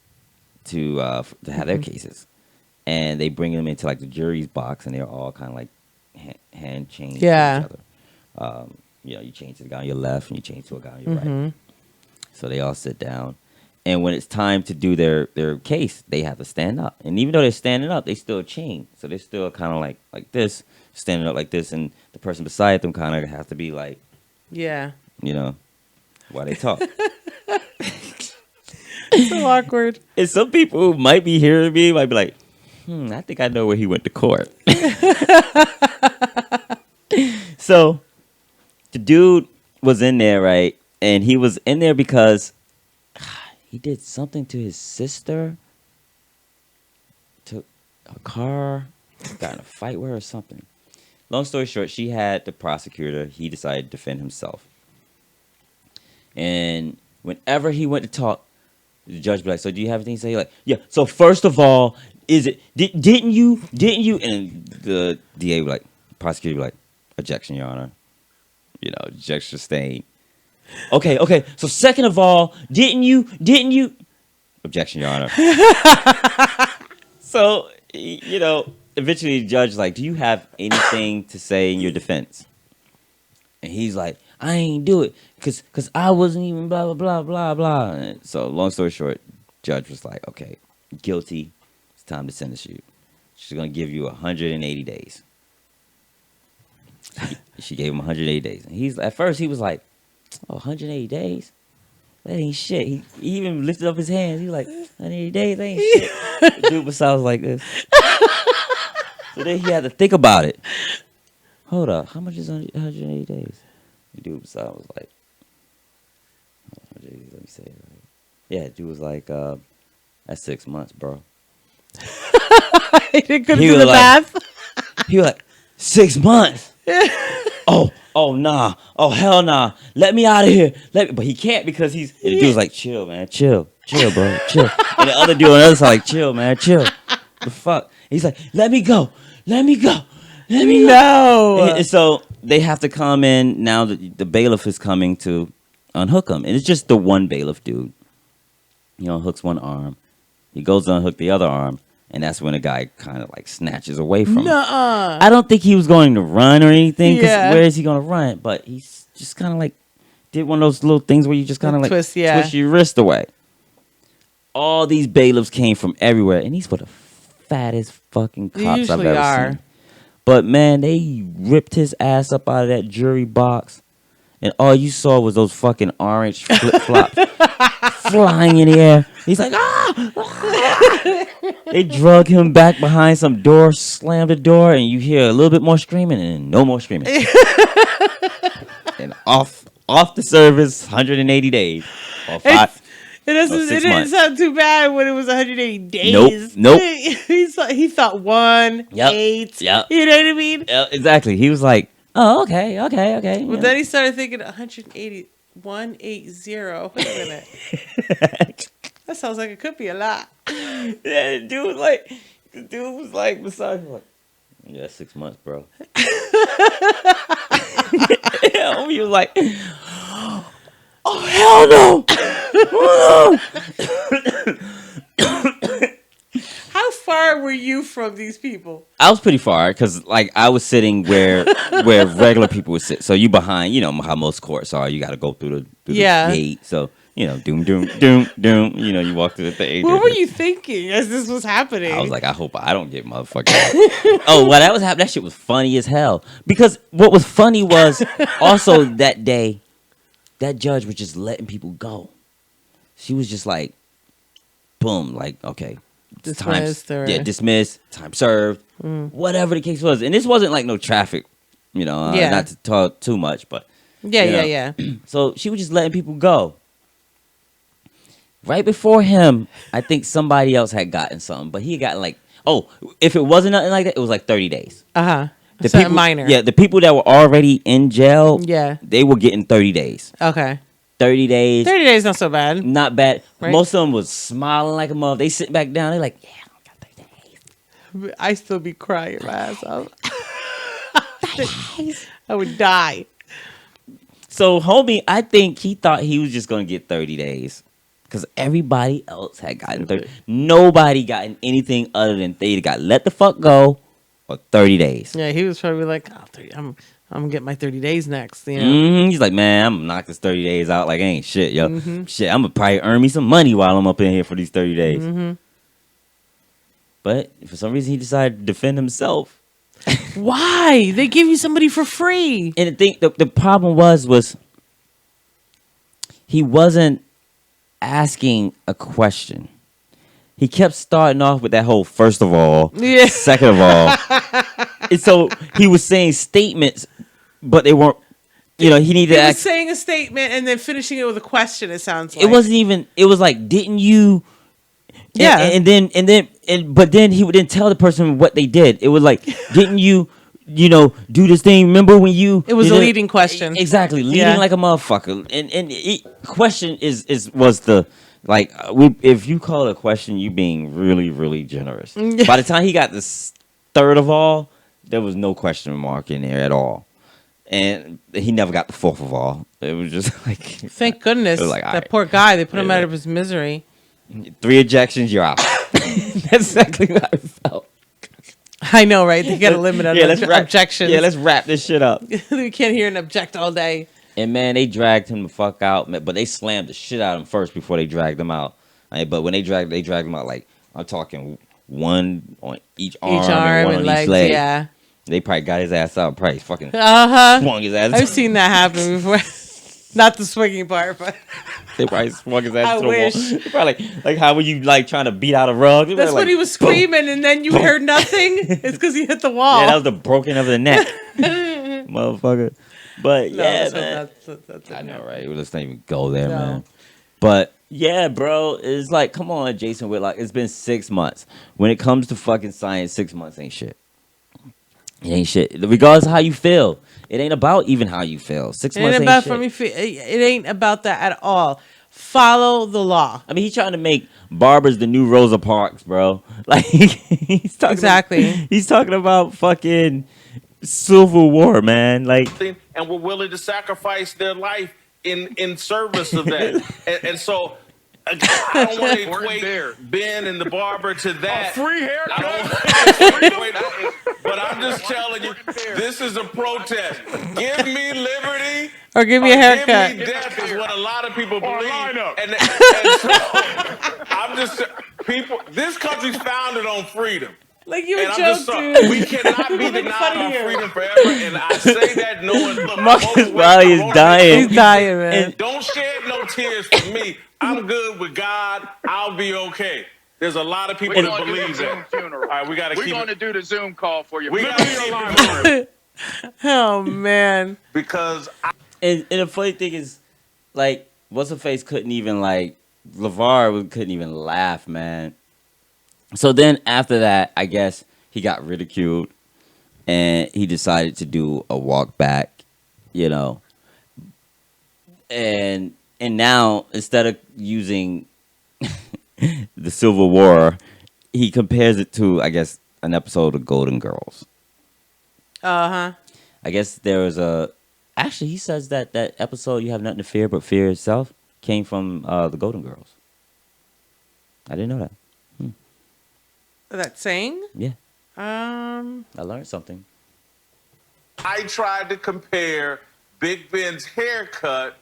to have their cases. And they bring them into like the jury's box, and they're all kind of like hand chained to each other. You change to the guy on your left, and you change to a guy on your right. So they all sit down. And when it's time to do their case, they have to stand up. And even though they're standing up, they still chain. So they're still kind of like this, standing up like this. And the person beside them kind of has to be like, yeah, while they talk. So awkward. And some people who might be hearing me might be like, I think I know where he went to court. So the dude was in there, right? And he was in there because he did something to his sister, took a car, got in a fight with her or something. Long story short, she had the prosecutor. He decided to defend himself. And whenever he went to talk, the judge would be like, so do you have anything to say? Like, yeah. So first of all, didn't you? And the DA would be like, prosecutor would be like, objection, Your Honor. Objection sustained. Okay. So second of all, didn't you? Objection, Your Honor. So, eventually the judge is like, do you have anything to say in your defense? And he's like, I ain't do it because I wasn't even blah, blah, blah, blah, blah. And so long story short, judge was like, okay, guilty. It's time to sentence you. She's going to give you 180 days. She gave him 180 days. And at first he was like, 180 days? That ain't shit. He even lifted up his hands. He was like, 180 days? That ain't shit. The dude beside was like this. So then he had to think about it. Hold up. How much is 180 days? The dude beside was like, let me say it right. Yeah, the dude was like, that's 6 months, bro. He couldn't do the math. He was like, 6 months? Oh, oh nah, oh hell nah, let me out of here. But he can't because and the dude's like, chill, man, chill, bro, chill. And the other dude on the other side like, chill, man, chill. The fuck? He's like, let me go. No. And so they have to come in now. The bailiff is coming to unhook him, and it's just the one bailiff dude. Hooks one arm. He goes to unhook the other arm, and that's when the guy kind of like snatches away from him. I don't think he was going to run or anything. Yeah. Where is he going to run? But he's just kind of like did one of those little things where you just kind of like twist your wrist away. All these bailiffs came from everywhere, and these were the fattest fucking cops I've ever seen. But man, they ripped his ass up out of that jury box, and all you saw was those fucking orange flip flops flying in the air. He's like, ah! They drug him back behind some door, slammed the door, and you hear a little bit more screaming and no more screaming. And off the service, 180 days. Or it didn't sound too bad when it was 180 days. Nope. He thought 1, 8. Yep. You know what I mean? Exactly. He was like, oh, okay. But then he started thinking 180, 180. Wait a minute. That sounds like it could be a lot. Yeah, the dude was like beside him, like, yeah, 6 months, bro. He was like, oh, hell no. How far were you from these people? I was pretty far because, like, I was sitting where regular people would sit. So you behind, how most courts are. You got to go through the gate. So, doom, doom, doom, doom. You walk through the thing. What were you thinking as this was happening? I was like, I hope I don't get motherfucking. Oh, well, that was happening. That shit was funny as hell. Because what was funny was also that day, that judge was just letting people go. She was just like, boom, like, okay. Dismissed. Dismissed, time served, whatever the case was. And this wasn't like no traffic, not to talk too much, but. Yeah. So she was just letting people go. Right before him, I think somebody else had gotten something, but he got like, if it wasn't nothing like that, it was like 30 days. Something minor. Yeah, the people that were already in jail, they were getting 30 days. Okay. 30 days. 30 days, not so bad. Not bad. Right? Most of them was smiling like a mother. They sit back down. They're like, yeah, I got 30 days. I still be crying my ass off. I would die. So, homie, I think he thought he was just going to get 30 days. Because everybody else had gotten 30. Nobody gotten anything other than they got let the fuck go or 30 days. Yeah, he was probably like, 30, I'm going to get my 30 days next. He's like, man, I'm going to knock this 30 days out like it ain't shit, yo. Shit, I'm going to probably earn me some money while I'm up in here for these 30 days. But for some reason, he decided to defend himself. Why? They give you somebody for free. And the problem was he wasn't asking a question. He kept starting off with that whole first of all, second of all. And so he was saying statements, but they weren't, he needed to ask. Saying a statement and then finishing it with a question, it sounds like. It wasn't even, it was like, didn't you? But then he would then tell the person what they did. It was like, didn't you, do this thing? Remember when you? It was a leading question. Exactly, leading like a motherfucker. And question was the like if you call it a question, you being really really generous. By the time he got this third of all, there was no question mark in there at all, and he never got the fourth of all. It was just like thank goodness like, that right. Poor guy. They put him out of his misery. 3 ejections, you're out. That's exactly how I felt. I know, right? They got a limit on objections. Yeah, let's wrap this shit up. We can't hear an object all day. And man, they dragged him the fuck out. But they slammed the shit out of him first before they dragged him out. But when they dragged him out, like I'm talking one on each arm and one on legs, each leg. Yeah. They probably got his ass out. Probably fucking swung his ass. I've seen that happen before. Not the swinging part, but they probably swung his ass to the wall. They probably like how were you like trying to beat out a rug? That's when he was screaming, and then you heard nothing. It's because he hit the wall. Yeah, that was the broken of the neck, motherfucker. But no, yeah, man. That's I know, right? Let's not even go there, man. But yeah, bro, it's like, come on, Jason Whitlock. It's been 6 months. When it comes to fucking science, 6 months ain't shit. It ain't shit. Regardless of how you feel. It ain't about even how you feel. 6 months ain't shit. It ain't about that at all. Follow the law. I mean, he's trying to make barbers the new Rosa Parks, bro. Like, he's talking he's talking about fucking Civil War, man. Like, and were willing to sacrifice their life in service of that. and so I don't want to equate Ben and the barber to that. Free haircut. But I'm just telling you, this is a protest. Give me liberty. Or give me a haircut. Give me death is what a lot of people believe. And so I'm just people. This country's founded on freedom. Like you and a I'm joke, dude. We cannot be denied our freedom forever. And I say that knowing, look, Marcus Riley is dying. He's dying, man. Don't shed no tears for me. I'm good with God. I'll be okay. There's a lot of people that believe that. All right, we got to keep. We're going to do the Zoom call for you. We got to keep it. Oh man. Because and the funny thing is, like, what's her face couldn't even like LeVar couldn't even laugh, man. So then after that, I guess he got ridiculed, and he decided to do a walk back, you know. And now instead of using the Civil War, he compares it to, I guess, an episode of Golden Girls. Uh-huh. I guess there was a... Actually, he says that episode, You Have Nothing to Fear But Fear Itself, came from the Golden Girls. I didn't know that. That saying? Yeah. I learned something. I tried to compare Big Ben's haircut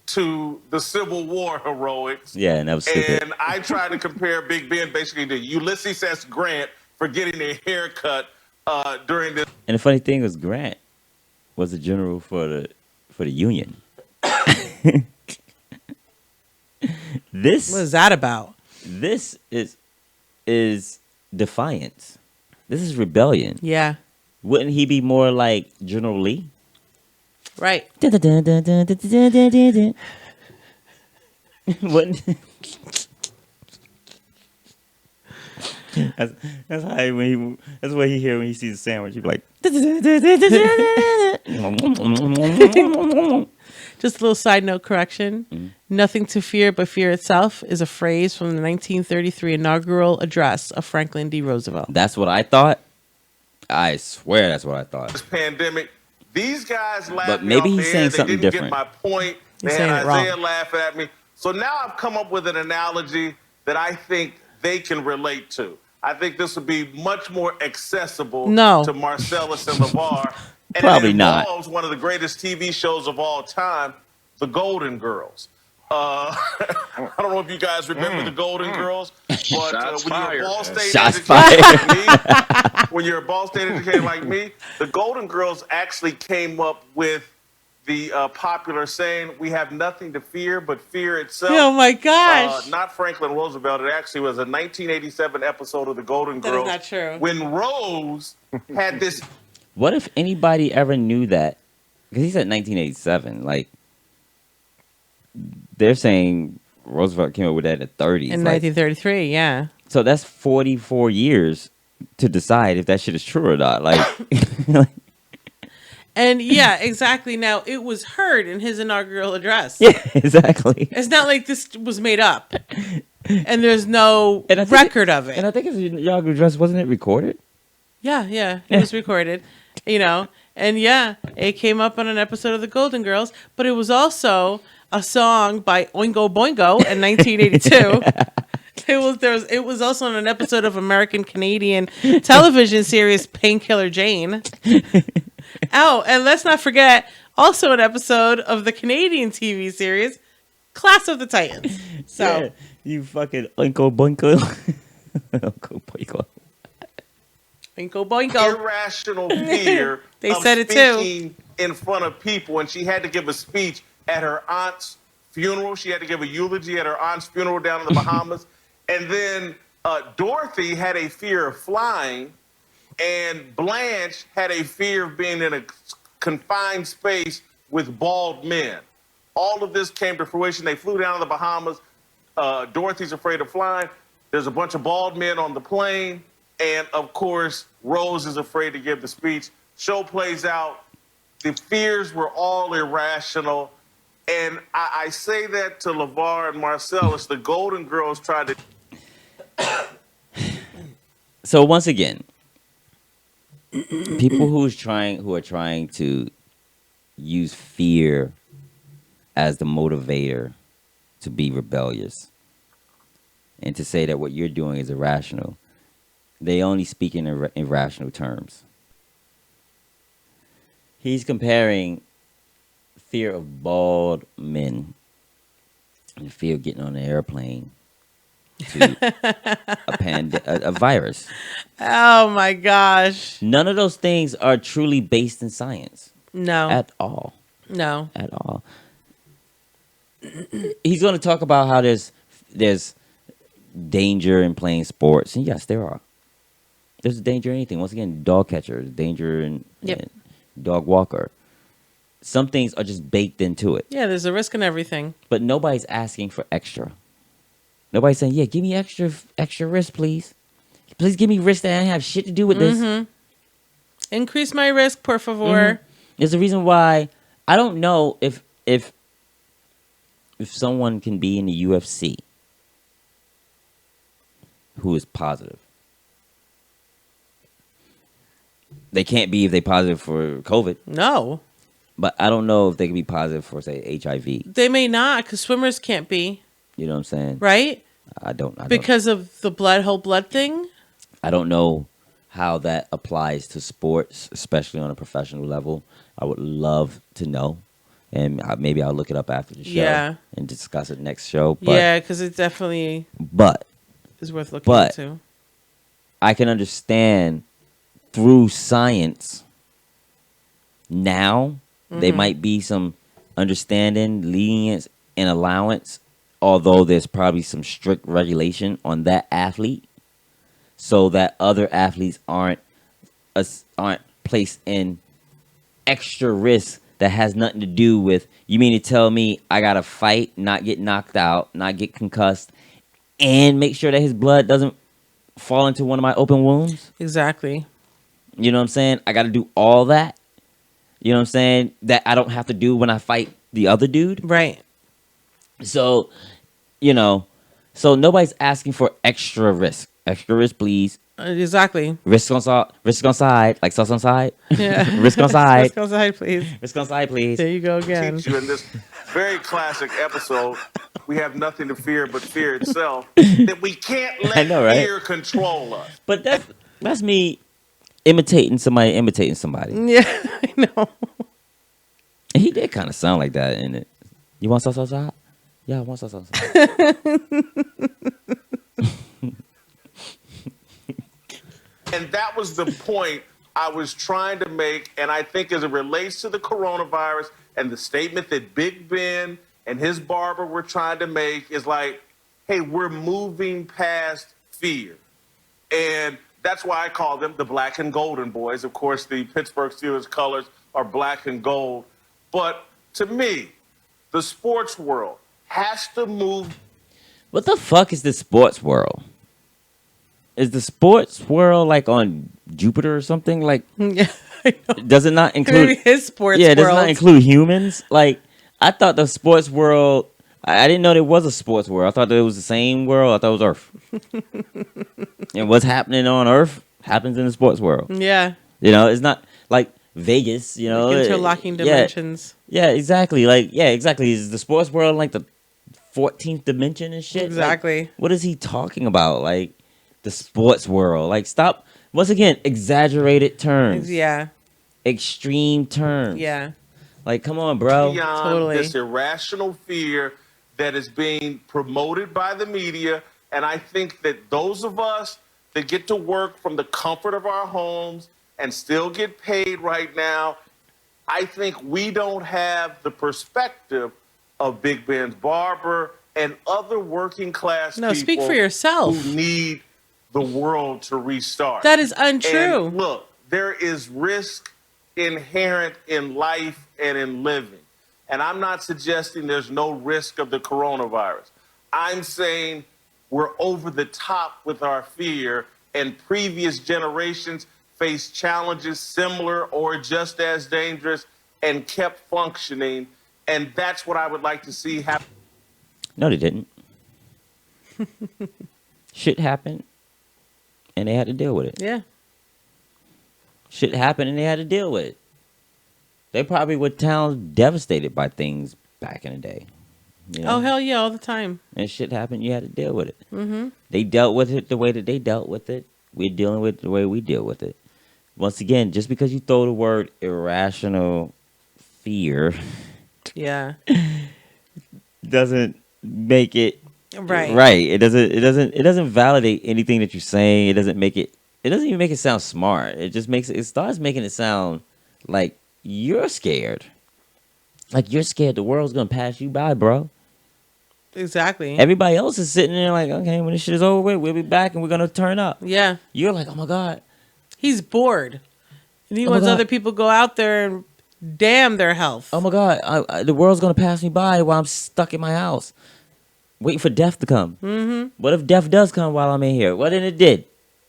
to the Civil War heroics. Yeah, and that was stupid. And I tried to compare Big Ben basically to Ulysses S. Grant for getting a haircut during this. And the funny thing was, Grant was the general for the Union. This. What is that about? This is defiance. This is rebellion. Yeah. Wouldn't he be more like General Lee? Right. Wouldn't. That's how that's what he hear when he sees a sandwich. He'd be like. Just a little side note correction. Mm-hmm. Nothing to fear but fear itself is a phrase from the 1933 inaugural address of Franklin D. Roosevelt. That's what I thought. I swear that's what I thought. This pandemic, these guys laughed But maybe me he's off saying the air. something They didn't different. get my point. He's They saying had it wrong. Isaiah laughing at me. So now I've come up with an analogy that I think they can relate to. I think this would be much more accessible to Marcellus and LeVar. And Probably it not. involves one of the greatest TV shows of all time, The Golden Girls. I don't know if you guys remember The Golden Girls, but when you're a Ball State educator like me, when you're a Ball State educator like me, The Golden Girls actually came up with the popular saying, "We have nothing to fear but fear itself." Oh my gosh. Not Franklin Roosevelt. It actually was a 1987 episode of The Golden That Girls. is not true. When Rose had this. What if anybody ever knew that? Because he said 1987. Like, they're saying Roosevelt came up with that in the 30s. In 1933, yeah. So that's 44 years to decide if that shit is true or not. Like, And yeah, exactly. Now, it was heard in his inaugural address. yeah, exactly. It's not like this was made up. And there's no record of it. And I think his inaugural address, wasn't it recorded? Yeah, it was recorded, you know, and yeah, it came up on an episode of The Golden Girls, but it was also a song by Oingo Boingo in 1982. It was also on an episode of American Canadian television series Painkiller Jane. Oh, and let's not forget, also an episode of the Canadian TV series Class of the Titans. So Yeah, you fucking Oingo Boingo. Oingo Boingo. Oingo Boingo. Irrational fear They of said it too. speaking in front of people, and she had to give a speech at her aunt's funeral. She had to give a eulogy at her aunt's funeral down in the Bahamas. And then Dorothy had a fear of flying, and Blanche had a fear of being in a confined space with bald men. All of this came to fruition. They flew down to the Bahamas. Dorothy's afraid of flying. There's a bunch of bald men on the plane. And of course, Rose is afraid to give the speech. Show plays out. The fears were all irrational. And I say that to LeVar and Marcellus. The Golden Girls tried to. So once again, people who are trying to use fear as the motivator to be rebellious and to say that what you're doing is irrational, they only speak in irrational terms. He's comparing fear of bald men and fear of getting on an airplane to a virus. Oh my gosh. None of those things are truly based in science. No. At all. No. At all. He's going to talk about how there's danger in playing sports. And yes, there are. There's danger in anything. Once again, dog catcher, danger in dog walker. Some things are just baked into it. Yeah, there's a risk in everything. But nobody's asking for extra. Nobody's saying, yeah, give me extra risk, please. Please give me risk that I don't have shit to do with this. Increase my risk, por favor. Mm-hmm. There's a reason why I don't know if someone can be in the UFC who is positive. They can't be if they're positive for COVID. No. But I don't know if they can be positive for, say, HIV. They may not, because swimmers can't be. You know what I'm saying? Right? I don't. Because of the whole blood thing? I don't know how that applies to sports, especially on a professional level. I would love to know. And maybe I'll look it up after the show and discuss it next show. But, yeah, because it definitely is worth looking into. I can understand through science now there might be some understanding, lenience, and allowance, although there's probably some strict regulation on that athlete so that other athletes aren't placed in extra risk that has nothing to do with, you mean to tell me I got to fight, not get knocked out, not get concussed, and make sure that his blood doesn't fall into one of my open wounds? Exactly. You know what I'm saying? I got to do all that. You know what I'm saying? That I don't have to do when I fight the other dude. Right. So, so nobody's asking for extra risk. Extra risk, please. Exactly. Risk on side, like sauce on side. Yeah. Risk on side. Risk on side, please. Risk on side, please. There you go again. Teach you in this very classic episode, we have nothing to fear but fear itself. That we can't let fear control us. But that's me imitating somebody. Yeah, I know. And he did kind of sound like that in it. You want sauce on side? Yeah, I want sauce on side. And that was the point I was trying to make. And I think as it relates to the coronavirus and the statement that Big Ben and his barber were trying to make is like, hey, we're moving past fear. And that's why I call them the black and golden boys. Of course, the Pittsburgh Steelers colors are black and gold. But to me, the sports world has to move. What the fuck is the sports world? Is the sports world like on Jupiter or something? Like, yeah, I know. Does it not include Maybe his sports Yeah, world. does it not include humans? Like, I thought the sports world. I didn't know there was a sports world. I thought that it was the same world. I thought it was Earth. And what's happening on Earth happens in the sports world. Yeah. It's not like Vegas. Like interlocking dimensions. Yeah, exactly. Exactly. Is the sports world like the 14th dimension and shit? Exactly. Like, what is he talking about? Like, the sports world. Like, stop. Once again, exaggerated terms. Yeah. Extreme terms. Yeah. Like, come on, bro. Beyond this irrational fear that is being promoted by the media. And I think that those of us that get to work from the comfort of our homes and still get paid right now, I think we don't have the perspective of Big Ben's barber and other working class people. No, speak for yourself. Who need the world to restart. That is untrue. And look, there is risk inherent in life and in living. And I'm not suggesting there's no risk of the coronavirus. I'm saying we're over the top with our fear and previous generations faced challenges similar or just as dangerous and kept functioning. And that's what I would like to see happen. No, they didn't. Shit happened, and they had to deal with it. Yeah. Shit happened, and they had to deal with it. They probably were towns devastated by things back in the day. You know? Oh, hell yeah, all the time. And shit happened, you had to deal with it. Mm-hmm. They dealt with it the way that they dealt with it. We're dealing with it the way we deal with it. Once again, just because you throw the word irrational fear, yeah, doesn't make it right. Right. It doesn't validate anything that you're saying. It doesn't make it. It doesn't even make it sound smart. It just makes it. It starts making it sound like you're scared. Like you're scared the world's gonna pass you by, bro. Exactly. Everybody else is sitting there like, okay, when this shit is over with, we'll be back and we're gonna turn up. Yeah. You're like, oh my God. He's bored. And he wants other people to go out there and damn their health. Oh my God, the world's gonna pass me by while I'm stuck in my house, waiting for death to come. Mm-hmm. What if death does come while I'm in here? Well, then it did.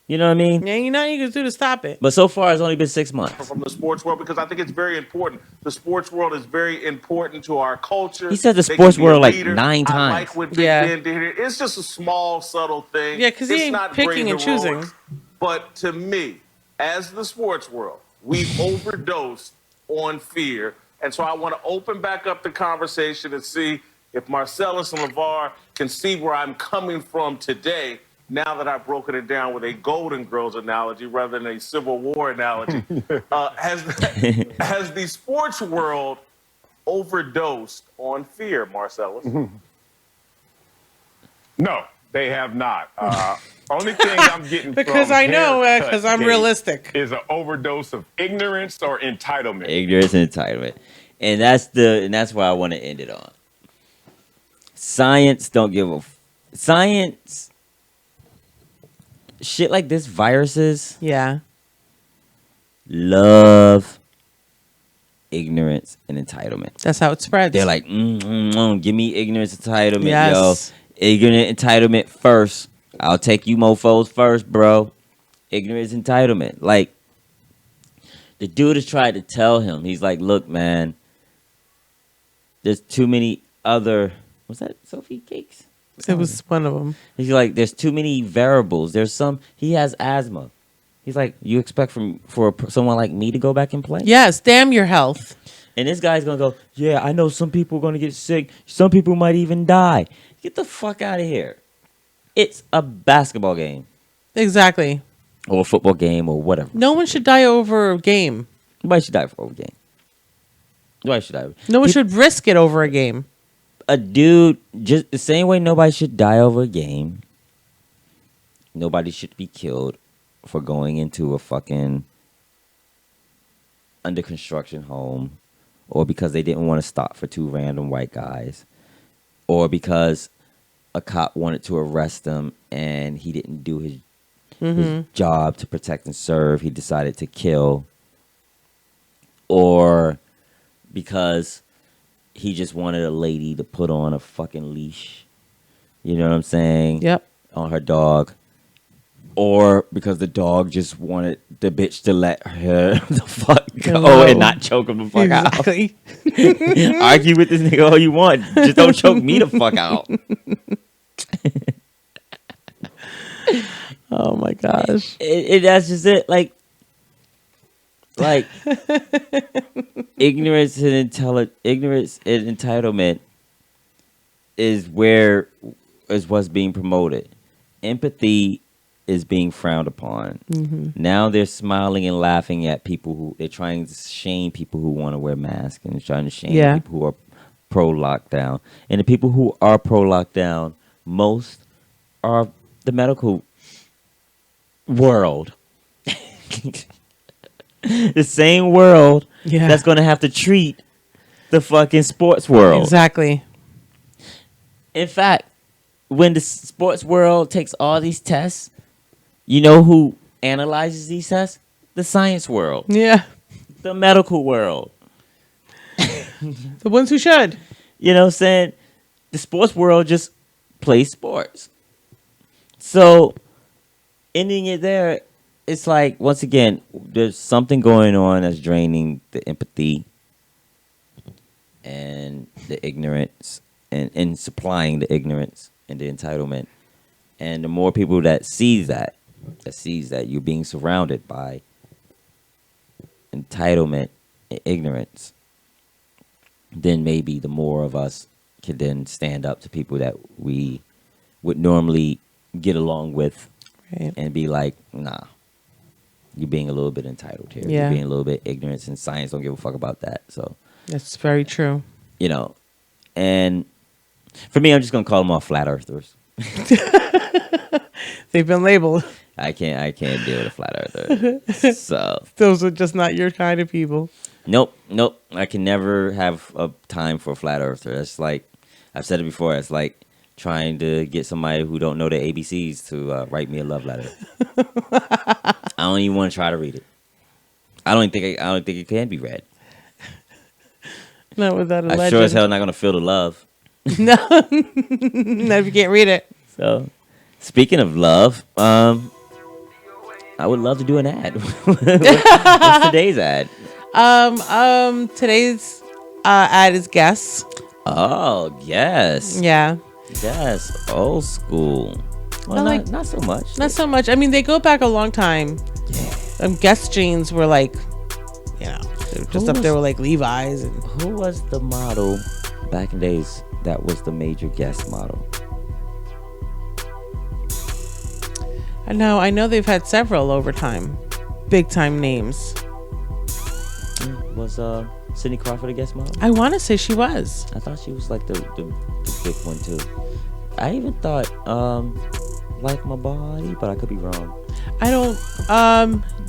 You know what I mean? Yeah, you know what you can do to stop it. But so far, it's only been 6 months. From the sports world, because I think it's very important. The sports world is very important to our culture. He said the They sports can be a world like leader. 9 I times. like what Big Ben did here. It's just a small, subtle thing. Yeah, because he It's ain't not picking great and choosing. heroics. But to me, as the sports world, we've overdosed on fear. And so I want to open back up the conversation and see if Marcellus and LeVar can see where I'm coming from today, now that I've broken it down with a Golden Girls analogy rather than a Civil War analogy. Has the sports world overdosed on fear, Marcellus? No, they have not. Only thing I'm getting because from I know, because I'm realistic, is an overdose of ignorance or entitlement. Ignorance and entitlement, and that's where I want to end it on. Science don't give a science. Shit like this, viruses. Yeah. Love ignorance and entitlement. That's how it spreads. They're like, give me ignorance, entitlement, Yes. yo. Ignorant entitlement first. I'll take you mofos first, bro. Ignorance, entitlement. Like, the dude has tried to tell him. He's like, look, man, there's too many other... Was that Sophie Cakes? It was one of them. He's like, there's too many variables. There's some... He has asthma. He's like, you expect for someone like me to go back and play? Yes, damn your health. And this guy's going to go, yeah, I know some people are going to get sick. Some people might even die. Get the fuck out of here. It's a basketball game. Exactly. Or a football game or whatever. No one should die over a game. Nobody should die for a game. Nobody should die. No one should risk it over a game. A dude, just the same way nobody should die over a game, nobody should be killed for going into a fucking under construction home, or because they didn't want to stop for two random white guys, or because a cop wanted to arrest him and he didn't do his job to protect and serve. He decided to kill. Or because he just wanted a lady to put on a fucking leash. You know what I'm saying? Yep. On her dog. Or because the dog just wanted the bitch to let her the fuck go and not choke him the fuck out. Argue with this nigga all you want. Just don't choke me the fuck out. Oh my gosh. That's just it. Like ignorance and entitlement is what's being promoted. Empathy is being frowned upon. Now they're smiling and laughing at people they're trying to shame people who want to wear masks, and they're trying to shame people who are pro lockdown. And the people who are pro lockdown, most are the medical world. The same world that's going to have to treat the fucking sports world. Exactly. In fact, when the sports world takes all these tests, you know who analyzes these tests? The science world. Yeah. The medical world. The ones who should. You know what I'm saying? The sports world just plays sports. So ending it there, it's like, once again, there's something going on that's draining the empathy and the ignorance and supplying the ignorance and the entitlement. And the more people that sees that you're being surrounded by entitlement and ignorance, then maybe the more of us can then stand up to people that we would normally get along with, right, and be like, nah, you're being a little bit entitled here. Yeah. You're being a little bit ignorant, and science don't give a fuck about that. So that's very true. You know, and for me, I'm just gonna call them all flat earthers. They've been labeled. I can't deal with a flat earther. So those are just not your kind of people. Nope. I can never have a time for a flat earther. That's like, I've said it before. It's like trying to get somebody who don't know the ABCs to write me a love letter. I don't even want to try to read it. I don't think it can be read. Not without a legend. I'm sure as hell not gonna feel the love. No, not if you can't read it. So, speaking of love, I would love to do an ad. What's today's ad? Today's ad is Guess. Oh, yes. Yeah. Yes, old school. Well, not so much. Not so much. I mean, they go back a long time. Yeah. Guess jeans were like, you know, they were just up there with like Levi's. And who was the model back in the days that was the major Guess model? I know they've had several over time. Big time names. Was Cindy Crawford a Guess model? I want to say she was. I thought she was like the big one too. I even thought Like My Body, but I could be wrong. I don't.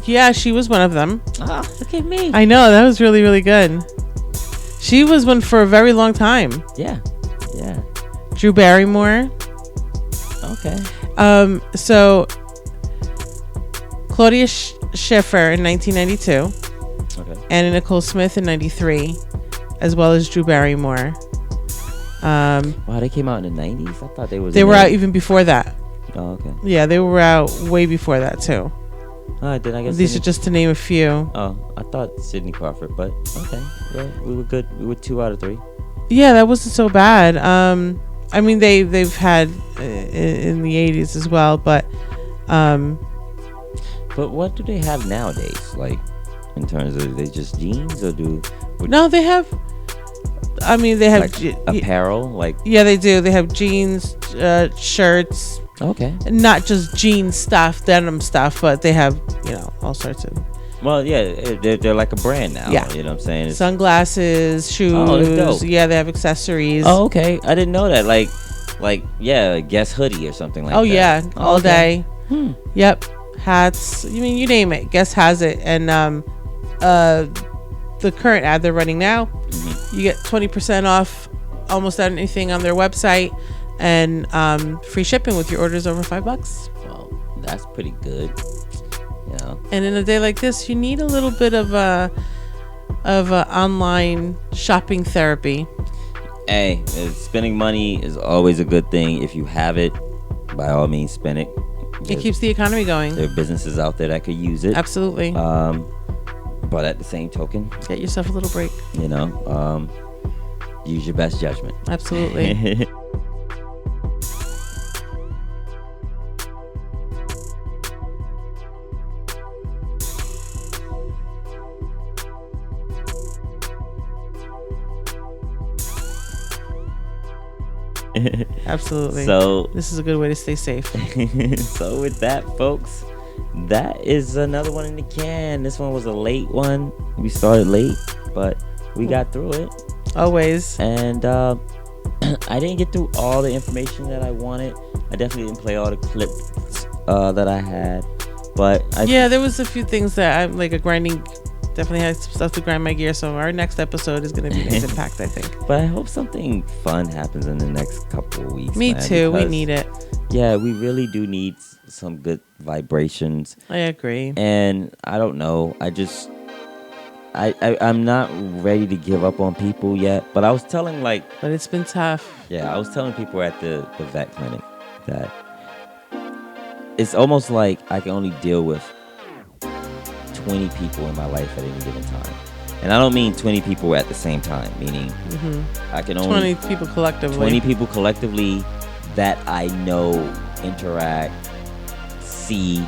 Yeah, she was one of them. Ah, look at me. I know, that was really, really good. She was one for a very long time. Yeah. Drew Barrymore. Okay. So Claudia Schiffer in 1992. Okay. Anna Nicole Smith in 93, as well as Drew Barrymore. Wow, they came out in the 90s? I thought they were out even before that. Oh, okay. Yeah, they were out way before that too. Then I guess these are just to name a few. Oh, I thought Sidney Crawford, but okay. Well, we were good. We were 2 out of 3. Yeah, that wasn't so bad. I mean, they've had in the 80s as well, but what do they have nowadays? Like, in terms of, they just jeans or no, they have. I mean, they have like apparel. Like, yeah, they do. They have jeans, shirts. Okay. Not just jean stuff, denim stuff, but they have, all sorts of. Well, yeah, they're like a brand now. Yeah. You know what I'm saying? Sunglasses, shoes. Oh, that's dope. Yeah, they have accessories. Oh, okay. I didn't know that. Like yeah, Guess hoodie or something like that. Oh, yeah. All day. Hmm. Yep. Hats. You mean, you name it. Guess has it. And the current ad they're running now, you get 20% off almost anything on their website and free shipping with your orders over $5. Well, that's pretty good. And in a day like this, you need a little bit of online shopping therapy. Hey, spending money is always a good thing. If you have it, by all means, spend it. It keeps the economy going. There are businesses out there that could use it. Absolutely. But at the same token, get yourself a little break. Use your best judgment. Absolutely. Absolutely. So this is a good way to stay safe. So with that, folks, that is another one in the can. This one was a late one. We started late, but we got through it. Always. And I didn't get through all the information that I wanted. I definitely didn't play all the clips that I had. But there was a few things that I'm like definitely had some stuff to grind my gear. So our next episode is going to be nice and packed, I think. But I hope something fun happens in the next couple of weeks. Me too. We need it. Yeah, we really do need some good vibrations. I agree. And I don't know. I'm not ready to give up on people yet. But I was telling But it's been tough. Yeah, I was telling people at the vet clinic that it's almost like I can only deal with 20 people in my life at any given time. And I don't mean 20 people at the same time, meaning I can only 20 people collectively. 20 people collectively that I know, interact, see,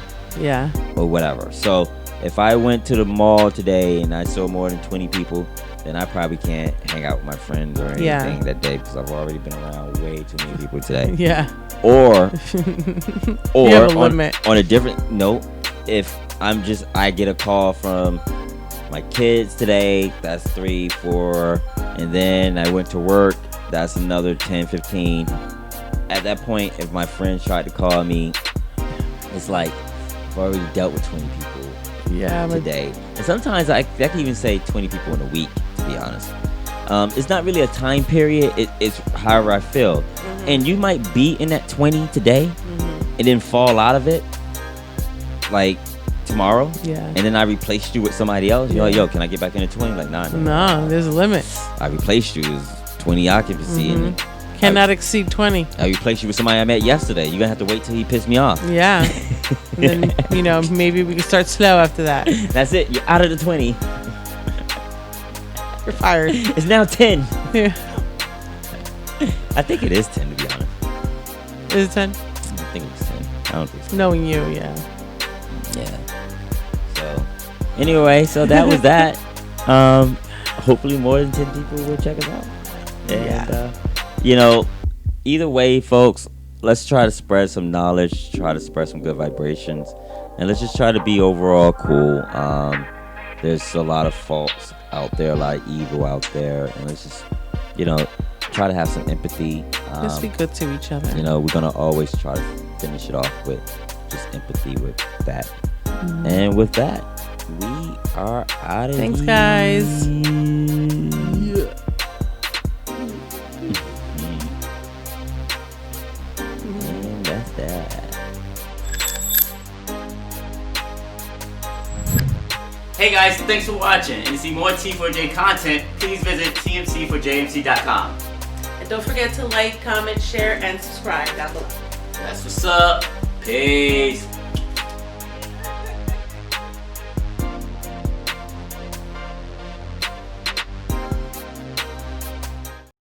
or whatever. So if I went to the mall today and I saw more than 20 people, then I probably can't hang out with my friends or anything that day because I've already been around way too many people today. Or on a different note, if I get a call from my kids today, that's 3, 4, and then I went to work, that's another 10, 15. At that point, if my friends tried to call me, it's like I've already dealt with 20 people today. And sometimes I can even say 20 people in a week, to be honest. It's not really a time period, it's however I feel. And you might be in that 20 today and then fall out of it like tomorrow, and then I replaced you with somebody else. You're like, yo, can I get back into 20? Like, nah, there's a limit. I replaced you as 20 occupancy, and cannot exceed 20. I replaced you with somebody I met yesterday. You're gonna have to wait till he pissed me off. And then maybe we can start slow after that. That's it. You're out of the 20. You're fired. It's now 10. I think it is 10, to be honest. Is it 10? I think it's 10. I don't think so. Knowing you, yeah. So, anyway, so that was that. Hopefully more than 10 people will check us out. And, either way, folks, let's try to spread some knowledge, try to spread some good vibrations, and let's just try to be overall cool. There's a lot of faults out there, a lot of evil out there, and let's just, try to have some empathy. Just be good to each other. We're going to always try to finish it off with just empathy with that. And with that, we are out of here. Thanks, guys. And that's that. Hey guys, thanks for watching. And to see more T4J content, please visit TMC4JMC.com. And don't forget to like, comment, share, and subscribe down below. That's what's up. Peace.